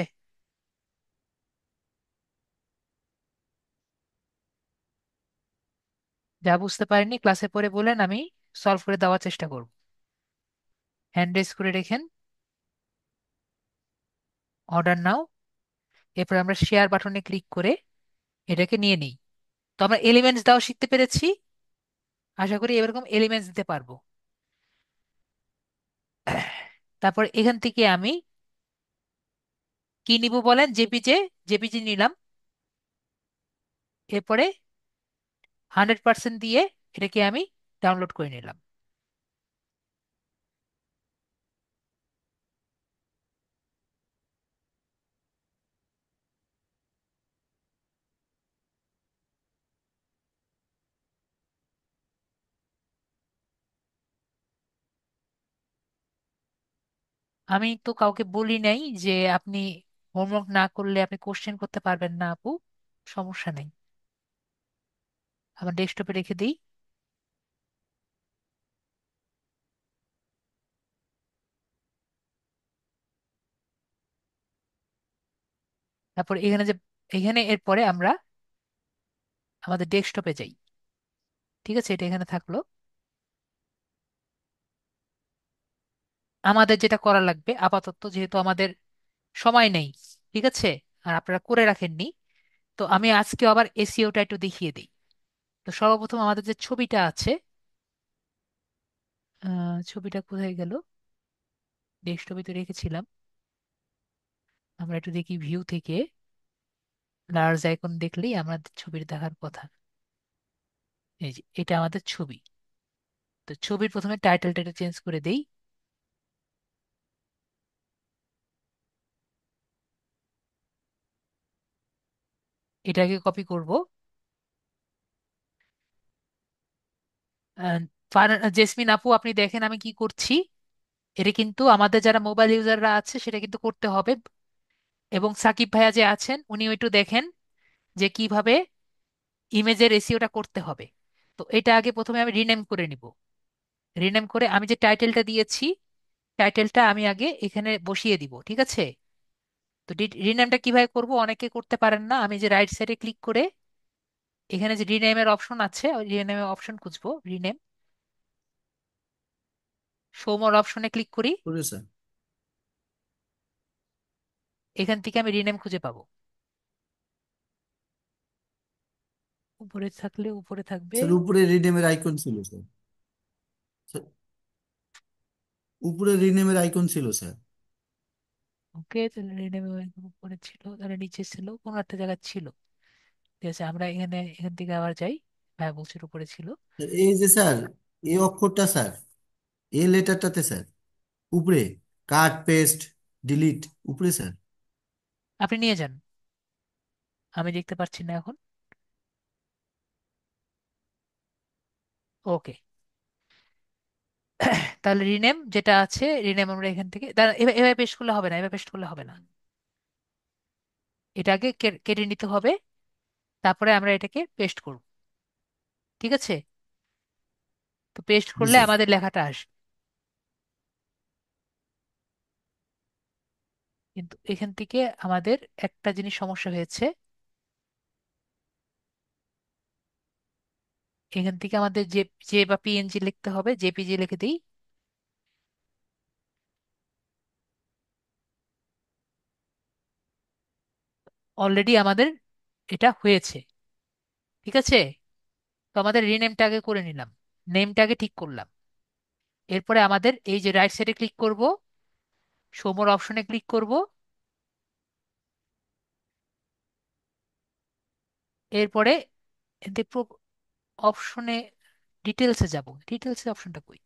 যা বুঝতে পারিনি ক্লাসে পরে বলেন, আমি সলভ করে দেওয়ার চেষ্টা করব। হ্যান্ড রেজ করে রেখেন। অর্ডার নাও। এরপর আমরা শেয়ার বাটনে ক্লিক করে এটাকে নিয়ে নিই। তো আমরা এলিমেন্টস দাও শিখতে পেরেছি। আশা করি এরকম এলিমেন্টস দিতে পারবো। তারপর এখান থেকে আমি কি নিব বলেন, জেপিজে, জেপিজি নিলাম। এরপরে 100% দিয়ে এটাকে আমি ডাউনলোড করে নিলাম। আমি তো কাউকে বলি নাই যে আপনি হোমওয়ার্ক না করলে আপনি কোশ্চেন করতে পারবেন না আপু। সমস্যা নেই, আমার ডেস্কটপে রেখে দিই। তারপর এখানে যে, এখানে এরপরে আমরা আমাদের ডেস্কটপে যাই। ঠিক আছে, এটা এখানে থাকলো। আমাদের যেটা করা লাগবে আপাতত, যেহেতু আমাদের সময় নেই, ঠিক আছে, আর আপনারা করে রাখেননি, তো আমি আজকে আবার এসিওটা একটু দেখিয়ে দিই। তো সর্বপ্রথম আমাদের যে ছবিটা আছে, ছবিটা কোথায় গেল, ডেস্কটপে তো রেখেছিলাম। আমরা একটু দেখি ভিউ থেকে, লার্জ আইকন দেখলেই আমাদের ছবির দেখার কথা। এই যে এটা আমাদের ছবি। তো ছবির প্রথমে টাইটেলটা একটু চেঞ্জ করে দেই। এটাকে কপি করব। জেসমিন আপু, আপনি দেখেন আমি কি করছি। এটা কিন্তু আমাদের যারা মোবাইল ইউজাররা আছে সেটা কিন্তু করতে হবে। এবং সাকিব ভাইয়া যে আছেন উনিও একটু দেখেন যে কিভাবে ইমেজের এসিওটা করতে হবে। তো এটা আগে প্রথমে আমি রিনেম করে নিব। রিনেম করে আমি যে টাইটেলটা দিয়েছি, টাইটেলটা আমি আগে এখানে বসিয়ে দিব, ঠিক আছে। তো রিনেমটা কিভাবে করব, অনেকে করতে পারেন না। আমি যে রাইট সাইডে ক্লিক করে এখানে যে রিনেমের অপশন আছে, ওই রিনেমের অপশন খুঁজবো, রিনেম, শো মোর অপশনে ক্লিক করি। করে স্যার। এখান থেকে আমি রিনেম খুঁজে পাবো। উপরে থাকলে উপরে থাকবে। স্যার উপরে রিনেমের আইকন ছিল স্যার। স্যার, উপরে রিনেমের আইকন ছিল স্যার। ওকে, তাহলে রিনেম উপরে ছিল, তাহলে নিচে ছিল, কোনো একটা জায়গায় ছিল। ঠিক আছে, আমরা এখানে এখান থেকে আবার যাই। হ্যাঁ, বলছির উপরে ছিল। স্যার, এই যে স্যার, এই অক্ষরটা স্যার, এই লেটারটাতে স্যার, উপরে কাট পেস্ট ডিলিট, উপরে স্যার। আপনি নিয়ে যান, আমি দেখতে পাচ্ছি না এখন। ওকে, তাহলে রিনেম যেটা আছে, রিনেম আমরা এখান থেকে এভাবে পেস্ট করলে হবে না, এভাবে পেস্ট করলে হবে না। এটাকে কেটে নিতে হবে, তারপরে আমরা এটাকে পেস্ট করব। ঠিক আছে, তো পেস্ট জি করলে স্যার। আমাদের লেখাটা আসবে। কিন্তু এখান থেকে আমাদের একটা জিনিস সমস্যা হয়েছে। এখান থেকে আমাদের যে জে বা পিএনজি লিখতে হবে, জেপিজি লিখে দিই। অলরেডি আমাদের এটা হয়েছে, ঠিক আছে। তো আমাদের রিনেমটা আগে করে নিলাম, নেমটা আগে ঠিক করলাম। এরপরে আমাদের এই যে রাইট সাইডে ক্লিক করব, শোমোর অপশনে ক্লিক করব। এরপরে অপশনে ডিটেলসে যাব। ডিটেলসে অপশনটা কই?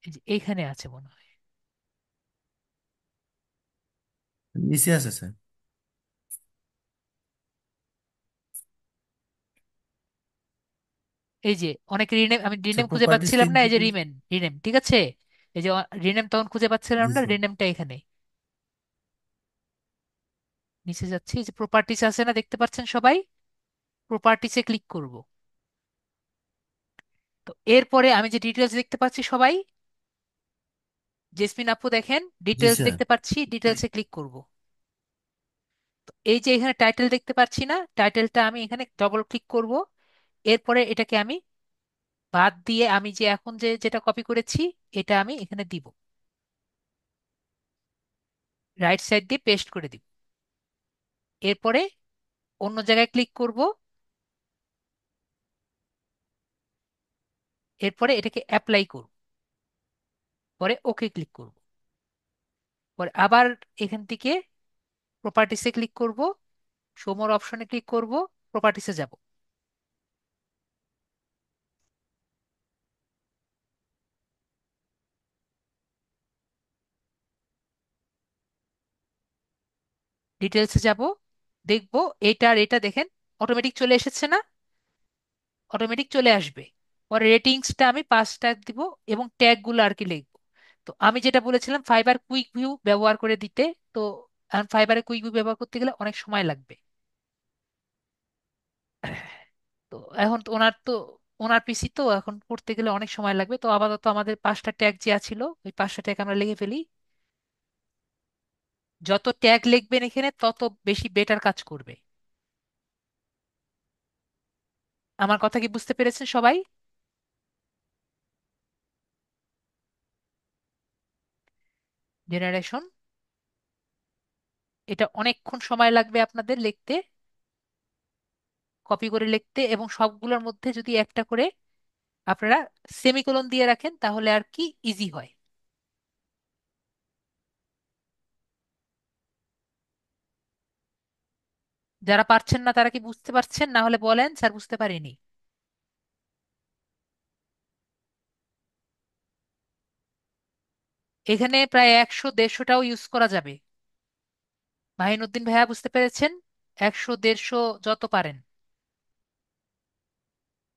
এই যে এইখানে আছে মনে হয়। নিচে আছে স্যার। এই যে অনেক রিনেম, আমি স্যার রিনেম খুঁজে প্রপার্টিস পাচ্ছিলাম চেঞ্জ না, এই যে করুন। রিমেন রিনেম, ঠিক আছে। এই যে রিনেম তখন খুঁজে পাচ্ছিলাম জি না, স্যার। রিনেমটা এখানে। নিচে যাচ্ছি, এই যে প্রপার্টিস আছে না, দেখতে পাচ্ছেন সবাই, প্রপার্টিসে ক্লিক করব। তো এরপরে আমি যে ডিটেলস দেখতে পাচ্ছি সবাই, জেসমিন আপু দেখেন, জি ডিটেলস স্যার। দেখতে পাচ্ছি, ডিটেলসে ক্লিক করব। এই যে এখানে টাইটেল দেখতে পাচ্ছি না, টাইটেলটা আমি এখানে ডবল ক্লিক করব। এরপরে এটাকে আমি বাদ দিয়ে আমি যে এখন যে যেটা কপি করেছি এটা আমি এখানে দিব, রাইট সাইড দিয়ে পেস্ট করে দিব। এরপরে অন্য জায়গায় ক্লিক করব। এরপরে এটাকে অ্যাপ্লাই করব, পরে ওকে ক্লিক করব। পরে আবার এখান থেকে প্রপার্টিসে ক্লিক করব, শোমোর অপশনে ক্লিক করব, প্রপার্টিসে যাব। ডিটেলসে যাব, দেখব এটা আর এটা দেখেন অটোমেটিক চলে এসেছে না। অটোমেটিক চলে আসবে। পরে রেটিংসটা আমি 5 স্টার দিব এবং ট্যাগগুলো আর কি লিখবো। তো আমি যেটা বলেছিলাম ফাইবার কুইক ভিউ ব্যবহার করে দিতে, তো ফাইবারে কুইক ভিউ ব্যবহার করতে গেলে অনেক সময় লাগবে। তো এখন তো ওনার পিসি তো এখন করতে গেলে অনেক সময় লাগবে, তো আপাতত আমাদের 5টা ট্যাগ যা ছিল ওই 5টা ট্যাগ আমরা লিখে ফেলি। যত ট্যাগ লিখবেন এখানে তত বেশি বেটার কাজ করবে। আমার কথা কি বুঝতে পেরেছেন সবাই? জেনারেশন, এটা অনেকক্ষণ সময় লাগবে আপনাদের লিখতে, কপি করে লিখতে, এবং সবগুলোর মধ্যে যদি একটা করে আপনারা সেমিকোলন দিয়ে রাখেন তাহলে আর কি ইজি হয়। যারা পারছেন না তারা কি বুঝতে পারছেন? না হলে বলেন স্যার বুঝতে পারিনি। এখানে প্রায় 100-150টাও ইউজ করা যাবে। মাহিনুদ্দিন ভাইয়া বুঝতে পেরেছেন? 100-150 যত পারেন।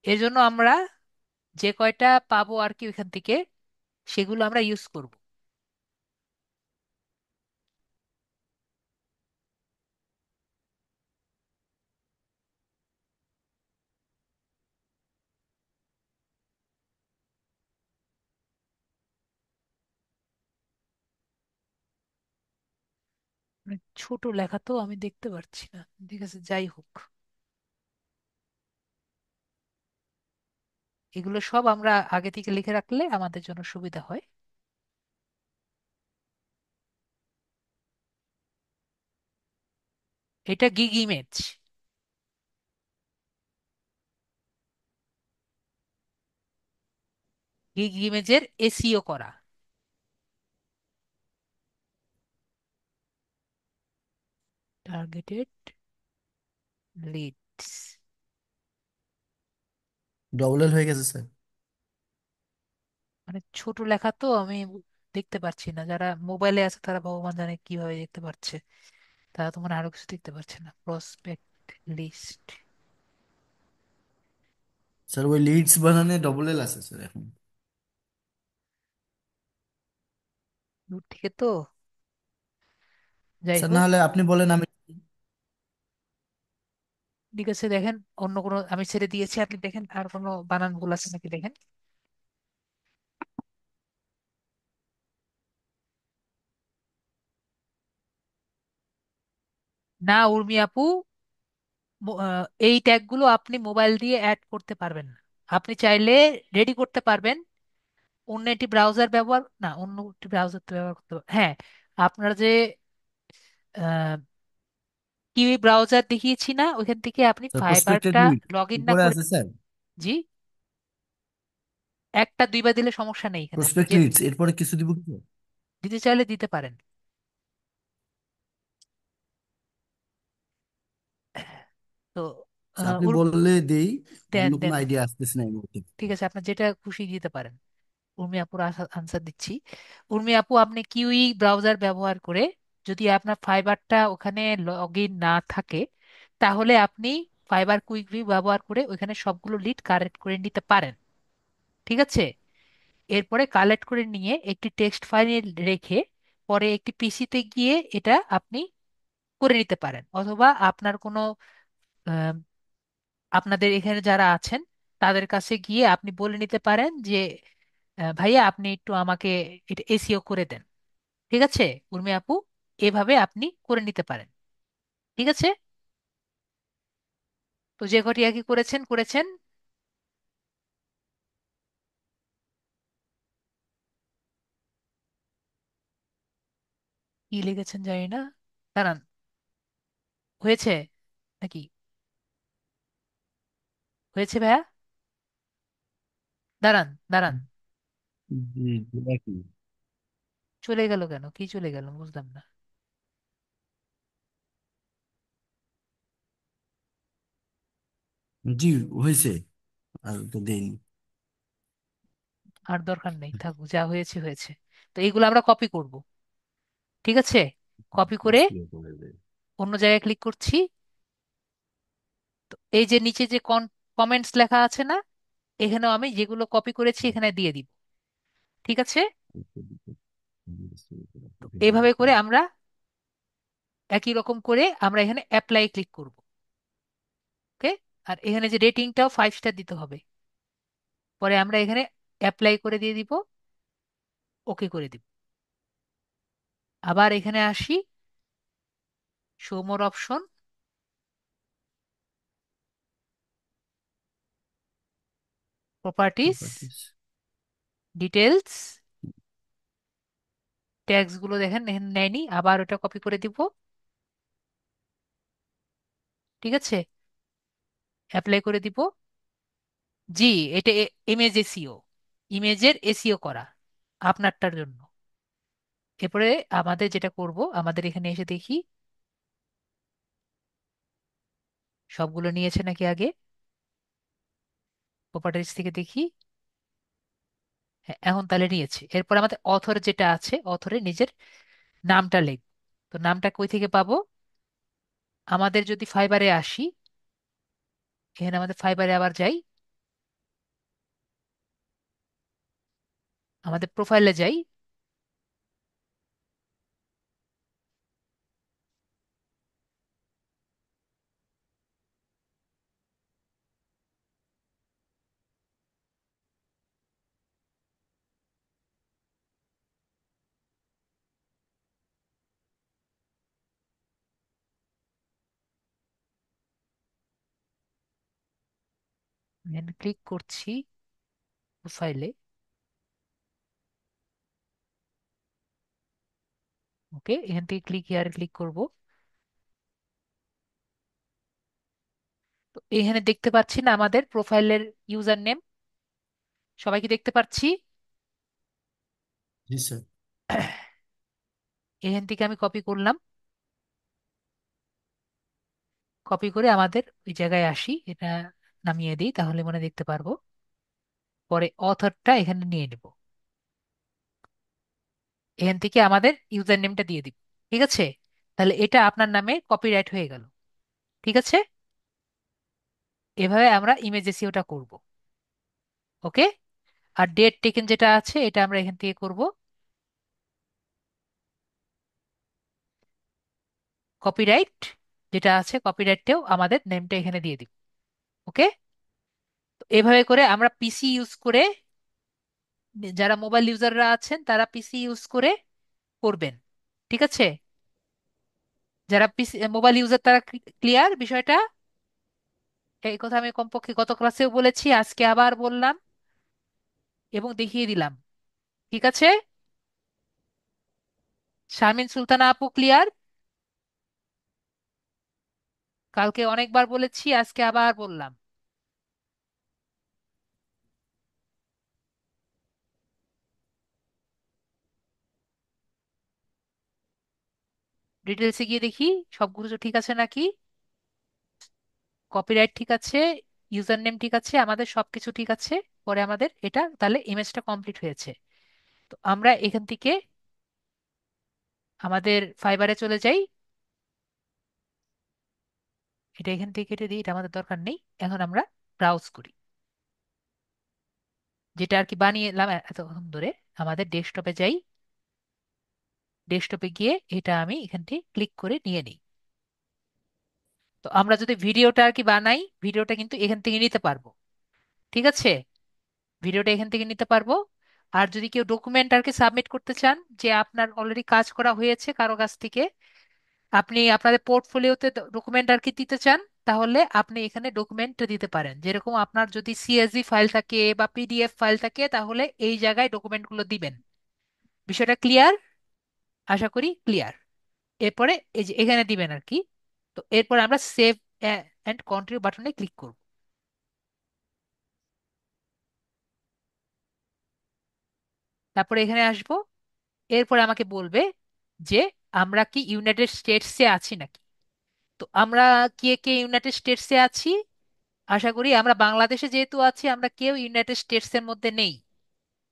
এর জন্য আমরা যে কয়টা পাবো আর কি ওইখান থেকে সেগুলো আমরা ইউজ করব। মানে ছোট লেখা তো আমি দেখতে পারছি না, ঠিক আছে যাই হোক। এগুলো সব আমরা আগে থেকে লিখে রাখলে আমাদের জন্য সুবিধা হয়। এটা গিগ ইমেজ। গিগ ইমেজের এসইও করা। Targeted leads. ডবল এল হয়ে গেছে স্যার। মানে ছোট লেখা তো আমি দেখতে পাচ্ছি না, যারা মোবাইলে আছে তারা ভগবান জানে কিভাবে দেখতে পাচ্ছে, তারা তো মানে আরো কিছু দেখতে পাচ্ছে না। Prospect list. স্যার ওই লিডস বানানে ডবল এল আছে স্যার এখন। দূর থেকে তো, যাই স্যার না হোক। হলে আপনি বলেন আমি। ঠিক আছে দেখেন, অন্য কোনো আমি ছেড়ে দিয়েছি, আপনি দেখেন আর কোনো বানান ভুল আছে নাকি দেখেন। না উর্মি আপু, এই ট্যাগগুলো আপনি মোবাইল দিয়ে অ্যাড করতে পারবেন না। আপনি চাইলে রেডি করতে পারবেন, অন্য একটি ব্রাউজার ব্যবহার, না অন্য একটি ব্রাউজার তো ব্যবহার করতে হ্যাঁ। আপনারা যে কিউই ব্রাউজার দেখিয়েছি না, ওইখান থেকে আপনি স্যার প্রসপেক্টেড ফাইবারটা লিড লগ ইন না উপরে করে। আছে স্যার। জি, একটা দুইবার দিলে সমস্যা নেই, এখানে আপনি প্রসপেক্ট যে লিডস এরপরে কিছু দিব কি স্যার? দিতে চাইলে দিতে পারেন। তো স্যার আপনি ওর বললে দেই। দেন অন্য কোনো দেন, আইডিয়া আসতেছে না এই মুহূর্তে। ঠিক আছে আপনার যেটা খুশি দিতে পারেন। উর্মি আপুর আনসার দিচ্ছি। উর্মি আপু, আপনি কিউই ব্রাউজার ব্যবহার করে যদি আপনার ফাইবারটা ওখানে লগ ইন না থাকে, তাহলে আপনি ফাইবার কুইক ভিউ ব্যবহার করে ওইখানে সবগুলো লিড কালেক্ট করে নিতে পারেন। ঠিক আছে? এরপরে কালেক্ট করে নিয়ে একটি টেক্সট ফাইল রেখে পরে একটি পিসিতে গিয়ে এটা আপনি করে নিতে পারেন, অথবা আপনার কোনো আহ, আপনাদের এখানে যারা আছেন তাদের কাছে গিয়ে আপনি বলে নিতে পারেন যে ভাইয়া আপনি একটু আমাকে এটা এসিও করে দেন। ঠিক আছে উর্মি আপু, এভাবে আপনি করে নিতে পারেন। ঠিক আছে? তো যে কটি আর কি করেছেন করেছেন। কি লিখেছেন জানি না, দাঁড়ান। হয়েছে নাকি? হয়েছে ভাইয়া? দাঁড়ান দাঁড়ান। জি জি, একই। চলে গেল কেন? কি চলে গেল বুঝলাম না। জি হয়েছে। আর তো দেইনি। আর দরকার নেই, থাকুক, যা হয়েছে হয়েছে। তো এইগুলো আমরা কপি করব। ঠিক আছে? কপি করে Display করে দেই। অন্য জায়গায় ক্লিক করছি। তো এই যে নিচে যে কমেন্টস লেখা আছে না, এখানেও আমি যেগুলো কপি করেছি এখানে দিয়ে দিব। ঠিক আছে? তো এভাবে করে আমরা একই রকম করে আমরা এখানে অ্যাপ্লাই ক্লিক করব। ওকে। আর এখানে যে রেটিংটাও 5 স্টার দিতে হবে। পরে আমরা এখানে অ্যাপ্লাই করে দিয়ে দিব, ওকে করে দিব। আবার এখানে আসি, শো মোর option, properties, properties. Details, tags গুলো দেখেন এখানে নেয়নি, আবার ওটা কপি করে দিব। ঠিক আছে? অ্যাপ্লাই করে দিব। জি, এটা ইমেজ এসিও, ইমেজের এসিও করা আপনারটার জন্য। এরপরে আমাদের যেটা করব, আমাদের এখানে এসে দেখি সবগুলো নিয়েছে নাকি আগে। প্রপার্টিজ থেকে দেখি, হ্যাঁ এখন তাহলে নিয়েছে। এরপর আমাদের অথর যেটা আছে, অথরে নিজের নামটা লিখ। তো নামটা কই থেকে পাবো? আমাদের যদি ফাইবারে আসি, এখানে আমাদের ফাইবারে আবার যাই, আমাদের প্রোফাইলে যাই, এখানে ক্লিক করছি প্রোফাইলে। ওকে, এখান থেকে ক্লিক হিয়ারে ক্লিক করব। তো এখানে দেখতে পাচ্ছি না আমাদের প্রোফাইলের ইউজার নেম? সবাই কি দেখতে পাচ্ছি? জি স্যার। এখান থেকে আমি কপি করলাম, কপি করে আমাদের ওই জায়গায় আসি, এটা নামিয়ে দিই তাহলে মনে দেখতে পারবো। পরে অথরটা এখানে নিয়ে নেব, এখান থেকে আমাদের ইউজার নেমটা দিয়ে দিব। ঠিক আছে? তাহলে এটা আপনার নামে কপিরাইট হয়ে গেল। ঠিক আছে? এভাবে আমরা ইমেজ এসইওটা করব। ওকে। আর ডেট টেকেন যেটা আছে এটা আমরা এখান থেকে করব। কপিরাইট যেটা আছে, কপিরাইটটাও আমাদের নেমটা এখানে দিয়ে দিব। ওকে। তো এভাবে করে আমরা পিসি ইউজ করে, যারা মোবাইল ইউজাররা আছেন তারা পিসি ইউজ করে করবেন। ঠিক আছে? যারা পিসি মোবাইল ইউজার তারা ক্লিয়ার বিষয়টা। এই কথা আমি কমপক্ষে গত ক্লাসেও বলেছি, আজকে আবার বললাম এবং দেখিয়ে দিলাম। ঠিক আছে? শারমিন সুলতানা আপু ক্লিয়ার? কালকে অনেকবার বলেছি, আজকে আবার বললাম। ডিটেলসে গিয়ে দেখি সবকিছু ঠিক আছে নাকি। কপিরাইট ঠিক আছে, ইউজার নেম ঠিক আছে, আমাদের সবকিছু ঠিক আছে। পরে আমাদের এটা তাহলে ইমেজটা কমপ্লিট হয়েছে। তো আমরা এখান থেকে আমাদের ফাইবারে চলে যাই। এটা এখান থেকে কেটে দিই, এটা আমাদের দরকার নেই। এখন আমরা ব্রাউজ করি, যেটা আর কি বানিয়ে এলাম এতক্ষণ ধরে। আমাদের ডেস্কটপে যাই, ডেস্কটপে গিয়ে এটা আমি এখান থেকে ক্লিক করে নিয়ে নিই। তো আমরা যদি ভিডিওটা আর কি বানাই, ভিডিওটা কিন্তু এখান থেকে নিতে পারবো। ঠিক আছে? ভিডিওটা এখান থেকে নিতে পারবো। আর যদি কেউ ডকুমেন্ট আর কি সাবমিট করতে চান, যে আপনার অলরেডি কাজ করা হয়েছে কারো কাছ থেকে, আপনি আপনাদের পোর্টফোলিওতে ডকুমেন্ট আর কি দিতে চান, তাহলে আপনি এখানে ডকুমেন্ট দিতে পারেন। যেরকম আপনার যদি সিএসভি ফাইল থাকে বা পিডিএফ ফাইল থাকে, তাহলে এই জায়গায় ডকুমেন্টগুলো দিবেন। বিষয়টা ক্লিয়ার? আশা করি ক্লিয়ার। এরপরে এই যে এখানে দিবেন আর কি। তো এরপর আমরা সেভ অ্যান্ড কন্টিনিউ বাটনে ক্লিক করব। তারপরে এখানে আসব। এরপরে আমাকে বলবে যে আমরা কি ইউনাইটেড স্টেটসে আছি নাকি। তো আমরা কে কে ইউনাইটেড স্টেটসে আছি? আশা করি আমরা বাংলাদেশে যেহেতু আছি, আমরা কেউ ইউনাইটেড স্টেটসের মধ্যে নেই।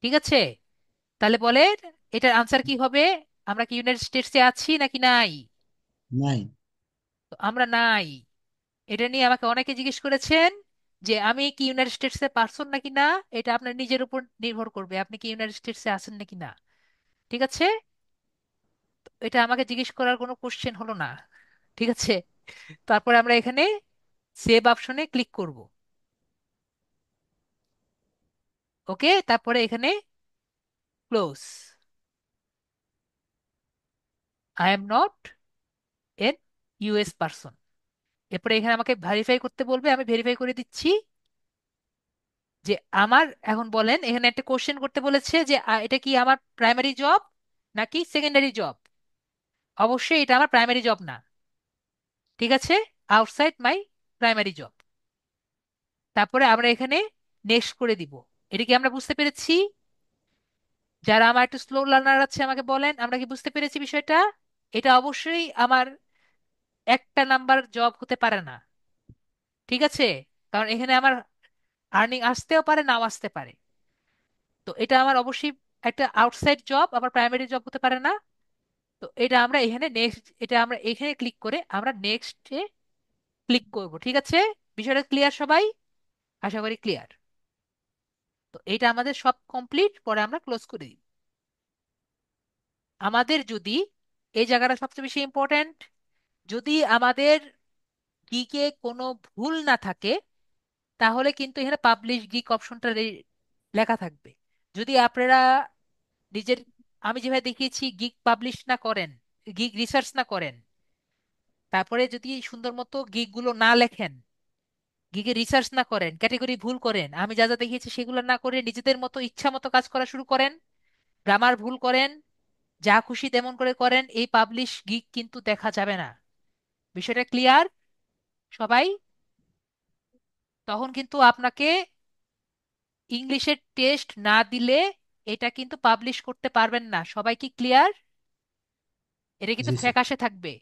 ঠিক আছে? তাহলে বলেন এটার আনসার কি হবে? আমরা কি ইউনাইটেড স্টেটসে আছি নাকি নাই? নাই। তো আমরা নাই। এটা নিয়ে আমাকে অনেকে জিজ্ঞেস করেছেন যে আমি কি ইউনাইটেড স্টেটসে পারসন নাকি না, এটা আপনার নিজের উপর নির্ভর করবে আপনি কি ইউনাইটেড স্টেটসে আছেন নাকি না। ঠিক আছে, এটা আমাকে জিজ্ঞেস করার কোনো কোশ্চেন হলো না। ঠিক আছে, তারপরে আমরা এখানে সেভ অপশনে ক্লিক করব। ওকে, তারপরে এখানে close, I am not an US person. এরপরে এখানে আমাকে ভেরিফাই করতে বলবে, আমি ভেরিফাই করে দিচ্ছি যে আমার, এখন বলেন এখানে একটা কোশ্চেন করতে বলেছে যে এটা কি আমার প্রাইমারি জব নাকি সেকেন্ডারি জব। অবশ্যই এটা আমার প্রাইমারি জব না। ঠিক আছে, আউটসাইড মাই প্রাইমারি জব। তারপরে আমরা এখানে নেক্সট করে দিব। এটা কি আমরা বুঝতে পেরেছি? যারা আমার একটু স্লো লার্নার আছে আমাকে বলেন, আমরা কি বুঝতে পেরেছি বিষয়টা? এটা অবশ্যই আমার একটা নাম্বার জব হতে পারে না। ঠিক আছে, কারণ এখানে আমার আর্নিং আসতেও পারে নাও আসতে পারে। তো এটা আমার অবশ্যই একটা আউটসাইড জব, আবার প্রাইমারি জব হতে পারে না। তো এটা আমরা এখানে নেক্সট, এটা আমরা এখানে ক্লিক করে আমরা নেক্সটে ক্লিক করব। ঠিক আছে, বিষয়টা ক্লিয়ার সবাই? আশা করি ক্লিয়ার। তো এটা আমাদের সব কমপ্লিট, পরে আমরা ক্লোজ করে দিই। আমাদের যদি, এই জায়গাটা সবচেয়ে বেশি ইম্পর্ট্যান্ট, যদি আমাদের গিকে কোনো ভুল না থাকে তাহলে কিন্তু এখানে পাবলিশ গিক অপশনটা লেখা থাকবে। যদি আপনারা নিজের, আমি যেভাবে দেখিয়েছি, গিক পাবলিশ না করেন, গিক রিসার্চ না করেন, তারপরে যদি সুন্দর মতো গিক গুলো না লেখেন, গিকে রিসার্চ না করেন, ক্যাটেগরি ভুল করেন, আমি যা যা দেখিয়েছি সেগুলো না করে নিজেদের মতো ইচ্ছা মতো কাজ করা শুরু করেন, গ্রামার ভুল করেন, যা খুশি তেমন করে করেন, এই পাবলিশ গিক কিন্তু দেখা যাবে না। বিষয়টা ক্লিয়ার সবাই? তখন কিন্তু আপনাকে ইংলিশের টেস্ট না দিলে এটা কিন্তু পাবলিশ করতে পারবেন না। সবাই কি ক্লিয়ার? এটা কিন্তু জি স্যার। ফ্যাকাশে থাকবে,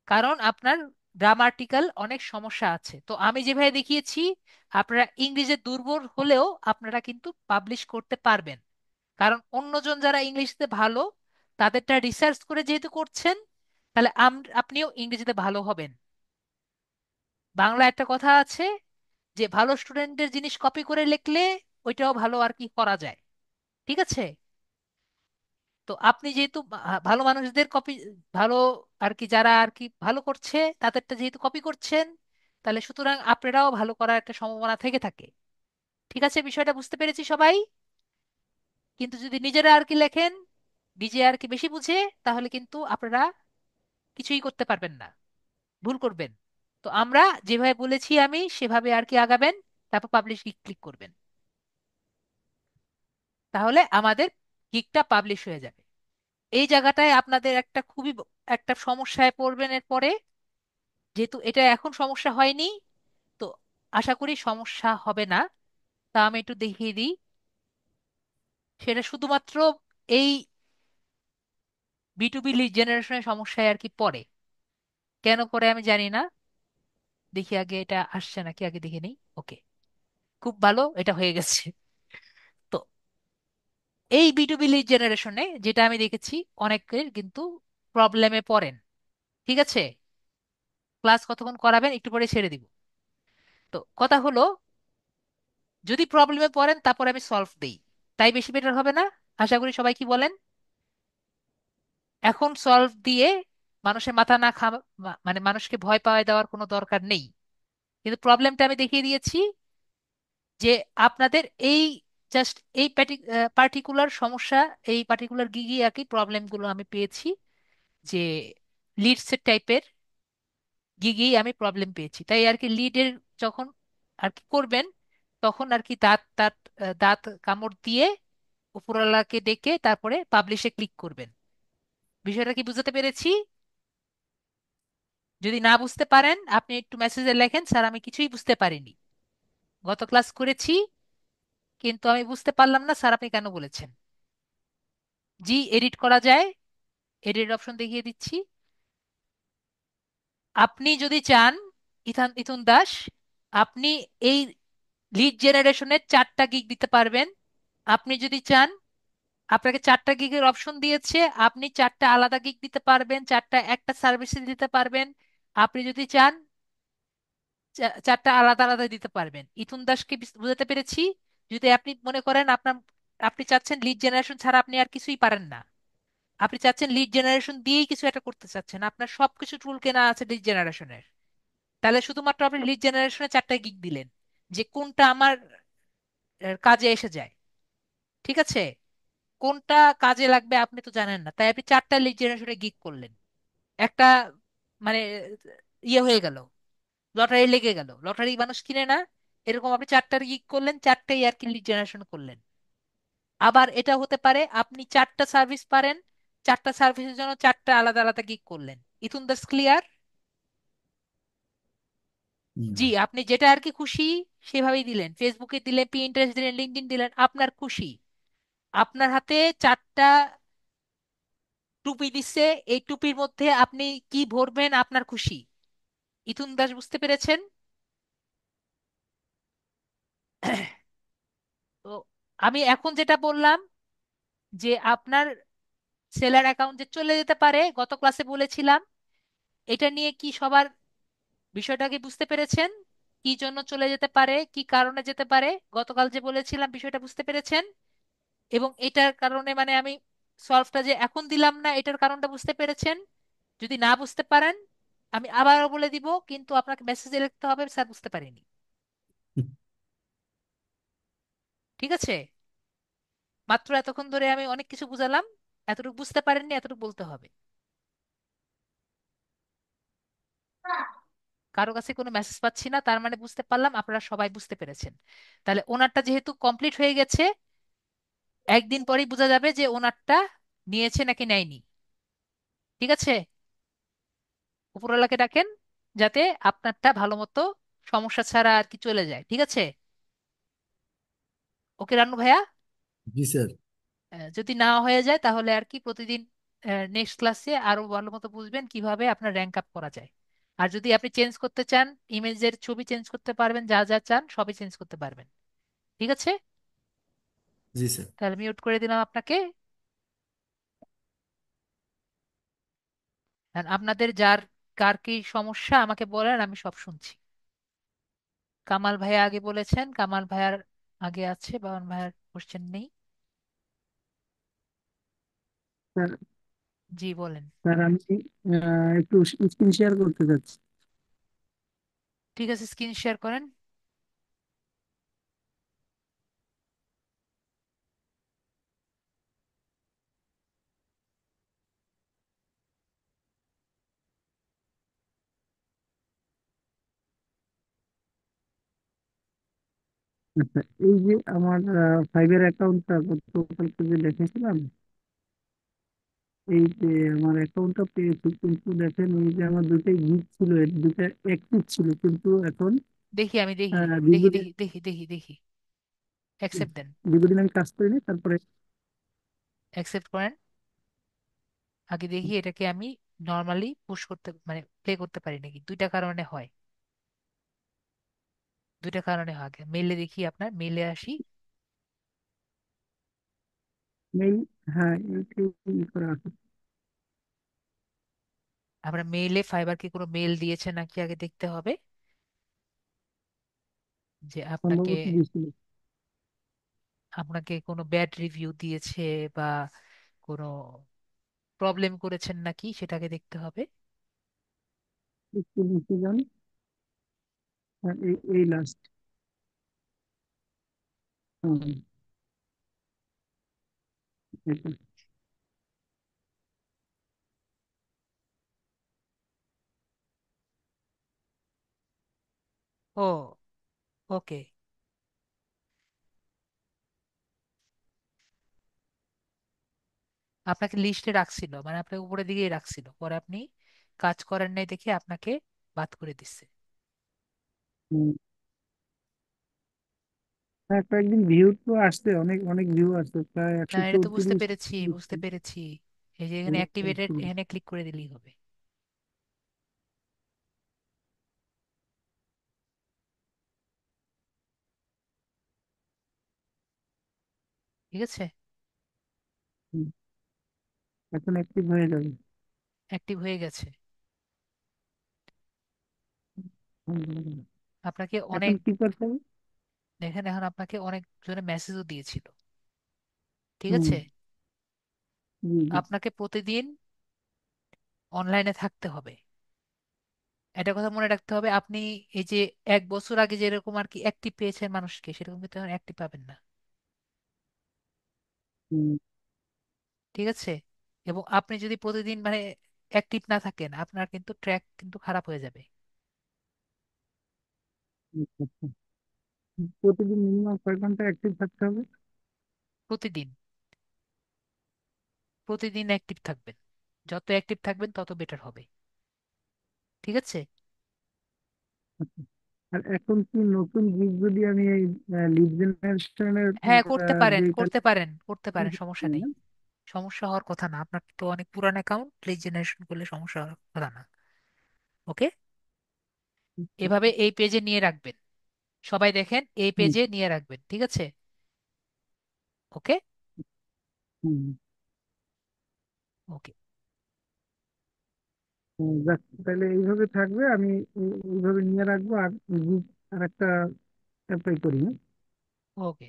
কারণ আপনার গ্রামাটিক্যাল অনেক সমস্যা আছে। তো আমি যেভাবে দেখিয়েছি, আপনারা ইংরেজিতে দুর্বল হলেও আপনারা কিন্তু পাবলিশ করতে পারবেন, কারণ অন্যজন যারা ইংলিশে ভালো তাদেরটা রিসার্চ করে যেহেতু করছেন, তাহলে আপনিও ইংরেজিতে ভালো হবেন। বাংলা একটা কথা আছে যে ভালো স্টুডেন্টদের জিনিস কপি করে লিখলে ওইটাও ভালো আর কি করা যায়। ঠিক আছে, তো আপনি যেহেতু ভালো মানুষদের কপি, ভালো আর কি যারা আর কি ভালো করছে তাদেরটা যেহেতু কপি করছেন, তাহলে সুতরাং আপনারাও ভালো করার একটা সম্ভাবনা থেকে থাকে। ঠিক আছে, বিষয়টা বুঝতে পেরেছি সবাই? কিন্তু যদি নিজেরা আর কি লেখেন, নিজে আর কি বেশি বুঝে, তাহলে কিন্তু আপনারা কিছুই করতে পারবেন না, ভুল করবেন। তো আমরা যেভাবে বলেছি আমি সেভাবে আর কি আগাবেন, তারপর পাবলিশ ক্লিক করবেন, তাহলে আমাদের গিকটা পাবলিশ হয়ে যাবে। এই জায়গাটায় আপনাদের একটা খুবই একটা সমস্যায় পড়বেন এরপরে, যেহেতু এটা এখন সমস্যা হয়নি, তো আশা করি সমস্যা হবে না। তা আমি একটু দেখিয়ে দিই। সেটা শুধুমাত্র এই বি টু বি লিড জেনারেশনের সমস্যায় আর কি পড়ে। কেন পড়ে আমি জানি না, দেখি আগে এটা আসছে নাকি, আগে দেখে নিই। ওকে, খুব ভালো, এটা হয়ে গেছে। তো এই বি টু বি লিড জেনারেশনে যেটা আমি দেখেছি, অনেকের কিন্তু প্রবলেমে পড়েন। ঠিক আছে, ক্লাস কতক্ষণ করাবেন একটু পরে ছেড়ে দিব। তো কথা হলো, যদি প্রবলেমে পড়েন তারপর আমি সলভ দেই, তাই বেশি বেটার হবে না? আশা করি সবাই কি বলেন? এখন সলভ দিয়ে মানুষের মাথা না মানে মানুষকে ভয় পাওয়ায় দেওয়ার কোনো দরকার নেই। কিন্তু প্রবলেমটা আমি দেখিয়ে দিয়েছি যে আপনাদের এই জাস্ট এই পার্টিকুলার সমস্যা, এই পার্টিকুলার গিগি আর কি প্রবলেমগুলো আমি পেয়েছি, যে লিডসের টাইপের গিগি আমি প্রবলেম পেয়েছি। তাই আর কি লিডের যখন আর কি করবেন, তখন আর কি দাঁত দাঁত দাঁত কামড় দিয়ে উপরওয়ালাকে ডেকে তারপরে পাবলিশে ক্লিক করবেন। বিষয়টা কি বুঝতে পেরেছি? যদি না বুঝতে পারেন আপনি একটু মেসেজে লেখেন, স্যার আমি কিছুই বুঝতে পারিনি, গত ক্লাস করেছি কিন্তু আমি বুঝতে পারলাম না স্যার, আপনি কেন বলেছেন। জি, এডিট করা যায়, এডিট অপশন দেখিয়ে দিচ্ছি। আপনি যদি চান, ইথুন দাস, আপনি এই লিড জেনারেশনের 4টা গিগ দিতে পারবেন। আপনি যদি চান, আপনাকে 4টা গিগের অপশন দিয়েছে, আপনি 4টা আলাদা গিগ দিতে পারবেন, 4টা একটা সার্ভিসে দিতে পারবেন। আপনি যদি চান চারটা আলাদা আলাদা দিতে পারবেন। ইথুন দাসকে বুঝাতে পেরেছি। যদি আপনি মনে করেন আপনি চাচ্ছেন লিড জেনারেশন ছাড়া আপনি আর কিছুই পারেন না, আপনি চাচ্ছেন লিড জেনারেশন দিয়েই কিছু একটা করতে চাচ্ছেন, আপনার সবকিছু টুল কেনা আছে লিড জেনারেশনের, তাহলে শুধুমাত্র আপনি লিড জেনারেশনে চারটা গিগ দিলেন যে কোনটা আমার কাজে এসে যায়। ঠিক আছে, কোনটা কাজে লাগবে আপনি তো জানেন না, তাই আপনি চারটা লিড জেনারেশনে গিগ করলেন। একটা মানে ইয়ে হয়ে গেল, লটারি লেগে গেল, লটারি মানুষ কিনে না, এরকম আপনি চারটার গিগ করলেন, চারটাই আর কি লিড জেনারেশন করলেন। আবার এটা হতে পারে আপনি চারটা সার্ভিস পারেন, চারটা সার্ভিসের জন্য চারটা আলাদা আলাদা গিগ করলেন। ইথুন দাস ক্লিয়ার? হুম। জি, আপনি যেটা আর কি খুশি সেভাবেই দিলেন, ফেসবুকে দিলেন, পিন্টারেস্ট দিলেন, লিঙ্কডইন দিলেন, আপনার খুশি। আপনার হাতে চারটা টুপি দিচ্ছে, এই টুপির মধ্যে আপনি কি ভরবেন আপনার খুশি। ইথুন দাস বুঝতে পেরেছেন? তো আমি এখন যেটা বললাম যে আপনার সেলার অ্যাকাউন্ট যে চলে যেতে পারে, গত ক্লাসে বলেছিলাম, এটা নিয়ে কি সবার বিষয়টাকে বুঝতে পেরেছেন? কি জন্য চলে যেতে পারে, কি কারণে যেতে পারে, গতকাল যে বলেছিলাম বিষয়টা বুঝতে পেরেছেন? এবং এটার কারণে মানে আমি সলভটা যে এখন দিলাম না এটার কারণটা বুঝতে পেরেছেন? যদি না বুঝতে পারেন আমি আবারও বলে দিব, কিন্তু আপনাকে মেসেজে লিখতে হবে স্যার বুঝতে পারিনি। ঠিক আছে, মাত্র এতক্ষণ ধরে আমি অনেক কিছু বুঝালাম, এতটুকু বুঝতে পারেননি, এতটুকু বলতে হবে। কারো কাছে কোনো মেসেজ পাচ্ছি না, তার মানে বুঝতে পারলাম আপনারা সবাই বুঝতে পেরেছেন। তাহলে ওনারটা যেহেতু কমপ্লিট হয়ে গেছে, একদিন পরেই বোঝা যাবে যে ওনারটা নিয়েছে নাকি নেয়নি। ঠিক আছে, উপরওয়ালাকে ডাকেন যাতে আপনারটা ভালো মতো সমস্যা ছাড়া আর কি চলে যায়। ঠিক আছে, ওকে রানু ভাইয়া? জি স্যার। যদি না হয়ে যায় তাহলে আর কি প্রতিদিন নেক্সট ক্লাসে আরো ভালো মতো বুঝবেন কিভাবে আপনার র্যাঙ্ক আপ করা যায়। আর যদি আপনি চেঞ্জ করতে চান, ইমেজের ছবি চেঞ্জ করতে পারবেন, যা যা চান সবই চেঞ্জ করতে পারবেন। ঠিক আছে, জি স্যার। তাহলে মিউট করে দিলাম আপনাকে। আর আপনাদের যার কার কি সমস্যা আমাকে বলেন, আমি সব শুনছি। কামাল ভাইয়া আগে বলেছেন, কামাল ভাইয়ার আগে আছে, বাবন ভাইয়ার কোশ্চেন নেই। স্যার জি বলেন। স্যার আমি একটু স্ক্রিন শেয়ার করতে চাচ্ছি। ঠিক আছে, স্ক্রিন শেয়ার করেন। আচ্ছা, এই যে আমার ফাইবার অ্যাকাউন্টটা গতকালকে যে দেখেছিলাম, এই যে আমার অ্যাকাউন্টটা পেয়েছি, কিন্তু দেখেন এই যে আমার দুটাই গিগ ছিল, এর দুটা অ্যাক্টিভ ছিল, কিন্তু এখন দেখি, আমি দেখি, দেখি দীর্ঘদিন দেখি দেখি দেখি দেখি। অ্যাকসেপ্ট দেন, দীর্ঘদিন আমি কাজ করিনি, তারপরে অ্যাকসেপ্ট করেন। আগে দেখি এটাকে আমি নর্মালি পুশ করতে মানে প্লে করতে পারি নাকি। দুইটা কারণে হয়, দুইটা কারণে হয়। আগে মেইলে দেখি, আপনার মেইলে আসি। মেইল, হ্যাঁ এইটাই করা আছে। আপনার মেইলে ফাইবারকে কোনো মেইল দিয়েছে নাকি আগে দেখতে হবে, যে আপনাকে সম্ভবত দিয়েছিল। আপনাকে কোনো ব্যাড রিভিউ দিয়েছে বা কোনো প্রবলেম করেছেন নাকি সেটাকে দেখতে হবে। একটু নিচে যান। হ্যাঁ, এই এই লাস্ট। ও, ওকে। আপনাকে লিস্টে রাখছিল, মানে আপনাকে উপরের দিকেই রাখছিল, পরে আপনি কাজ করেন নাই দেখে আপনাকে বাদ করে দিচ্ছে। হ্যাঁ, কয়েকদিন ভিউ তো আসছে, অনেক অনেক ভিউ আসছে, প্রায় না, একশো এটা তো বুঝতে চৌত্রিশ পেরেছি, বুঝতে পেরেছি। এই যে এখানে অ্যাক্টিভেটেড, এখানে ক্লিক করে দিলেই হবে। ঠিক আছে, এখন অ্যাক্টিভ হয়ে যাবে। অ্যাক্টিভ হয়ে গেছে। হুম। আপনাকে এখন অনেক, কি করতে হবে? দেখেন এখন আপনাকে অনেক জনে মেসেজও দিয়েছিল, ঠিক হুম। আছে? জি জি। আপনাকে প্রতিদিন অনলাইনে থাকতে হবে, এটা কথা মনে রাখতে হবে। আপনি এই যে 1 বছর আগে যেরকম আর কি অ্যাক্টিভ পেয়েছেন মানুষকে, সেরকম কিন্তু এখন অ্যাক্টিভ পাবেন না, হুম। ঠিক আছে? এবং আপনি যদি প্রতিদিন মানে অ্যাক্টিভ না থাকেন, আপনার কিন্তু ট্র্যাক কিন্তু খারাপ হয়ে যাবে। আচ্ছা, আচ্ছা। প্রতিদিন মিনিমাম 6 ঘন্টা অ্যাক্টিভ থাকতে হবে? প্রতিদিন, প্রতিদিন অ্যাক্টিভ থাকবেন, যত অ্যাক্টিভ থাকবেন তত বেটার হবে, ঠিক আছে? আচ্ছা। আর এখন কি নতুন গিগ যদি আমি এই লিড জেনারেশনের হ্যাঁ, করতে পারেন, যে করতে পারেন, করতে পারেন, সমস্যা নেই। কানেক্ট, সমস্যা হওয়ার কথা না, আপনার তো অনেক পুরান অ্যাকাউন্ট, লিড জেনারেশন করলে সমস্যা হওয়ার কথা না। ওকে, এভাবে এই পেজে নিয়ে রাখবেন, সবাই দেখেন এই পেজে নিয়ে রাখবেন, ঠিক আছে? ওকে। ওকে। যাক, তাহলে এইভাবে থাকবে, আমি এইভাবে নিয়ে রাখবো। আর gig আর একটা অ্যাপ্লাই করি, হ্যাঁ? ওকে,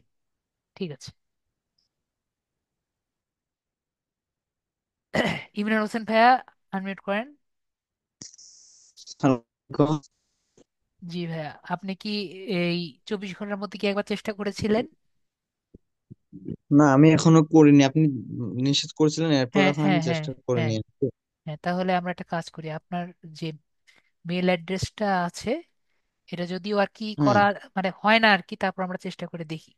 ঠিক আছে। ইমরান হোসেন ভাইয়া, আনমিউট করেন। হ্যালো। জি ভাইয়া, আপনি কি এই 24 ঘন্টার মধ্যে কি একবার চেষ্টা করেছিলেন? না, আমি এখনো করিনি। আপনি নিষেধ করেছিলেন, এরপর হ্যাঁ, এখন আমি হ্যাঁ, হ্যাঁ, চেষ্টা হ্যাঁ, করিনি। হ্যাঁ, তাহলে আমরা একটা কাজ করি, আপনার যে মেল অ্যাড্রেসটা আছে, এটা যদিও আর কি হ্যাঁ, করা মানে হয় না আর কি, তারপর আমরা চেষ্টা করে দেখি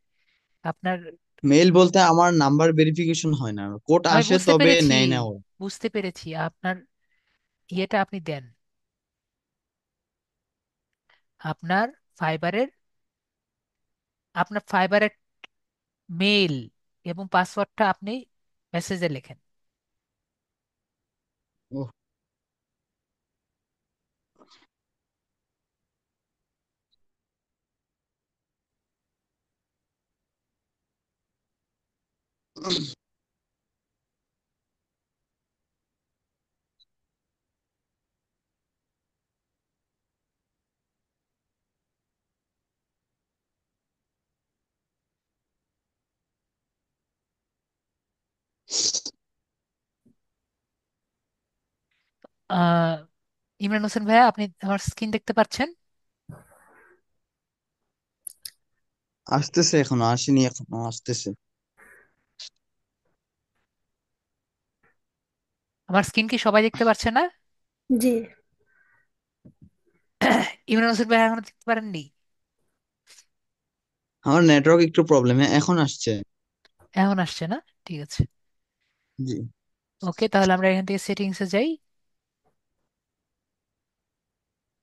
আপনার। মেল বলতে আমার নাম্বার ভেরিফিকেশন হয় না, কোড আমি আসে বুঝতে তবে পেরেছি, নেয় না ওরা। বুঝতে পেরেছি, আপনার ইয়েটা আপনি দেন, আপনার ফাইবারের, আপনার ফাইবারের মেইল এবং পাসওয়ার্ডটা আপনি মেসেজে লেখেন। ওহ, আহ ইমরান হোসেন ভাইয়া, আপনি আমার স্ক্রিন দেখতে পাচ্ছেন? আসতেছে, এখনো আসেনি, এখনো আসতেছে। আমার স্ক্রিন কি সবাই দেখতে পাচ্ছে না? জি। ইমরান হোসেন ভাইয়া এখনো দেখতে পারেননি? আমার নেটওয়ার্ক একটু প্রবলেম, হ্যাঁ এখন আসছে। এখন আসছে না? ঠিক আছে। জি। ওকে, তাহলে আমরা এখান থেকে সেটিংসে যাই,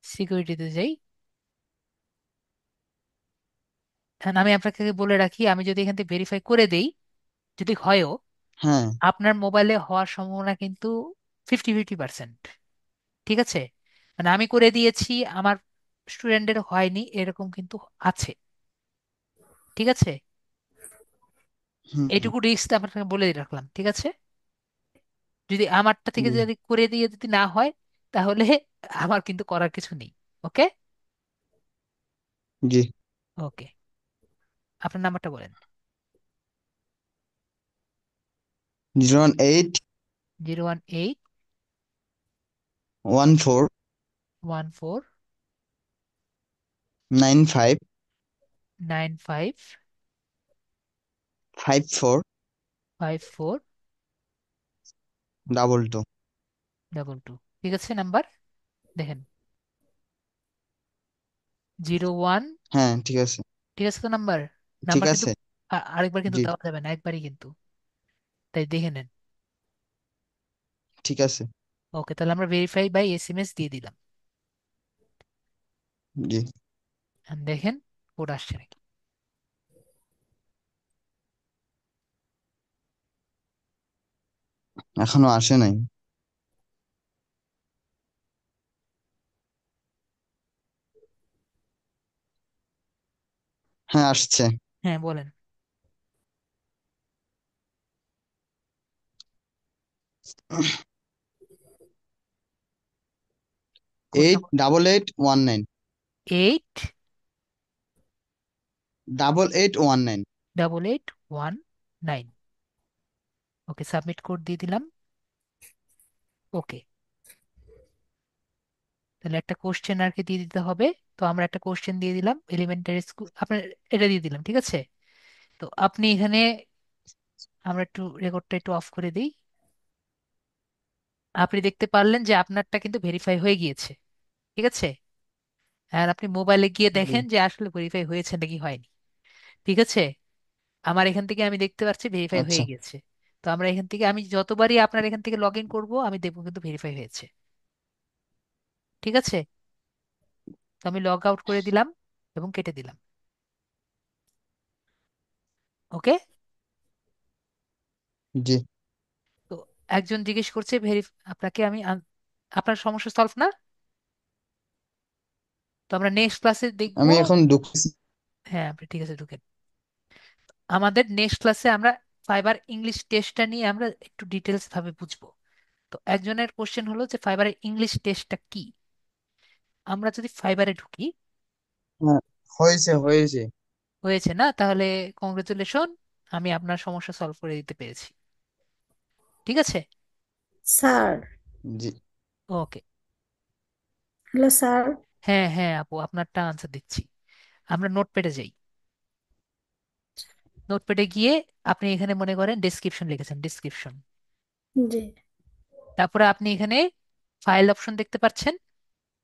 সিকিউরিটিতে যাই। এখন আমি আপনাকে বলে রাখি, আমি যদি এখান থেকে ভেরিফাই করে দেই, যদি হয়ও, হ্যাঁ। আপনার মোবাইলে হওয়ার সম্ভাবনা কিন্তু 50-50%, ঠিক আছে? মানে আমি করে দিয়েছি, আমার স্টুডেন্টের হয়নি, এরকম কিন্তু আছে, ঠিক আছে? হুম। এইটুকু রিস্ক আপনাকে বলে রাখলাম, ঠিক আছে? যদি আমারটা থেকে জি। যদি করে দিয়ে যদি না হয়, তাহলে আমার কিন্তু করার কিছু নেই। ওকে। জি। ওকে, আপনার নাম্বারটা বলেন। 018 018 14 14 95 95 54 54 22। 22, ঠিক আছে নাম্বার? দেখেন, 01, হ্যাঁ, ঠিক আছে। ঠিক আছে তো নাম্বার? ঠিক নাম্বার কিন্তু আছে। আরেকবার কিন্তু জি। দেওয়া যাবে না, একবারই কিন্তু, তাই দেখে নেন। ঠিক আছে। ওকে, তাহলে আমরা ভেরিফাই বাই এসএমএস দিয়ে দিলাম, জি। আর দেখেন কোড আসছে নাকি। এখনো আসে নাই। হ্যাঁ, আসছে। হ্যাঁ, বলেন কোডটা। 8889। 8 8819। 8819। ওকে, সাবমিট কোড দিয়ে দিলাম। ওকে, তাহলে একটা কোশ্চেন আর কি দিয়ে দিতে হবে। তো আমরা একটা কোশ্চেন দিয়ে দিলাম এলিমেন্টারি স্কুল, আপনার এটা দিয়ে দিলাম, ঠিক আছে। তো আপনি এখানে, আমরা একটু রেকর্ডটা একটু অফ করে দিই। আপনি দেখতে পারলেন যে আপনারটা কিন্তু ভেরিফাই হয়ে গিয়েছে, ঠিক আছে। আর আপনি মোবাইলে গিয়ে জি। দেখেন যে আসলে ভেরিফাই হয়েছে নাকি হয়নি, ঠিক আছে। আমার এখান থেকে আমি দেখতে পাচ্ছি ভেরিফাই হয়ে আচ্ছা। গেছে। তো আমরা এখান থেকে, আমি যতবারই আপনার এখান থেকে লগ ইন করবো আমি দেখবো কিন্তু ভেরিফাই হয়েছে, ঠিক আছে। তো আমি লগ আউট করে দিলাম এবং কেটে দিলাম। ওকে। জি। তো একজন জিজ্ঞেস করছে আপনাকে আপনার সমস্যা সলভ না। তো আমরা নেক্সট ক্লাসে দেখবো। আমি এখন ঢুকতেছি। হ্যাঁ, আপনি ঠিক আছে ঢুকেন। আমাদের নেক্সট ক্লাসে আমরা ফাইবার ইংলিশ টেস্টটা নিয়ে আমরা একটু ডিটেলস ভাবে বুঝবো। তো একজনের কোশ্চেন হলো যে ফাইবারের ইংলিশ টেস্টটা কি। আমরা যদি ফাইবারে ঢুকি, হ্যাঁ, হয়েছে হয়েছে। হয়েছে না, তাহলে কংগ্রেচুলেশন, আমি আপনার সমস্যা সলভ করে দিতে পেরেছি, ঠিক আছে। স্যার। জি। ওকে। Hello sir. হ্যাঁ হ্যাঁ আপু, আপনারটা আনসার দিচ্ছি। আমরা নোটপ্যাডে যাই। নোটপ্যাডে গিয়ে আপনি এখানে মনে করেন ডেসক্রিপশন লিখেছেন, ডেসক্রিপশন। জি। তারপরে আপনি এখানে ফাইল অপশন দেখতে পাচ্ছেন,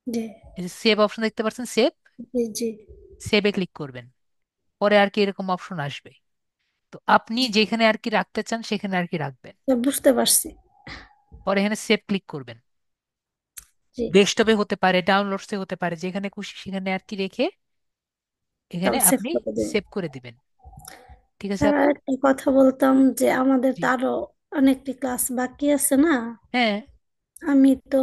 জি। এই যে সেভ অপশন দেখতে পাচ্ছেন, সেভ। জি। জি। সেভে ক্লিক করবেন। পরে আর কি এরকম অপশন আসবে। তো আপনি যেখানে আর কি রাখতে চান সেখানে আর কি রাখবেন। স্যার, বুঝতে পারছি। পরে এখানে সেভ ক্লিক করবেন। জি। ডেস্কটপে হতে পারে, ডাউনলোডসে হতে পারে, যেখানে খুশি সেখানে আর কি রেখে এখানে তারপর সেভ আপনি করে দিন। সেভ করে দিবেন, ঠিক আছে স্যার, আপু। আরেকটা কথা বলতাম যে আমাদের জি। তো আরো অনেকটি ক্লাস বাকি আছে না। হ্যাঁ। আমি তো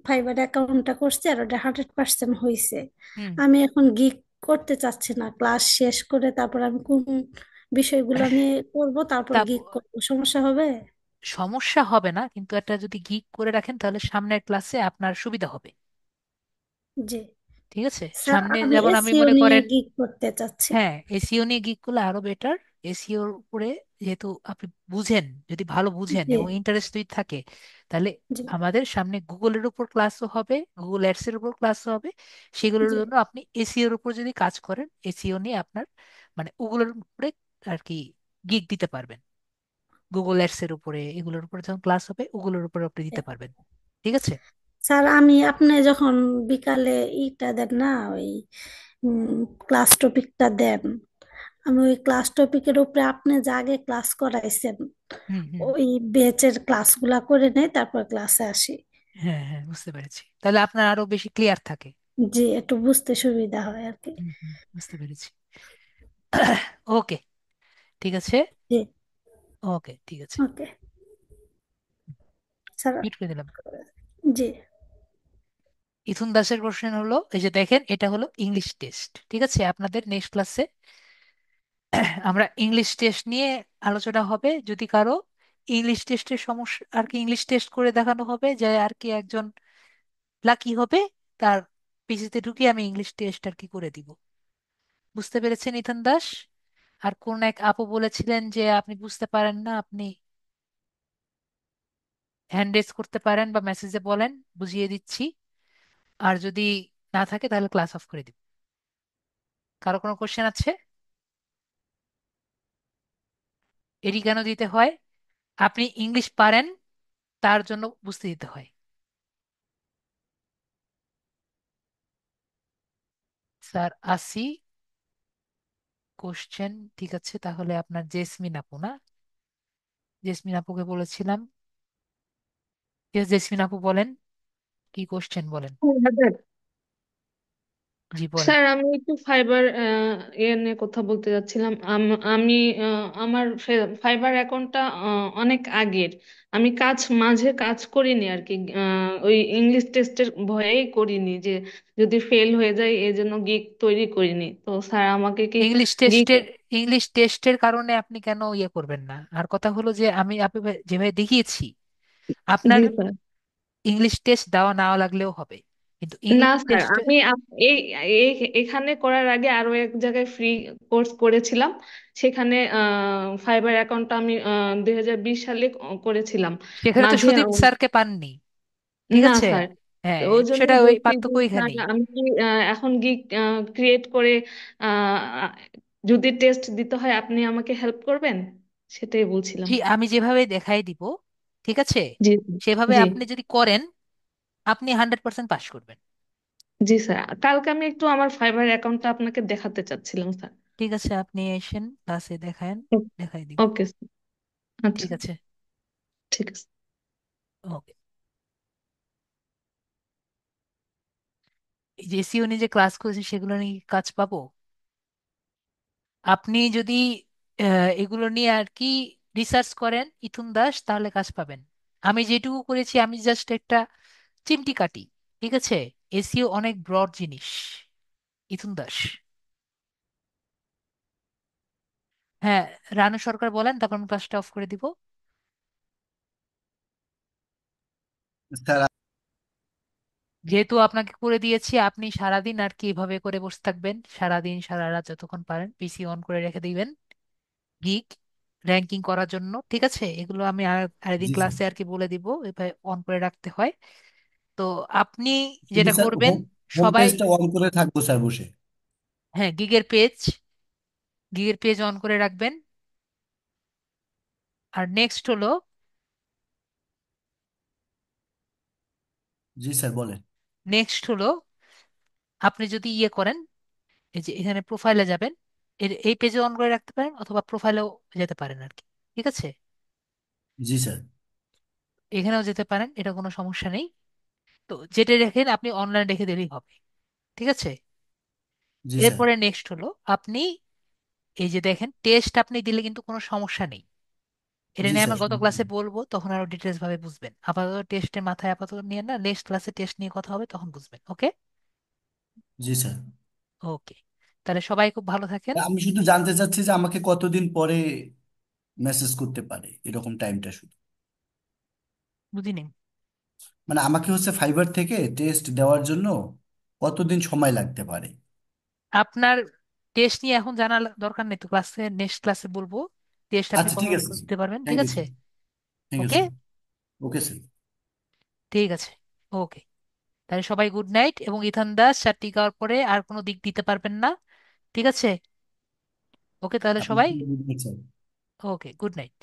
ফাইবার অ্যাকাউন্টটা করছি আর ওটা 100% হয়েছে। হুম। আমি এখন গিগ করতে চাচ্ছি না, ক্লাস শেষ করে তারপর আমি কোন বিষয়গুলো নিয়ে করব, তারপর তা গিগ করবো, সমস্যা হবে? সমস্যা হবে না, কিন্তু একটা যদি গিগ করে রাখেন তাহলে সামনের ক্লাসে আপনার সুবিধা হবে, জি। ঠিক আছে। স্যার, সামনে আমি যেমন আমি এসইও মনে নিয়ে করেন, গিগ করতে চাচ্ছি। হ্যাঁ এসিও নিয়ে গিগ করলে আরো বেটার। এসিওর উপরে যেহেতু আপনি বুঝেন, যদি ভালো বুঝেন জি। এবং ইন্টারেস্ট যদি থাকে, তাহলে জি। আমাদের সামনে গুগলের উপর ক্লাসও হবে, গুগল অ্যাডস এর উপর ক্লাসও হবে। সেগুলোর জি। জন্য আপনি এসিওর উপর যদি কাজ করেন, এসিও নিয়ে আপনার মানে ওগুলোর উপরে আর কি গিগ দিতে পারবেন। গুগল অ্যাডস এর উপরে, এগুলোর উপরে যখন ক্লাস হবে ওগুলোর উপরে আপনি দিতে পারবেন, ঠিক আছে। স্যার, আমি আপনি যখন বিকালে ইটা দেন না, ওই ক্লাস টপিকটা দেন, আমি ওই ক্লাস টপিকের উপরে আপনি যা আগে ক্লাস করাইছেন হুম হুম। ওই বেচের ক্লাসগুলা করে নেই, তারপর ক্লাসে আসি। হ্যাঁ হ্যাঁ বুঝতে পেরেছি, তাহলে আপনার আরো বেশি ক্লিয়ার থাকে। জি, একটু বুঝতে সুবিধা হয় আর কি। হুম হুম, বুঝতে পেরেছি। ওকে, ঠিক আছে। জি। ওকে, ঠিক আছে। Okay sir. মিউট করে দিলাম। জি। ইথুন দাসের কোশ্চেন হলো, এই যে দেখেন এটা হলো ইংলিশ টেস্ট, ঠিক আছে। আপনাদের নেক্সট ক্লাসে আমরা ইংলিশ টেস্ট নিয়ে আলোচনা হবে। যদি কারো ইংলিশ টেস্টের সমস্যা আর কি, ইংলিশ টেস্ট করে দেখানো হবে যে আর কি একজন লাকি হবে, তার পিসিতে ঢুকিয়ে আমি ইংলিশ টেস্ট আর কি করে দিব। বুঝতে পেরেছেন ইথুন দাস? আর কোন এক আপু বলেছিলেন যে আপনি বুঝতে পারেন না, আপনি হ্যান্ড রেজ করতে পারেন বা মেসেজে বলেন, বুঝিয়ে দিচ্ছি। আর যদি না থাকে তাহলে ক্লাস অফ করে দিব। কারো কোনো কোশ্চেন আছে? এটি কেন দিতে হয়? আপনি ইংলিশ পারেন তার জন্য বুঝতে দিতে হয়। স্যার আসি, কোশ্চেন ঠিক আছে। তাহলে আপনার জেসমিন আপু না, জেসমিন আপুকে বলেছিলাম। Yes, জেসমিন আপু বলেন, কি কোশ্চেন বলেন। হ্যাঁ, জি বলেন। স্যার, আমি একটু ফাইবার নিয়ে কথা বলতে যাচ্ছিলাম। আমি আমার ফাইবার অ্যাকাউন্টটা অনেক আগের। আমি মাঝে কাজ করিনি আর কি। ওই ইংলিশ টেস্টের ভয়েই করিনি যে যদি ফেল হয়ে যায়, এই জন্য গিগ তৈরি করিনি। তো স্যার, আমাকে কি ইংলিশ গিগ? টেস্টের ইংলিশ টেস্টের কারণে আপনি কেন ইয়ে করবেন না। আর কথা হলো যে আমি যেভাবে দেখিয়েছি, আপনার জি স্যার। ইংলিশ টেস্ট দেওয়া না লাগলেও হবে, কিন্তু না ইংলিশ স্যার, টেস্টে আমি এখানে করার আগে আরো এক জায়গায় ফ্রি কোর্স করেছিলাম। সেখানে ফাইবার অ্যাকাউন্টটা আমি 2020 সালে করেছিলাম সেখানে তো মাঝে। সুদীপ স্যারকে পাননি, ঠিক না আছে। স্যার, তো হ্যাঁ, ওই জন্য সেটা ওই বলছি যে পার্থক্য স্যার এখানেই। আমি কি এখন গিগ ক্রিয়েট করে আহ, যদি টেস্ট দিতে হয় আপনি আমাকে হেল্প করবেন, সেটাই বলছিলাম। জি, আমি যেভাবে দেখাই দিব, ঠিক আছে, জি সেভাবে জি আপনি যদি করেন আপনি 100% পাশ করবেন। জি স্যার, কালকে আমি একটু আমার ফাইবার অ্যাকাউন্টটা আপনাকে দেখাতে চাচ্ছিলাম স্যার। ঠিক আছে, আপনি এসেন ক্লাসে দেখান, দেখাই দিব। ওকে স্যার, আচ্ছা, ঠিক আছে। ঠিক আছে। ওকে। এই যে এসিও নিয়ে যে ক্লাস করেছি সেগুলো নিয়ে কি কাজ পাবো? আপনি যদি এগুলো নিয়ে আর কি রিসার্চ করেন ইথুন দাস, তাহলে কাজ পাবেন। আমি যেটুকু করেছি আমি জাস্ট একটা চিমটি কাটি, ঠিক আছে। এসিও অনেক ব্রড জিনিস, ইথুন দাস। হ্যাঁ, রানু সরকার বলেন, তারপর আমি ক্লাসটা অফ করে দিব। স্যার, যেহেতু আপনাকে করে দিয়েছি, আপনি সারাদিন আর কি এভাবে করে বসে থাকবেন, সারাদিন সারা রাত যতক্ষণ পারেন পিসি অন করে রেখে দিবেন গিগ র্যাঙ্কিং করার জন্য, ঠিক আছে। এগুলো আমি আরেকদিন জি স্যার। ক্লাসে আর কি বলে দিব এভাবে অন করে রাখতে হয়। তো আপনি কিন্তু যেটা স্যার করবেন, হোম হোম সবাই, পেজটা অন করে থাকবো স্যার বসে। হ্যাঁ, গিগের পেজ অন করে রাখবেন। আর নেক্সট হলো, জি স্যার বলেন। নেক্সট হলো, আপনি যদি ইয়ে করেন, এই যে এখানে প্রোফাইলে যাবেন, এই পেজে অন করে রাখতে পারেন অথবা প্রোফাইলেও যেতে পারেন আর কি, ঠিক আছে। জি স্যার। এখানেও যেতে পারেন, এটা কোনো সমস্যা নেই। তো যেটা রেখেন আপনি অনলাইন রেখে দিলেই হবে, ঠিক আছে। জি স্যার। এরপরে নেক্সট হলো, আপনি এই যে দেখেন টেস্ট আপনি দিলে কিন্তু কোনো সমস্যা নেই। এটা জি নিয়ে স্যার। আমরা গত ক্লাসে বলবো, তখন আরো ডিটেলস ভাবে বুঝবেন। আপাতত টেস্টের মাথায় আপাতত নিয়ে না, নেক্সট ক্লাসে টেস্ট নিয়ে কথা হবে, তখন বুঝবেন। ওকে। জি স্যার। ওকে, তাহলে সবাই খুব ভালো থাকেন। আমি শুধু জানতে চাচ্ছি যে আমাকে কতদিন পরে মেসেজ করতে পারে এরকম টাইমটা শুধু। বুঝিনি। মানে আমাকে হচ্ছে ফাইবার থেকে টেস্ট দেওয়ার জন্য কতদিন সময় লাগতে পারে? আপনার টেস্ট নিয়ে এখন জানার দরকার নেই, তো ক্লাসে নেক্সট ক্লাসে বলবো টেস্ট আপনি আচ্ছা কত ঠিক আছে স্যার। দিতে পারবেন, ঠিক থ্যাংক ইউ আছে। Sir. Thank you okay. Sir. Okay sir. ঠিক আছে। ওকে, তাহলে সবাই গুড নাইট। এবং ইথান দাস, 4টি খাওয়ার পরে আর কোনো দিক দিতে পারবেন না, ঠিক আছে। ওকে, তাহলে আপনি সবাই, বুঝবেন স্যার। ওকে, গুড নাইট।